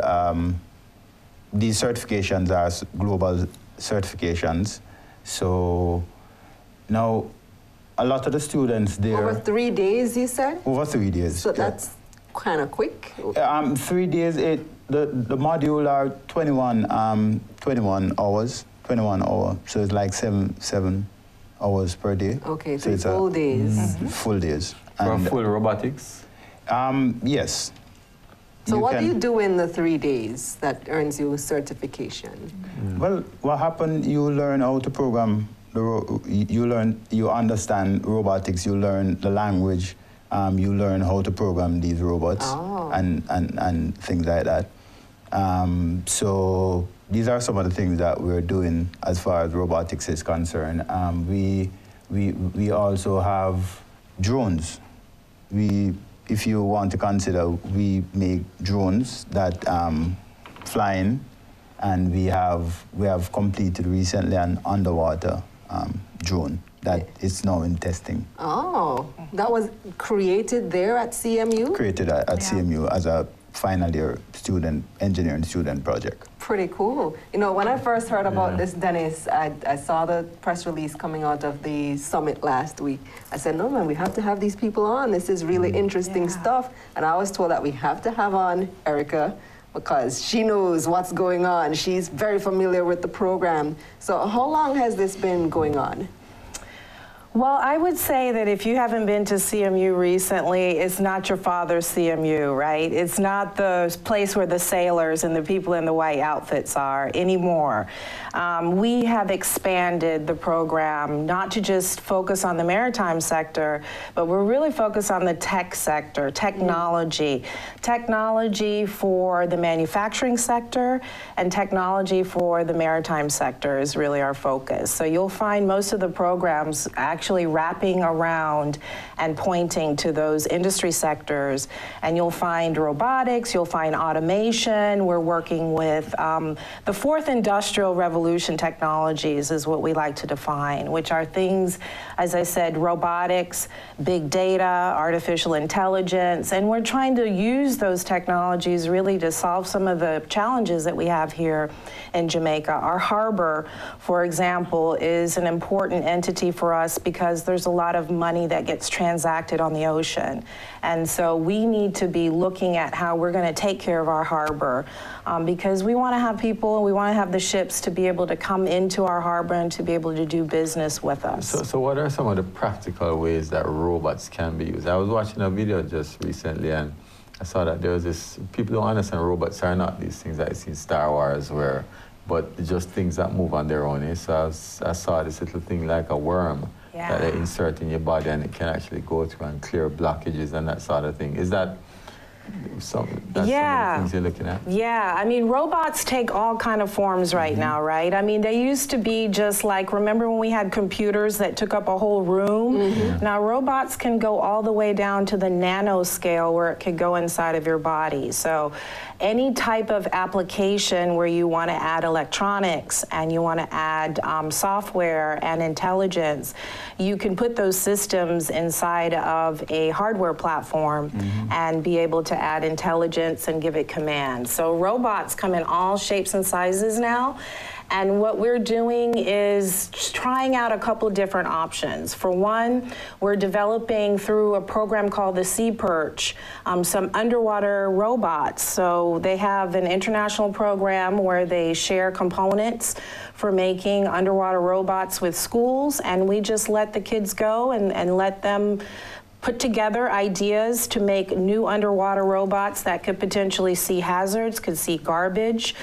these certifications are global certifications. So now a lot of the students there... Over 3 days, you said? Over 3 days. So that's kind of quick? 3 days, the module are 21 hours, so it's like seven hours per day. Okay, so it's full days. Full days. For full robotics? Yes. So what do you do in the 3 days that earns you certification? Well, what happened, you learn how to program, you understand robotics, you learn the language, you learn how to program these robots and things like that. So these are some of the things that we're doing as far as robotics is concerned. We also have drones. If you want to consider, we make drones that fly in, and we have completed recently an underwater drone that is now in testing. Oh, that was created there at CMU? Created at CMU as a final year engineering student project. Pretty cool. You know, when I first heard about this, Dennis, I saw the press release coming out of the summit last week. I said, no, man, we have to have these people on. This is really interesting stuff. And I was told that we have to have on Erica, because she knows what's going on. She's very familiar with the program. So how long has this been going on? Well, I would say that if you haven't been to CMU recently, it's not your father's CMU, right? It's not the place where the sailors and the people in the white outfits are anymore. We have expanded the program not to just focus on the maritime sector, but we're really focused on the tech sector, technology. Technology for the manufacturing sector and technology for the maritime sector is really our focus. So you'll find most of the programs actually actually wrapping around and pointing to those industry sectors. And you'll find robotics, you'll find automation. We're working with the fourth industrial revolution technologies is what we like to define, which are things, as I said, robotics, big data, artificial intelligence, and we're trying to use those technologies really to solve some of the challenges that we have here in Jamaica. Our harbor, for example, is an important entity for us because there's a lot of money that gets transacted on the ocean. And so we need to be looking at how we're going to take care of our harbor because we want to have people, we want to have the ships to be able to come into our harbor and to be able to do business with us. So what are some of the practical ways that robots can be used? I was watching a video just recently and I saw that there was this, people don't understand robots are not these things that I see in Star Wars but just things that move on their own. So I saw this little thing like a worm that they insert in your body and it can actually go through and clear blockages and that sort of thing. Is that some of the things you're looking at? Yeah, I mean, robots take all kind of forms right now, right? I mean, they used to be just like, remember when we had computers that took up a whole room? Now, robots can go all the way down to the nano scale where it could go inside of your body. So any type of application where you want to add electronics and you want to add software and intelligence, you can put those systems inside of a hardware platform and be able to add intelligence and give it commands. So robots come in all shapes and sizes now. And what we're doing is trying out a couple different options. For one, we're developing through a program called the Sea Perch some underwater robots. So they have an international program where they share components for making underwater robots with schools, and we just let the kids go and let them put together ideas to make new underwater robots that could potentially see hazards, could see garbage,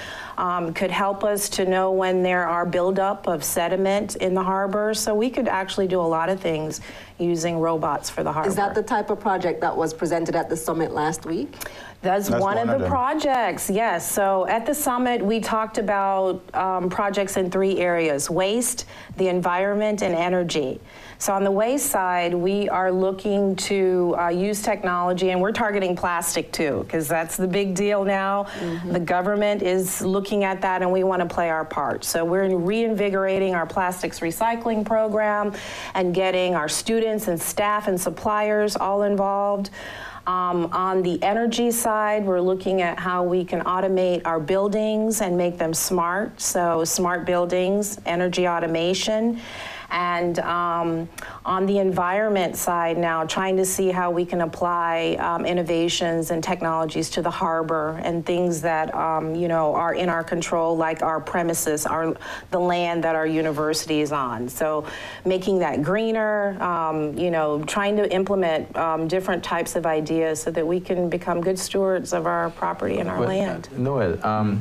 could help us to know when there are buildup of sediment in the harbor. So we could actually do a lot of things using robots for the harbor. Is that the type of project that was presented at the summit last week? That's one of the projects, yes. So at the summit, we talked about projects in 3 areas: waste, the environment, and energy. So on the waste side, we are looking to use technology, and we're targeting plastic too, because that's the big deal now. The government is looking at that, and we want to play our part. So we're reinvigorating our plastics recycling program and getting our students and staff and suppliers all involved. On the energy side, we're looking at how we can automate our buildings and make them smart. So smart buildings, energy automation. And on the environment side now, trying to see how we can apply innovations and technologies to the harbor and things that you know, are in our control, like our premises, the land that our university is on. So making that greener, you know, trying to implement different types of ideas so that we can become good stewards of our property and our land. Noel,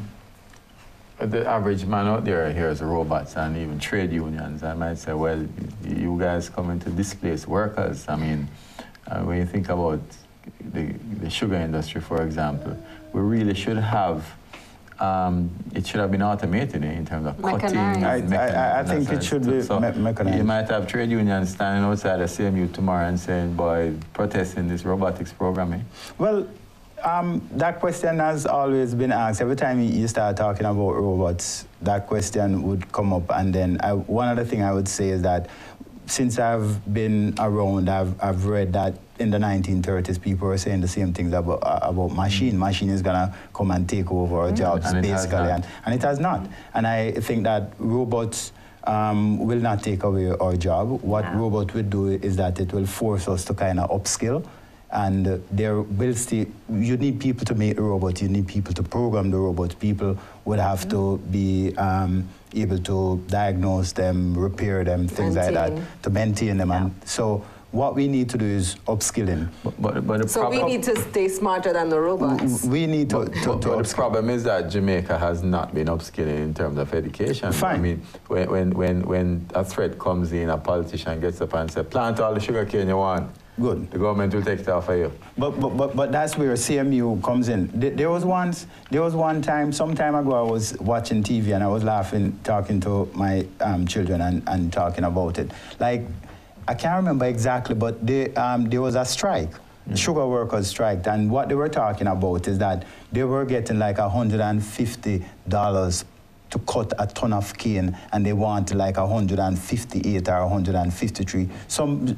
the average man out there hears robots and even trade unions. I might say, well, you guys coming to displace workers. I mean, when you think about the sugar industry, for example, we really should have, it should have been automated in terms of cutting. I think it should be mechanized. You might have trade unions standing outside the CMU tomorrow and saying, boy, protesting this robotics programming. Well, that question has always been asked. Every time you start talking about robots, that question would come up. And then one other thing I would say is that since I've been around, I've read that in the 1930s, people were saying the same things about machine. Machine is going to come and take over our jobs, basically. And it has not. And I think that robots will not take away our job. What robot will do is that it will force us to kind of upskill. And there will still, you need people to make the robot, you need people to program the robot. People would have to be able to diagnose them, repair them, things like that, to maintain them. And so what we need to do is upskilling. So we need to stay smarter than the robots. We need to the problem is that Jamaica has not been upskilling in terms of education. Fine. I mean, when a threat comes in, a politician gets up and says, plant all the sugar cane you want. Good. The government will take it off of you. But that's where CMU comes in. There was one time, some time ago, I was watching TV and I was laughing, talking to my children and talking about it. Like, I can't remember exactly, but there was a strike. Sugar workers striked, and what they were talking about is that they were getting like $150 to cut a ton of cane, and they want like 158 or 153, some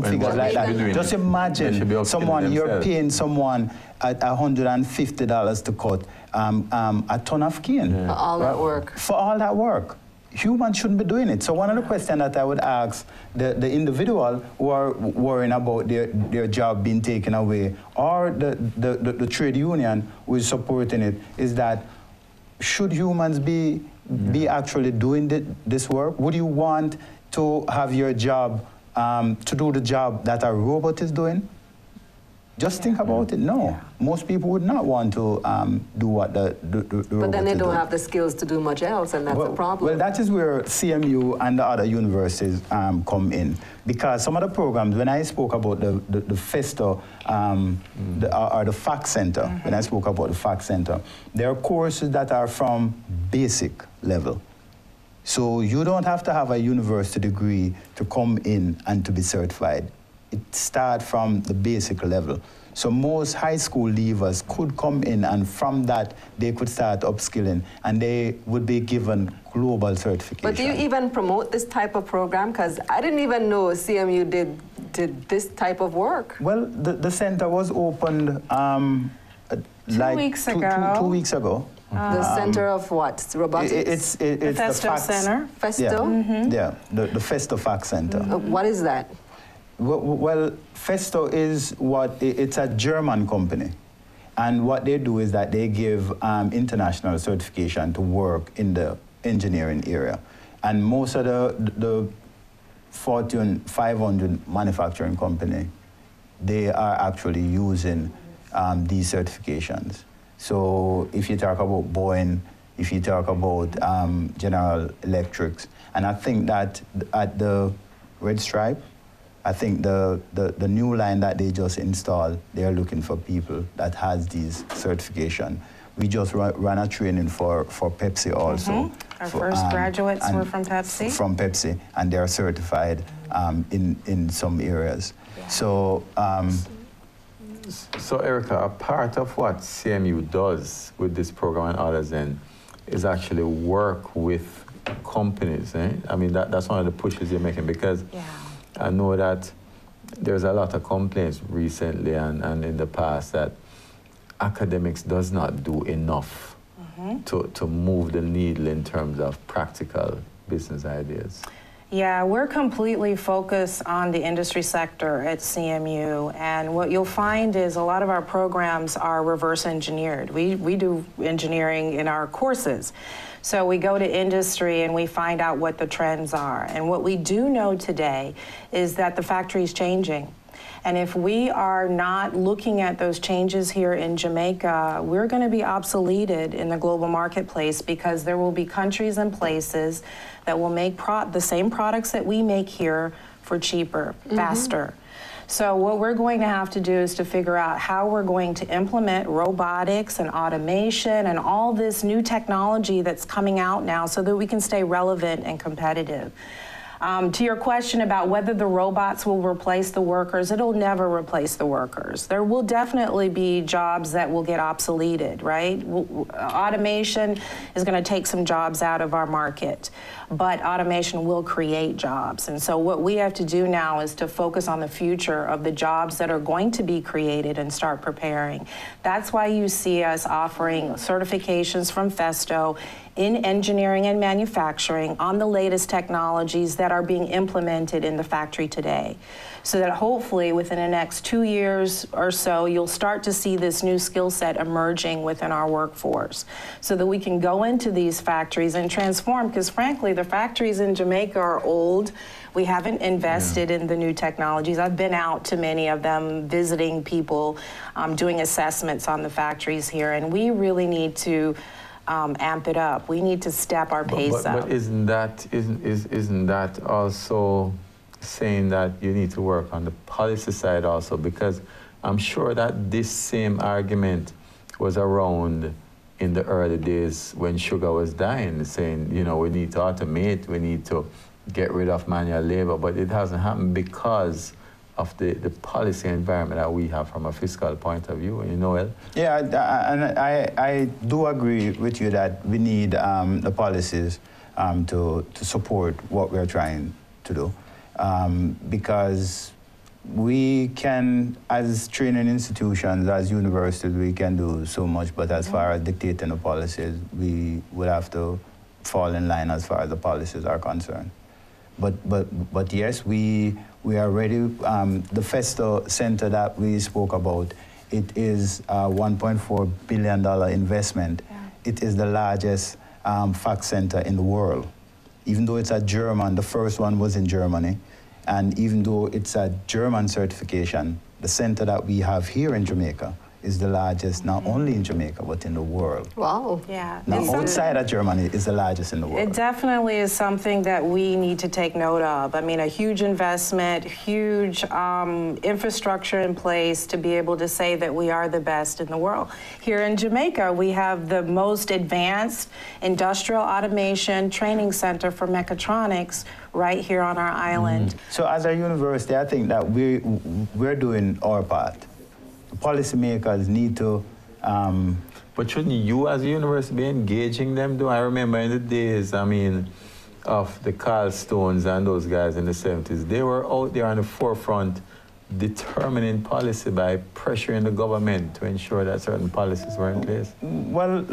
figures like that. Just imagine someone, you're paying someone at $150 to cut a ton of cane. For all that work. For all that work. Humans shouldn't be doing it. So one of the questions that I would ask the individual who are worrying about their job being taken away, or the trade union who is supporting it, is that should humans be actually doing this work? Would you want to have your job, to do the job that a robot is doing? Just think about it. No, most people would not want to do what the But then they don't have the skills to do much else, and that's a problem. Well, that is where CMU and the other universities come in, because some of the programs, when I spoke about the FESTO, or the FAC Center, when I spoke about the FAC Center, there are courses that are from basic level. So you don't have to have a university degree to come in and to be certified. It starts from the basic level. So most high school leavers could come in, and from that, they could start upskilling, and they would be given global certification. But do you even promote this type of program? Because I didn't even know CMU did this type of work. Well, the center was opened like 2 weeks ago. 2 weeks ago. The center of what? Robotics? It's the FESTO Center? FESTO? Yeah, the FESTO FAC Center. What is that? Well, FESTO is it's a German company. And what they do is that they give international certification to work in the engineering area. And most of the Fortune 500 manufacturing company, they are actually using these certifications. So if you talk about Boeing, if you talk about General Electric, and I think that at the Red Stripe, I think the new line that they just installed, they're looking for people that has these certification. We just ran a training for Pepsi also. Our first graduates were from Pepsi. From Pepsi, and they're certified in some areas. Yeah. So Erica, a part of what CMU does with this program and others then is actually work with companies. I mean, that's one of the pushes you're making, because I know that there's a lot of complaints recently and in the past that academics does not do enough to move the needle in terms of practical business ideas. Yeah, we're completely focused on the industry sector at CMU, and what you'll find is a lot of our programs are reverse engineered. We do engineering in our courses. So we go to industry and we find out what the trends are. And what we do know today is that the factory is changing. And if we are not looking at those changes here in Jamaica, we're going to be obsoleted in the global marketplace, because there will be countries and places that will make the same products that we make here for cheaper, faster. So what we're going to have to do is to figure out how we're going to implement robotics and automation and all this new technology that's coming out now so that we can stay relevant and competitive. To your question about whether the robots will replace the workers, it'll never replace the workers. There will definitely be jobs that will get obsoleted, right? Automation is going to take some jobs out of our market, but automation will create jobs. And so what we have to do now is to focus on the future of the jobs that are going to be created and start preparing. That's why you see us offering certifications from FESTO in engineering and manufacturing on the latest technologies that are being implemented in the factory today. So that hopefully within the next 2 years or so, you'll start to see this new skill set emerging within our workforce, so that we can go into these factories and transform, because frankly, the factories in Jamaica are old. We haven't invested in the new technologies. I've been out to many of them, visiting people, doing assessments on the factories here, and we really need to amp it up. We need to step our pace up. But isn't that also saying that you need to work on the policy side also? Because I'm sure that this same argument was around in the early days when sugar was dying, saying, you know, we need to automate, we need to get rid of manual labor, but it hasn't happened because of the policy environment that we have from a fiscal point of view, you know. Yeah, and I do agree with you that we need the policies to support what we're trying to do, because we can, as training institutions, as universities, we can do so much, but as far as dictating the policies, we would have to fall in line as far as the policies are concerned. But yes, we are ready. The Festo Center that we spoke about, it is a $1.4 billion investment. Yeah. It is the largest fax center in the world. Even though it's a German, the first one was in Germany, and even though it's a German certification, the center that we have here in Jamaica is the largest, not only in Jamaica, but in the world. Wow. Yeah. Now, outside of Germany, is the largest in the world. It definitely is something that we need to take note of. I mean, a huge investment, huge infrastructure in place to be able to say that we are the best in the world. Here in Jamaica, we have the most advanced industrial automation training center for mechatronics right here on our island. So as a university, I think that we're doing our part. Policymakers need to... But shouldn't you as a university be engaging them though? I remember in the days, I mean, of the Carl Stones and those guys in the 70s, they were out there on the forefront determining policy by pressuring the government to ensure that certain policies were in place. Well,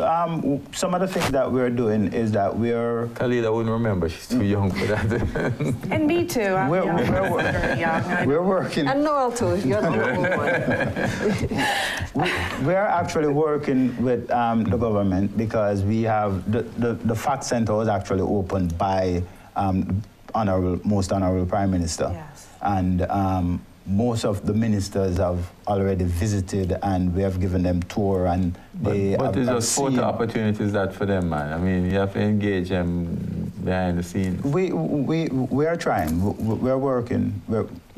some of the things that we're doing is that we're... Khalida wouldn't remember, she's too young for that. And me too, I'm young. We're working... And Noel too, you're the one. We're actually working with the government because we have... The fact center was actually opened by Most Honorable Prime Minister. Yes. And most of the ministers have already visited, and we have given them tour, and they But there's just photo opportunities that for them, man. I mean, you have to engage them behind the scenes. We are trying. We're working.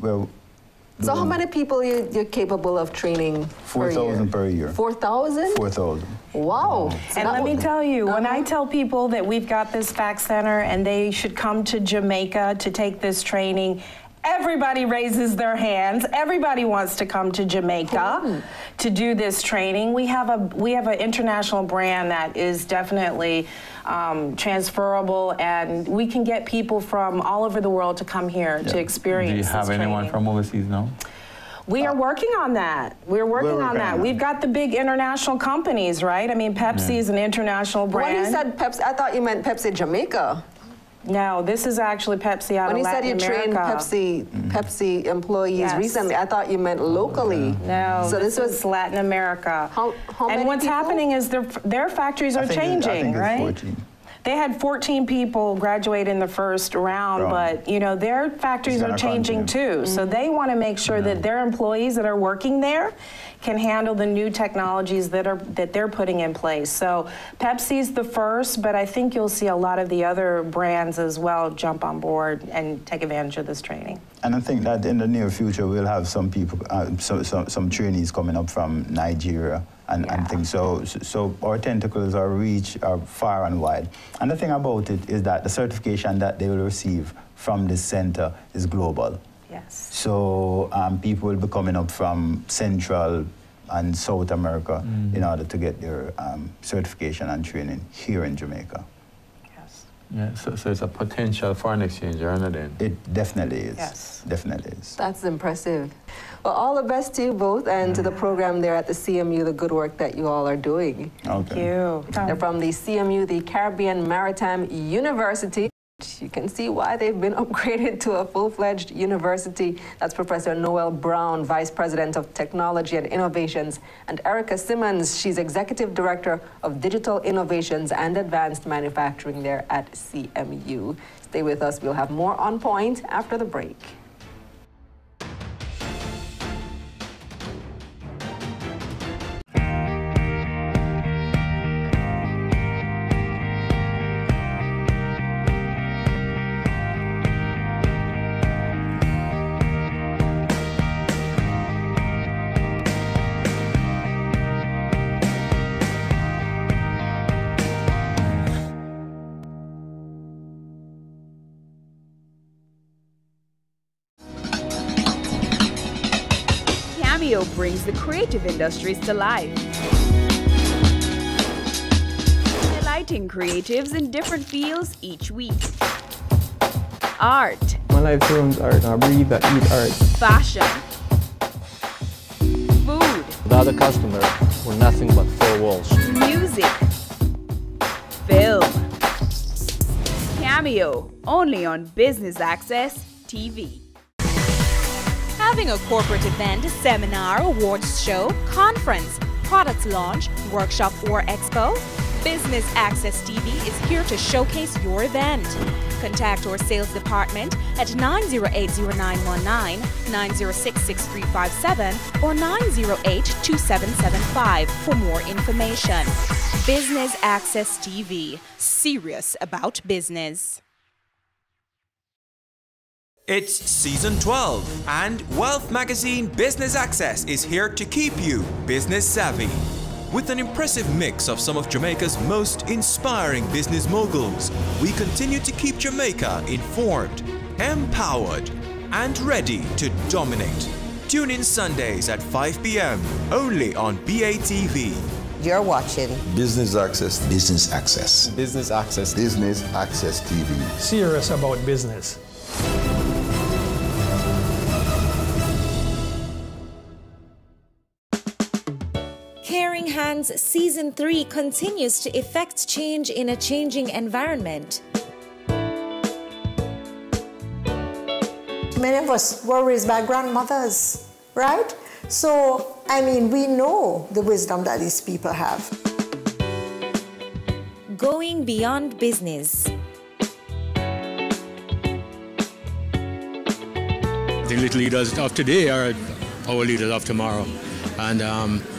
So how many people you're capable of training 4,000 per year. 4,000? 4,000. Wow. So and let me tell you, when I tell people that we've got this fax center and they should come to Jamaica to take this training, everybody raises their hands. Everybody wants to come to Jamaica to do this training. We have an international brand that is definitely transferable, and we can get people from all over the world to come here to experience this training. Do you have anyone from overseas now? We are working on that. We're working on that. We've got the big international companies, right? I mean, Pepsi is an international brand. When you said Pepsi, I thought you meant Pepsi Jamaica. No, this is actually Pepsi out of Latin America. When you said you trained Pepsi employees recently, I thought you meant locally. No, so this was Latin America. How and what's happening is their factories are changing, right? 14. They had 14 people graduate in the first round, but you know their factories are changing too. So they want to make sure that their employees that are working there can handle the new technologies that they're putting in place. So Pepsi's the first, but I think you'll see a lot of the other brands as well jump on board and take advantage of this training. And I think that in the near future we'll have some people, some trainees coming up from Nigeria and things. So our tentacles, our reach are far and wide. And the thing about it is that the certification that they will receive from this center is global. Yes. So people will be coming up from Central and South America in order to get their certification and training here in Jamaica. Yes. Yeah, so it's a potential foreign exchange earner then? It definitely is. Yes. Definitely is. That's impressive. Well, all the best to you both and to the program there at the CMU, the good work that you all are doing. Thank you. They're from the CMU, the Caribbean Maritime University. You can see why they've been upgraded to a full-fledged university. That's Professor Noel Brown, Vice President of Technology and Innovations, and Erica Simmons. She's Executive Director of Digital Innovations and Advanced Manufacturing there at CMU. Stay with us. We'll have more On Point after the break. Cameo brings the creative industries to life. Highlighting creatives in different fields each week. Art. My life runs art. I breathe, I eat art. Fashion. Food. Without a customer, we're nothing but four walls. Music. Film. Cameo, only on Business Access TV. Having a corporate event, seminar, awards show, conference, product launch, workshop or expo? Business Access TV is here to showcase your event. Contact our sales department at 908-0919, 906-6357 or 908-2775 for more information. Business Access TV, serious about business. It's season 12, and Wealth Magazine Business Access is here to keep you business savvy. With an impressive mix of some of Jamaica's most inspiring business moguls, we continue to keep Jamaica informed, empowered, and ready to dominate. Tune in Sundays at 5 p.m. only on BATV. You're watching Business Access. Business Access. Business Access. Business Access TV. Serious about business. Caring Hands Season 3 continues to effect change in a changing environment. Many of us were raised by grandmothers, right? So, I mean, we know the wisdom that these people have. Going beyond business. The little leaders of today are our leaders of tomorrow. And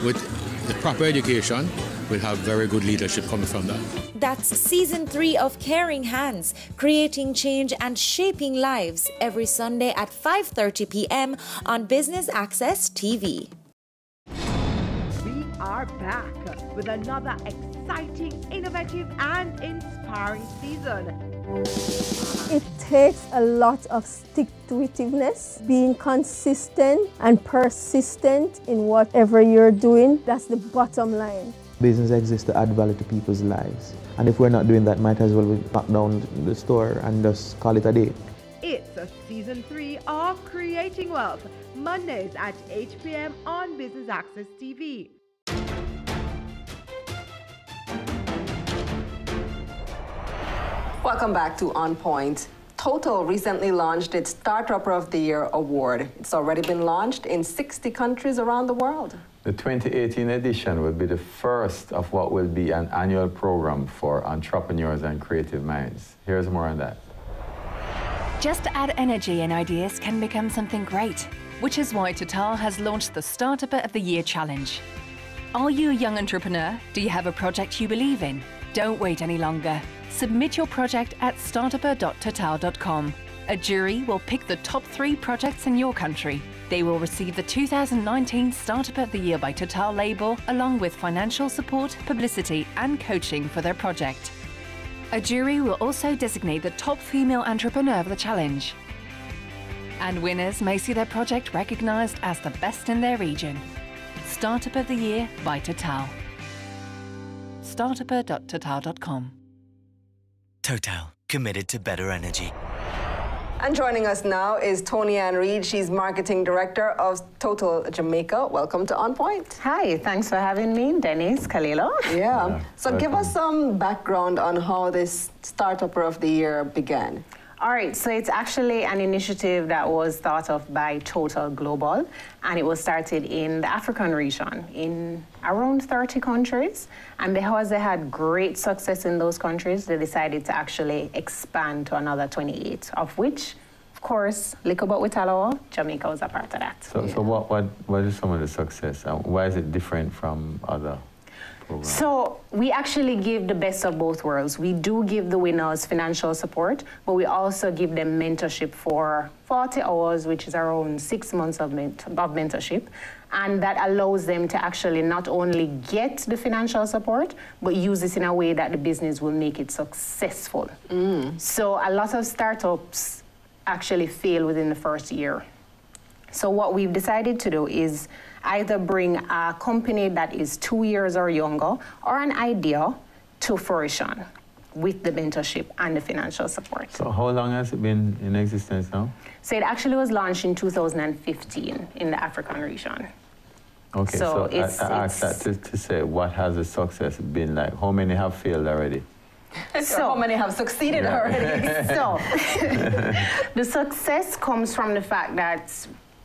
with the proper education, we'll have very good leadership coming from that. That's Season 3 of Caring Hands, creating change and shaping lives, every Sunday at 5:30 p.m. on Business Access TV. We are back with another exciting, innovative and inspiring season. It takes a lot of stick-to-itiveness, being consistent and persistent in whatever you're doing. That's the bottom line. Business exists to add value to people's lives. And if we're not doing that, might as well we knock down the store and just call it a day. It's a Season 3 of Creating Wealth, Mondays at 8 p.m. on Business Access TV. Welcome back to On Point. Total recently launched its Startup of the Year award. It's already been launched in 60 countries around the world. The 2018 edition will be the first of what will be an annual program for entrepreneurs and creative minds. Here's more on that. Just add energy and ideas can become something great, which is why Total has launched the Startup of the Year Challenge. Are you a young entrepreneur? Do you have a project you believe in? Don't wait any longer. Submit your project at startup.total.com. A jury will pick the top 3 projects in your country. They will receive the 2019 Startup of the Year by Total label, along with financial support, publicity and coaching for their project. A jury will also designate the top female entrepreneur of the challenge. And winners may see their project recognized as the best in their region. Startup of the Year by Total. startup.total.com. Total, committed to better energy. And joining us now is Tony Ann Reed. She's Marketing Director of Total Jamaica. Welcome to On Point. Hi, thanks for having me, Dennis, Kalila. Yeah. So give us some background on how this Startup of the Year began. All right, so it's actually an initiative that was thought of by Total Global, and it was started in the African region in around 30 countries. And because they had great success in those countries, they decided to actually expand to another 28, of which, of course, Liquor But with Alawa, Jamaica was a part of that. So what is some of the success? Why is it different from other programs? So we actually give the best of both worlds. We do give the winners financial support, but we also give them mentorship for 40 hours, which is around 6 months of mentorship. And that allows them to actually not only get the financial support, but use it in a way that the business will make it successful. So a lot of startups actually fail within the first year. So what we've decided to do is either bring a company that is 2 years or younger or an idea to fruition with the mentorship and the financial support. So how long has it been in existence now? So it actually was launched in 2015 in the African region. Okay, so I asked that to say, what has the success been like? How many have failed already? So how many have succeeded already? So the success comes from the fact that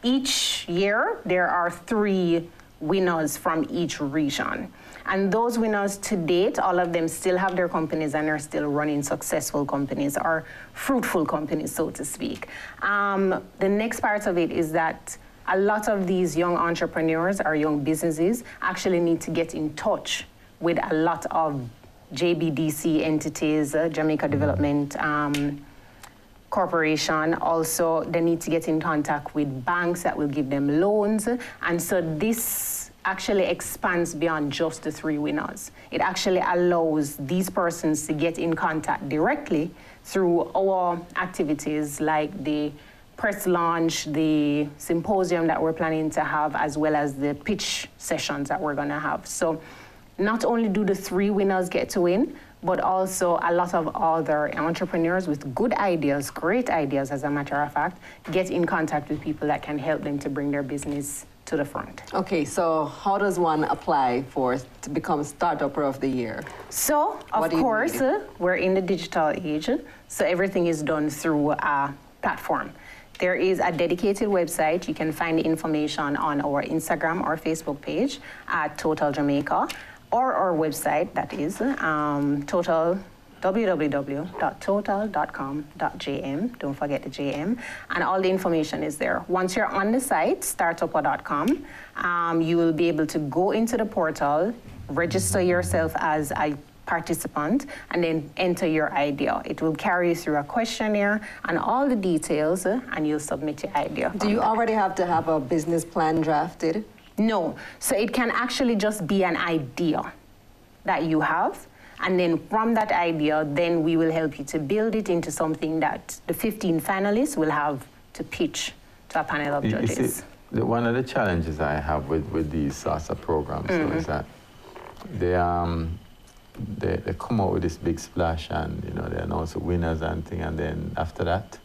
each year there are 3 winners from each region. And those winners to date, all of them still have their companies and are still running successful companies or fruitful companies, so to speak. The next part of it is that a lot of these young entrepreneurs or young businesses actually need to get in touch with a lot of JBDC entities, Jamaica Development Corporation. Also, they need to get in contact with banks that will give them loans. And so this actually expands beyond just the 3 winners. It actually allows these persons to get in contact directly through our activities like the press launch, the symposium that we're planning to have, as well as the pitch sessions that we're going to have. So not only do the 3 winners get to win, but also a lot of other entrepreneurs with good ideas, great ideas as a matter of fact, get in contact with people that can help them to bring their business to the front. Okay, so how does one apply to become Startupper of the Year? So, of course, we're in the digital age, so everything is done through a platform. There is a dedicated website. You can find the information on our Instagram or Facebook page at Total Jamaica, or our website, that is www.total.com.jm. Don't forget the JM. And all the information is there. Once you're on the site, startupper.com, you will be able to go into the portal, register yourself as a participant, and then enter your idea. It will carry you through a questionnaire and all the details, and you'll submit your idea. Do you already have to have a business plan drafted? No. So it can actually just be an idea that you have, and then from that idea, then we will help you to build it into something that the 15 finalists will have to pitch to a panel of judges. One of the challenges I have with these sorts of programs is that they come out with this big splash, and they announce the winners and thing, and then after that,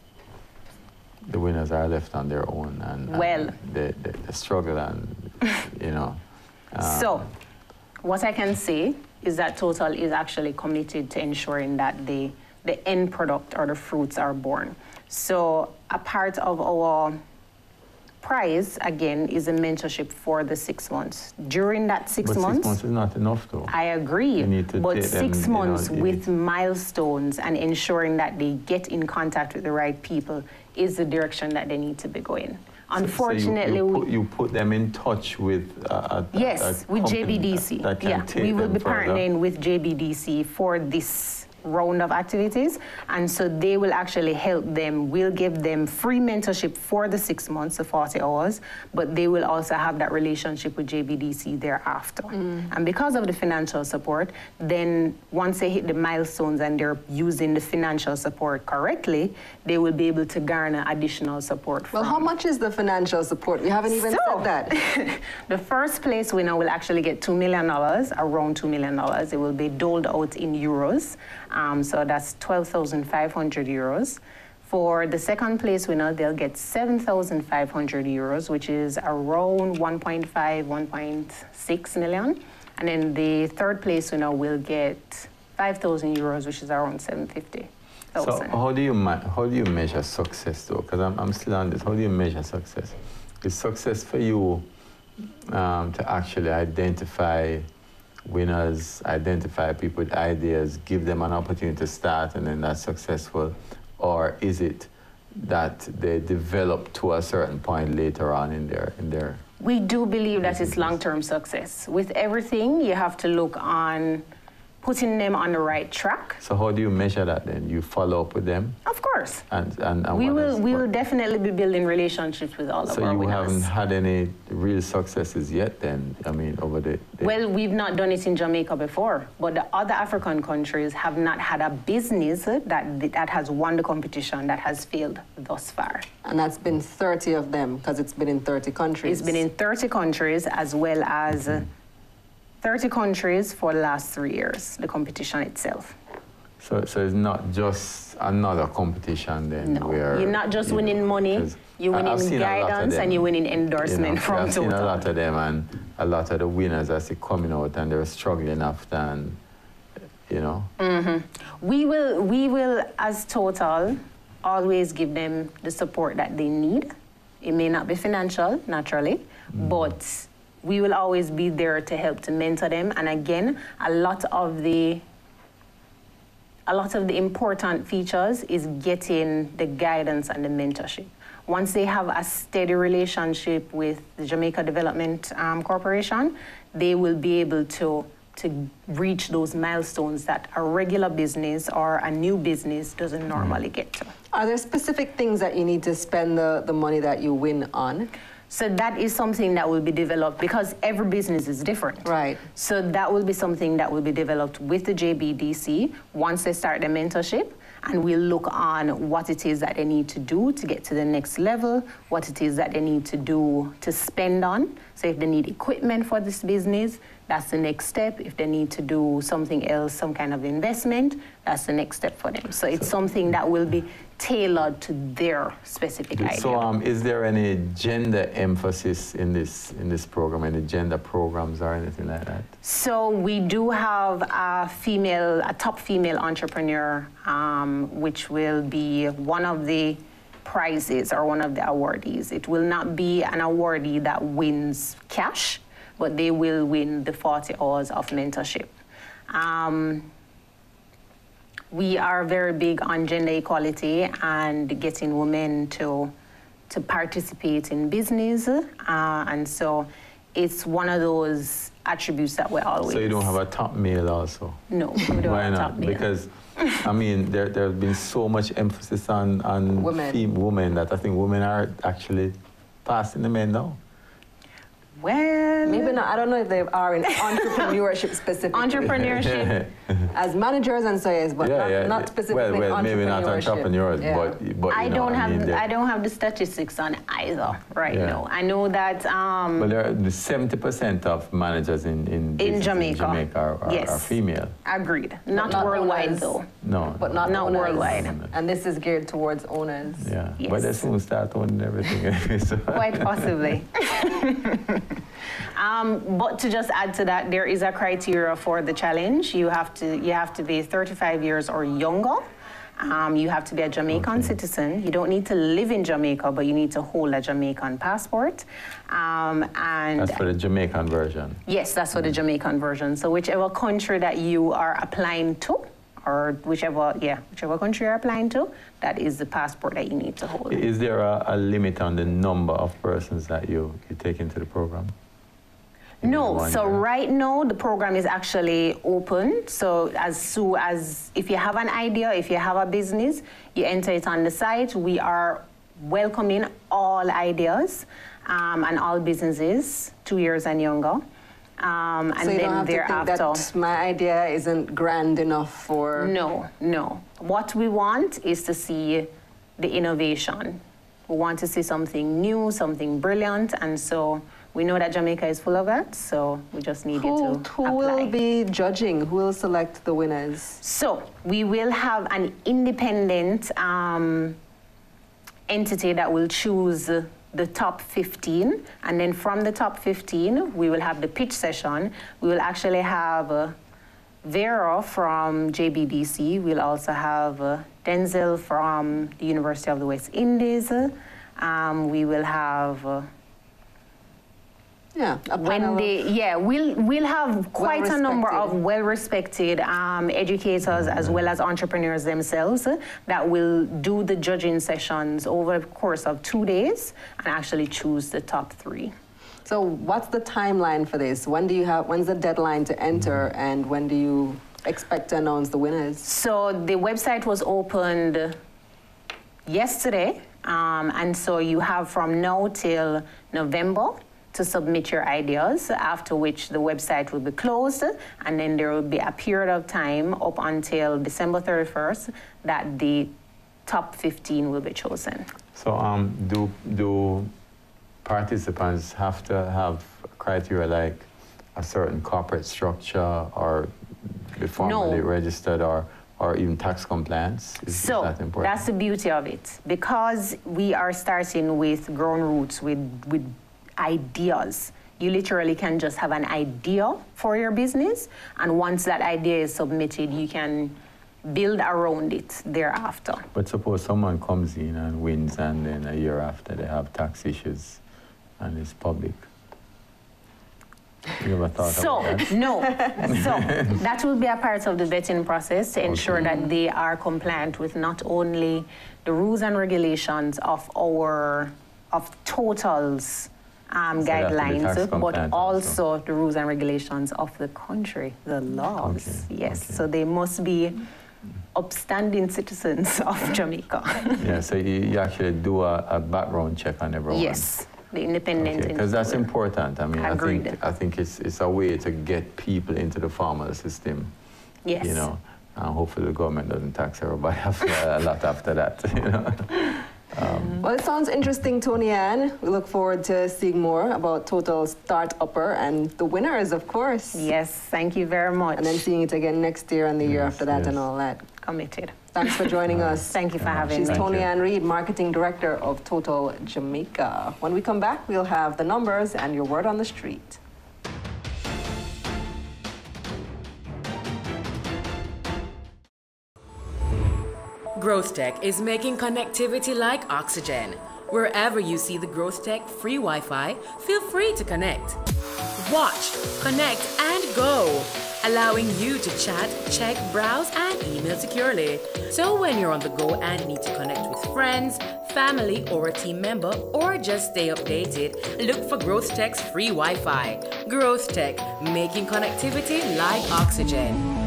the winners are left on their own, and they struggle, and So, what I can say is that Total is actually committed to ensuring that the end product or the fruits are born. So, a part of our prize, again, is a mentorship for the 6 months. During that 6 months... 6 months is not enough, though. I agree. You need to but 6 months them, with milestones and ensuring that they get in contact with the right people is the direction that they need to be going. Unfortunately, so you put them in touch with with JBDC. We will be partnering with JBDC for this round of activities, and so they will actually help them. We'll give them free mentorship for the 6 months, the 40 hours, but they will also have that relationship with JBDC thereafter. And because of the financial support, then once they hit the milestones and they're using the financial support correctly, they will be able to garner additional support. Well, how much is the financial support? We haven't even said that. The first place winner will actually get $2 million, around $2 million. It will be doled out in euros. So that's 12,500 euros. For the second place winner, they'll get 7,500 euros, which is around 1.5, 1.6 million. And then the third place winner will get 5,000 euros, which is around 750,000. So how do you measure success, though? Because I'm still on this. How do you measure success? Is success for you to actually identify winners, identify people with ideas, give them an opportunity to start, and then that's successful? Or is it that they develop to a certain point later on in their We do believe that it's long-term success. With everything, you have to look on putting them on the right track. So how do you measure that then? You follow up with them? Of course. And we will definitely be building relationships with all of our winners. So you haven't had any real successes yet then? I mean, over the... Well, we've not done it in Jamaica before, but the other African countries have not had a business that has won the competition that has failed thus far. And that's been 30 of them, because it's been in 30 countries. It's been in 30 countries, as well as 30 countries for the last 3 years, the competition itself. So it's not just another competition then? No, you're not just winning money, you're winning guidance and you're winning endorsement from Total. I've seen a lot of them, and a lot of the winners I see coming out and they're struggling after, and you know. We will, as Total, always give them the support that they need. It may not be financial, naturally, but we will always be there to help to mentor them. And again, a lot of the important features is getting the guidance and the mentorship. Once they have a steady relationship with the Jamaica Development Corporation, they will be able to reach those milestones that a regular business or a new business doesn't normally get to. Are there specific things that you need to spend the money that you win on? So that is something that will be developed, because every business is different. Right. So that will be something that will be developed with the JBDC once they start their mentorship, and we'll look on what it is that they need to do to get to the next level, what it is that they need to do to spend on. So if they need equipment for this business, that's the next step. If they need to do something else, some kind of investment, that's the next step for them. So it's something that will be tailored to their specific idea. So is there any gender emphasis in this program, any gender programs or anything like that? So we do have a top female entrepreneur, which will be one of the prizes or one of the awardees. It will not be an awardee that wins cash, but they will win the 40 hours of mentorship. We are very big on gender equality and getting women to participate in business, and so it's one of those attributes that we're always... So you don't have a top male also? No, we don't have a top male. Because, I mean, there's been so much emphasis on women that I think women are actually passing the men now. Well, maybe not. I don't know if they are in entrepreneurship specifically. Entrepreneurship. As managers and so yes, but not specifically well, maybe not entrepreneurs, but I don't have the statistics on either right now. I know that but there are 70% of managers in Jamaica are female. Agreed. Not worldwide though. No. But not worldwide. And this is geared towards owners. Yeah. Yes. But they soon start owning everything. So. Quite possibly. But to just add to that, there is a criteria for the challenge. You have to be 35 years or younger. You have to be a Jamaican citizen. You don't need to live in Jamaica, but you need to hold a Jamaican passport. And that's for the Jamaican version. Yes, that's for the Jamaican version. So whichever country that you are applying to, or whichever country you're applying to, that is the passport that you need to hold. Is there a limit on the number of persons that you take into the program? No, so right now the program is actually open. So as if you have an idea, if you have a business, you enter it on the site. We are welcoming all ideas and all businesses, 2 years and younger. And so you then don't have thereafter, to think that my idea isn't grand enough for... No. What we want is to see the innovation. We want to see something new, something brilliant, and so we know that Jamaica is full of that, so we just need you to apply. Who will be judging? Who will select the winners? So we will have an independent entity that will choose the top 15, and then from the top 15, we will have the pitch session. We will actually have Vera from JBDC. We'll also have Denzel from the University of the West Indies. We will have Wendy. We'll have quite a number of well-respected educators as well as entrepreneurs themselves that will do the judging sessions over the course of 2 days and actually choose the top 3. So what's the timeline for this? When's the deadline to enter, and when do you expect to announce the winners? So the website was opened yesterday, and so you have from now till November to submit your ideas, after which the website will be closed, and then there will be a period of time up until December 31st that the top 15 will be chosen. So do participants have to have criteria like a certain corporate structure or be formally registered or even tax compliance? Is that important? That's the beauty of it. Because we are starting with ground roots, with ideas. You literally can just have an idea for your business, and once that idea is submitted, you can build around it thereafter. But suppose someone comes in and wins, and then a year after they have tax issues and it's public. You ever thought about that? No. So that will be a part of the vetting process to ensure that they are compliant with not only the rules and regulations of Total's guidelines, but also the rules and regulations of the country, the laws. So they must be upstanding citizens of Jamaica. Yeah, so you actually do a background check on everyone. Yes, the independent. Because that's important. I mean, I think it's a way to get people into the formal system. Yes. You know, and hopefully the government doesn't tax everybody a lot after that. You know. Well, it sounds interesting, Tony Ann. We look forward to seeing more about Total Start Upper and the winners, of course. Yes, thank you very much. And then seeing it again next year and the year after that and all that. Committed. Thanks for joining us. Thank you for having me. She's Tony Ann Reid, Marketing Director of Total Jamaica. When we come back, we'll have the numbers and your word on the street. GrowthTech is making connectivity like oxygen. Wherever you see the GrowthTech free Wi-Fi, feel free to connect. Watch, connect, and go, allowing you to chat, check, browse, and email securely. So when you're on the go and need to connect with friends, family, or a team member, or just stay updated, look for GrowthTech's free Wi-Fi. GrowthTech, making connectivity like oxygen.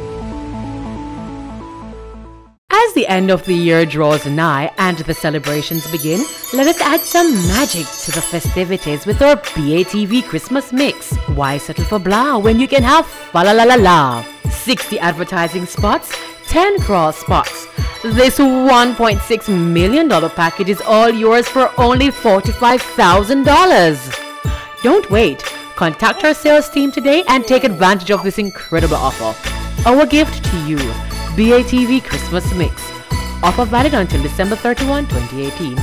As the end of the year draws nigh and the celebrations begin, let us add some magic to the festivities with our BATV Christmas mix. Why settle for blah when you can have fa la la la la? 60 advertising spots, 10 cross spots. This $1.6 million package is all yours for only $45,000. Don't wait. Contact our sales team today and take advantage of this incredible offer. Our gift to you. BATV Christmas Mix. Offer valid until December 31, 2018.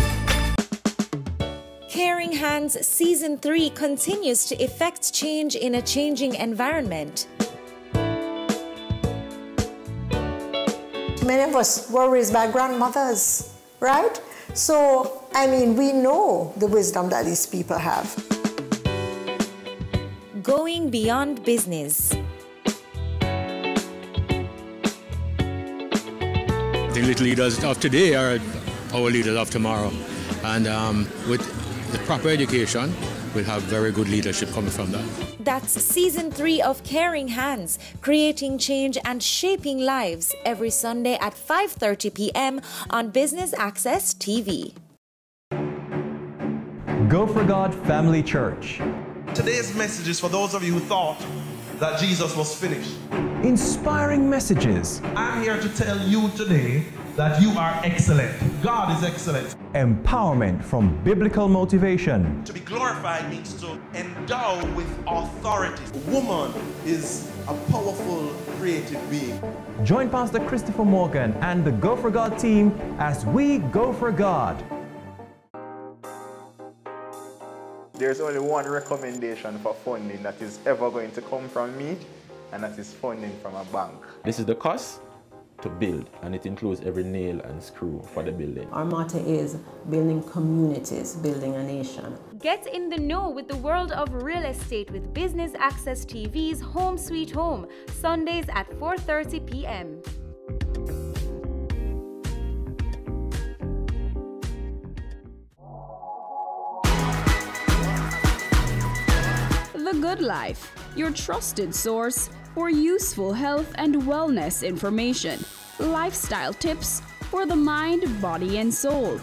Caring Hands Season 3 continues to effect change in a changing environment. Many of us were raised by grandmothers, right? So, I mean, we know the wisdom that these people have. Going beyond business. The little leaders of today are our leaders of tomorrow. And with the proper education, we'll have very good leadership coming from that. That's Season 3 of Caring Hands, creating change and shaping lives, every Sunday at 5:30 p.m. on Business Access TV. Go for God Family Church. Today's message is for those of you who thought that Jesus was finished. Inspiring messages. I'm here to tell you today that you are excellent. God is excellent. Empowerment from biblical motivation. To be glorified means to endow with authority. A woman is a powerful, creative being. Join Pastor Christopher Morgan and the Go for God team as we go for God. There's only one recommendation for funding that is ever going to come from me, and that is funding from a bank. This is the cost to build, and it includes every nail and screw for the building. Our motto is building communities, building a nation. Get in the know with the world of real estate with Business Access TV's Home Sweet Home, Sundays at 4:30 p.m. The Good Life, your trusted source for useful health and wellness information, lifestyle tips for the mind, body, and soul.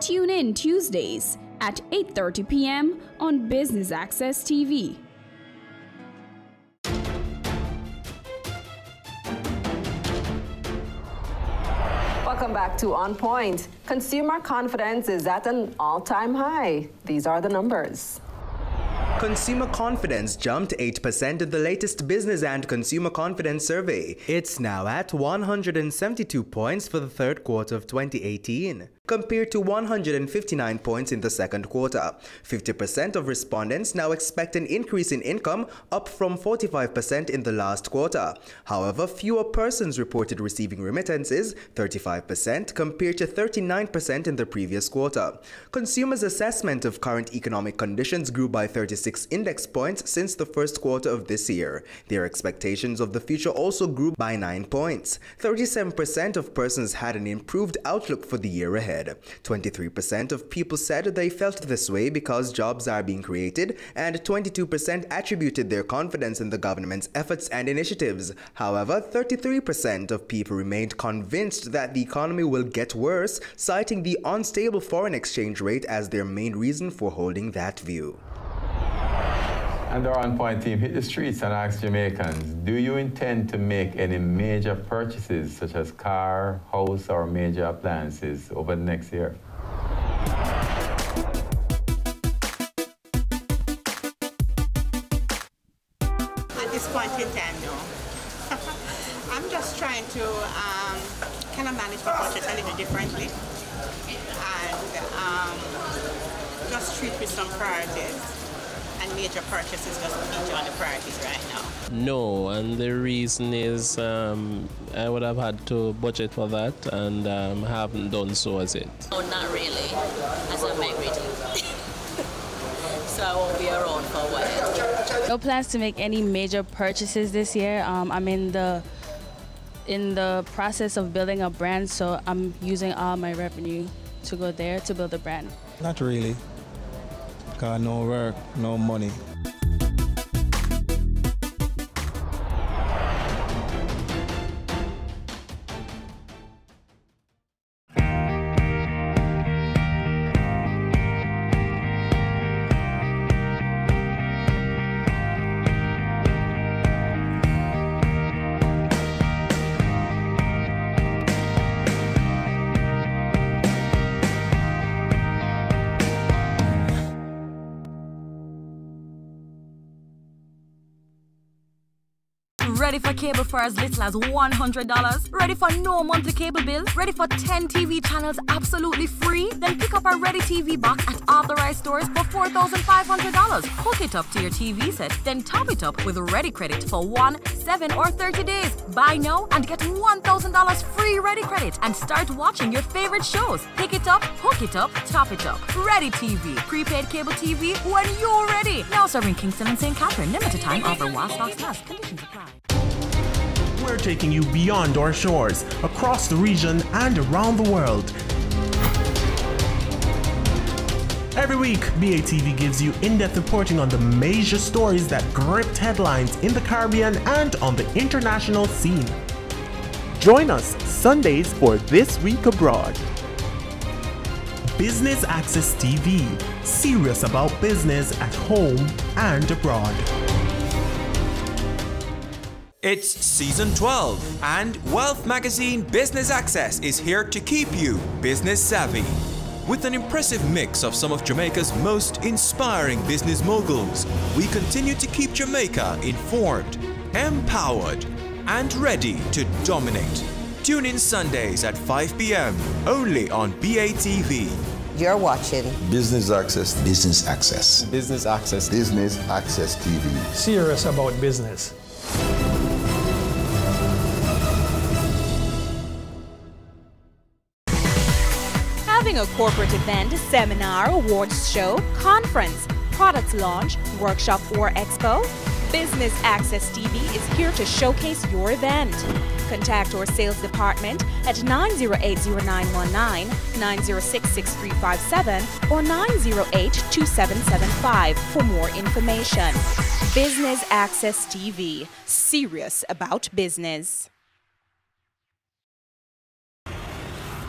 Tune in Tuesdays at 8:30 p.m. on Business Access TV. Welcome back to On Point. Consumer confidence is at an all-time high. These are the numbers. Consumer confidence jumped 8% in the latest Business and Consumer Confidence Survey. It's now at 172 points for the third quarter of 2018, compared to 159 points in the second quarter. 50% of respondents now expect an increase in income, up from 45% in the last quarter. However, fewer persons reported receiving remittances, 35%, compared to 39% in the previous quarter. Consumers' assessment of current economic conditions grew by 36 index points since the first quarter of this year. Their expectations of the future also grew by 9 points. 37% of persons had an improved outlook for the year ahead. 23% of people said they felt this way because jobs are being created, and 22% attributed their confidence in the government's efforts and initiatives. However, 33% of people remained convinced that the economy will get worse, citing the unstable foreign exchange rate as their main reason for holding that view. And our On Point team hit the streets and asked Jamaicans, do you intend to make any major purchases such as car, house, or major appliances over the next year? At this point in time, no. I'm just trying to kind of manage my budget a little differently and just treat with some priorities. And major purchases doesn't feature on the priorities right now. No, and the reason is I would have had to budget for that and haven't done so as yet. No, not really, as I'm married. So I won't be around for a while. No plans to make any major purchases this year. I'm in the process of building a brand, so I'm using all my revenue to go there to build a brand. Not really. Got no work, no money. Ready for cable for as little as $100? Ready for no monthly cable bill? Ready for 10 TV channels absolutely free? Then pick up our Ready TV box at authorized stores for $4,500. Hook it up to your TV set, then top it up with Ready Credit for 1, 7, or 30 days. Buy now and get $1,000 free Ready Credit and start watching your favorite shows. Pick it up, hook it up, top it up. Ready TV. Prepaid cable TV when you're ready. Now serving Kingston and St. Catherine. Limited time offer while stocks last. Conditions apply. We're taking you beyond our shores, across the region and around the world. Every week, BATV gives you in-depth reporting on the major stories that gripped headlines in the Caribbean and on the international scene. Join us Sundays for This Week Abroad. Business Access TV, serious about business at home and abroad. It's season 12, and Wealth Magazine Business Access is here to keep you business savvy. With an impressive mix of some of Jamaica's most inspiring business moguls, we continue to keep Jamaica informed, empowered, and ready to dominate. Tune in Sundays at 5 p.m. only on BATV. You're watching Business Access. Business Access. Business Access. Business Access TV. Serious about business. Having a corporate event, seminar, awards show, conference, product launch, workshop, or expo? Business Access TV is here to showcase your event. contact our sales department at 908-0919, 906-6357, or 908-2775 for more information. Business Access TV, serious about business.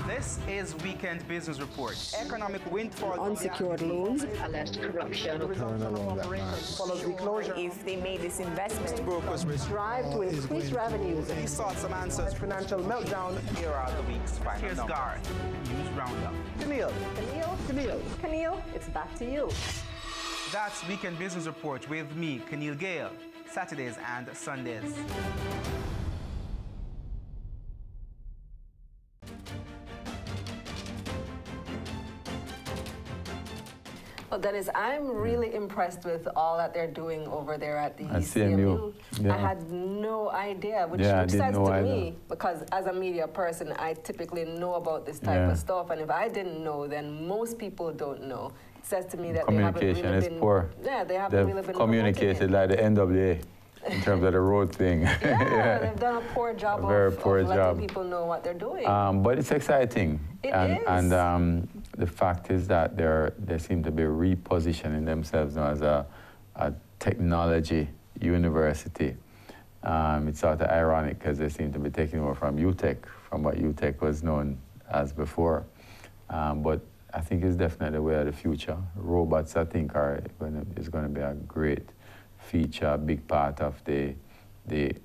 This is Weekend Business Report. Economic windfall. Unsecured loans. Alleged corruption. Follows the closure. If they made this investment. Brokers strive to increase revenues. He sought some answers. Financial meltdown. Here are the week's final. Here's Guard. News Roundup. Camille, it's back to you. That's Weekend Business Report with me, Camille Gale. Saturdays and Sundays. Well, Dennis, I'm really impressed with all that they're doing over there at the CMU. Yeah. I had no idea, which Yeah, makes sense to either. me, because as a media person, I typically know about this type of stuff, and if I didn't know, then most people don't know. It says to me that communication they haven't really is been, poor. Yeah, they haven't really been communicated like the NWA in terms of the road thing. Yeah, they've done a poor job of letting people know what they're doing. But it's exciting. It is. And the fact is that they seem to be repositioning themselves now as a technology university. It's sort of ironic because they seem to be taking over from UTech, from what UTech was known as before. But I think it's definitely the way of the future. Robots, I think, is going to be a great feature, a big part of the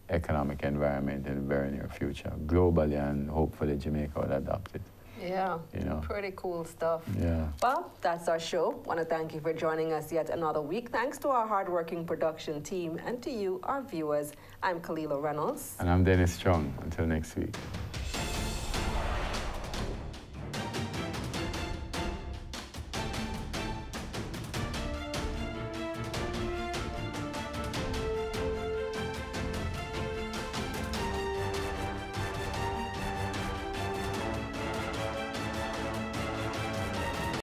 economic environment in the very near future, globally, and hopefully Jamaica will adopt it. Yeah, you know? Pretty cool stuff. Yeah. Well, that's our show. Want to thank you for joining us yet another week. Thanks to our hardworking production team and to you, our viewers. I'm Kalila Reynolds. And I'm Dennis Strong. Until next week.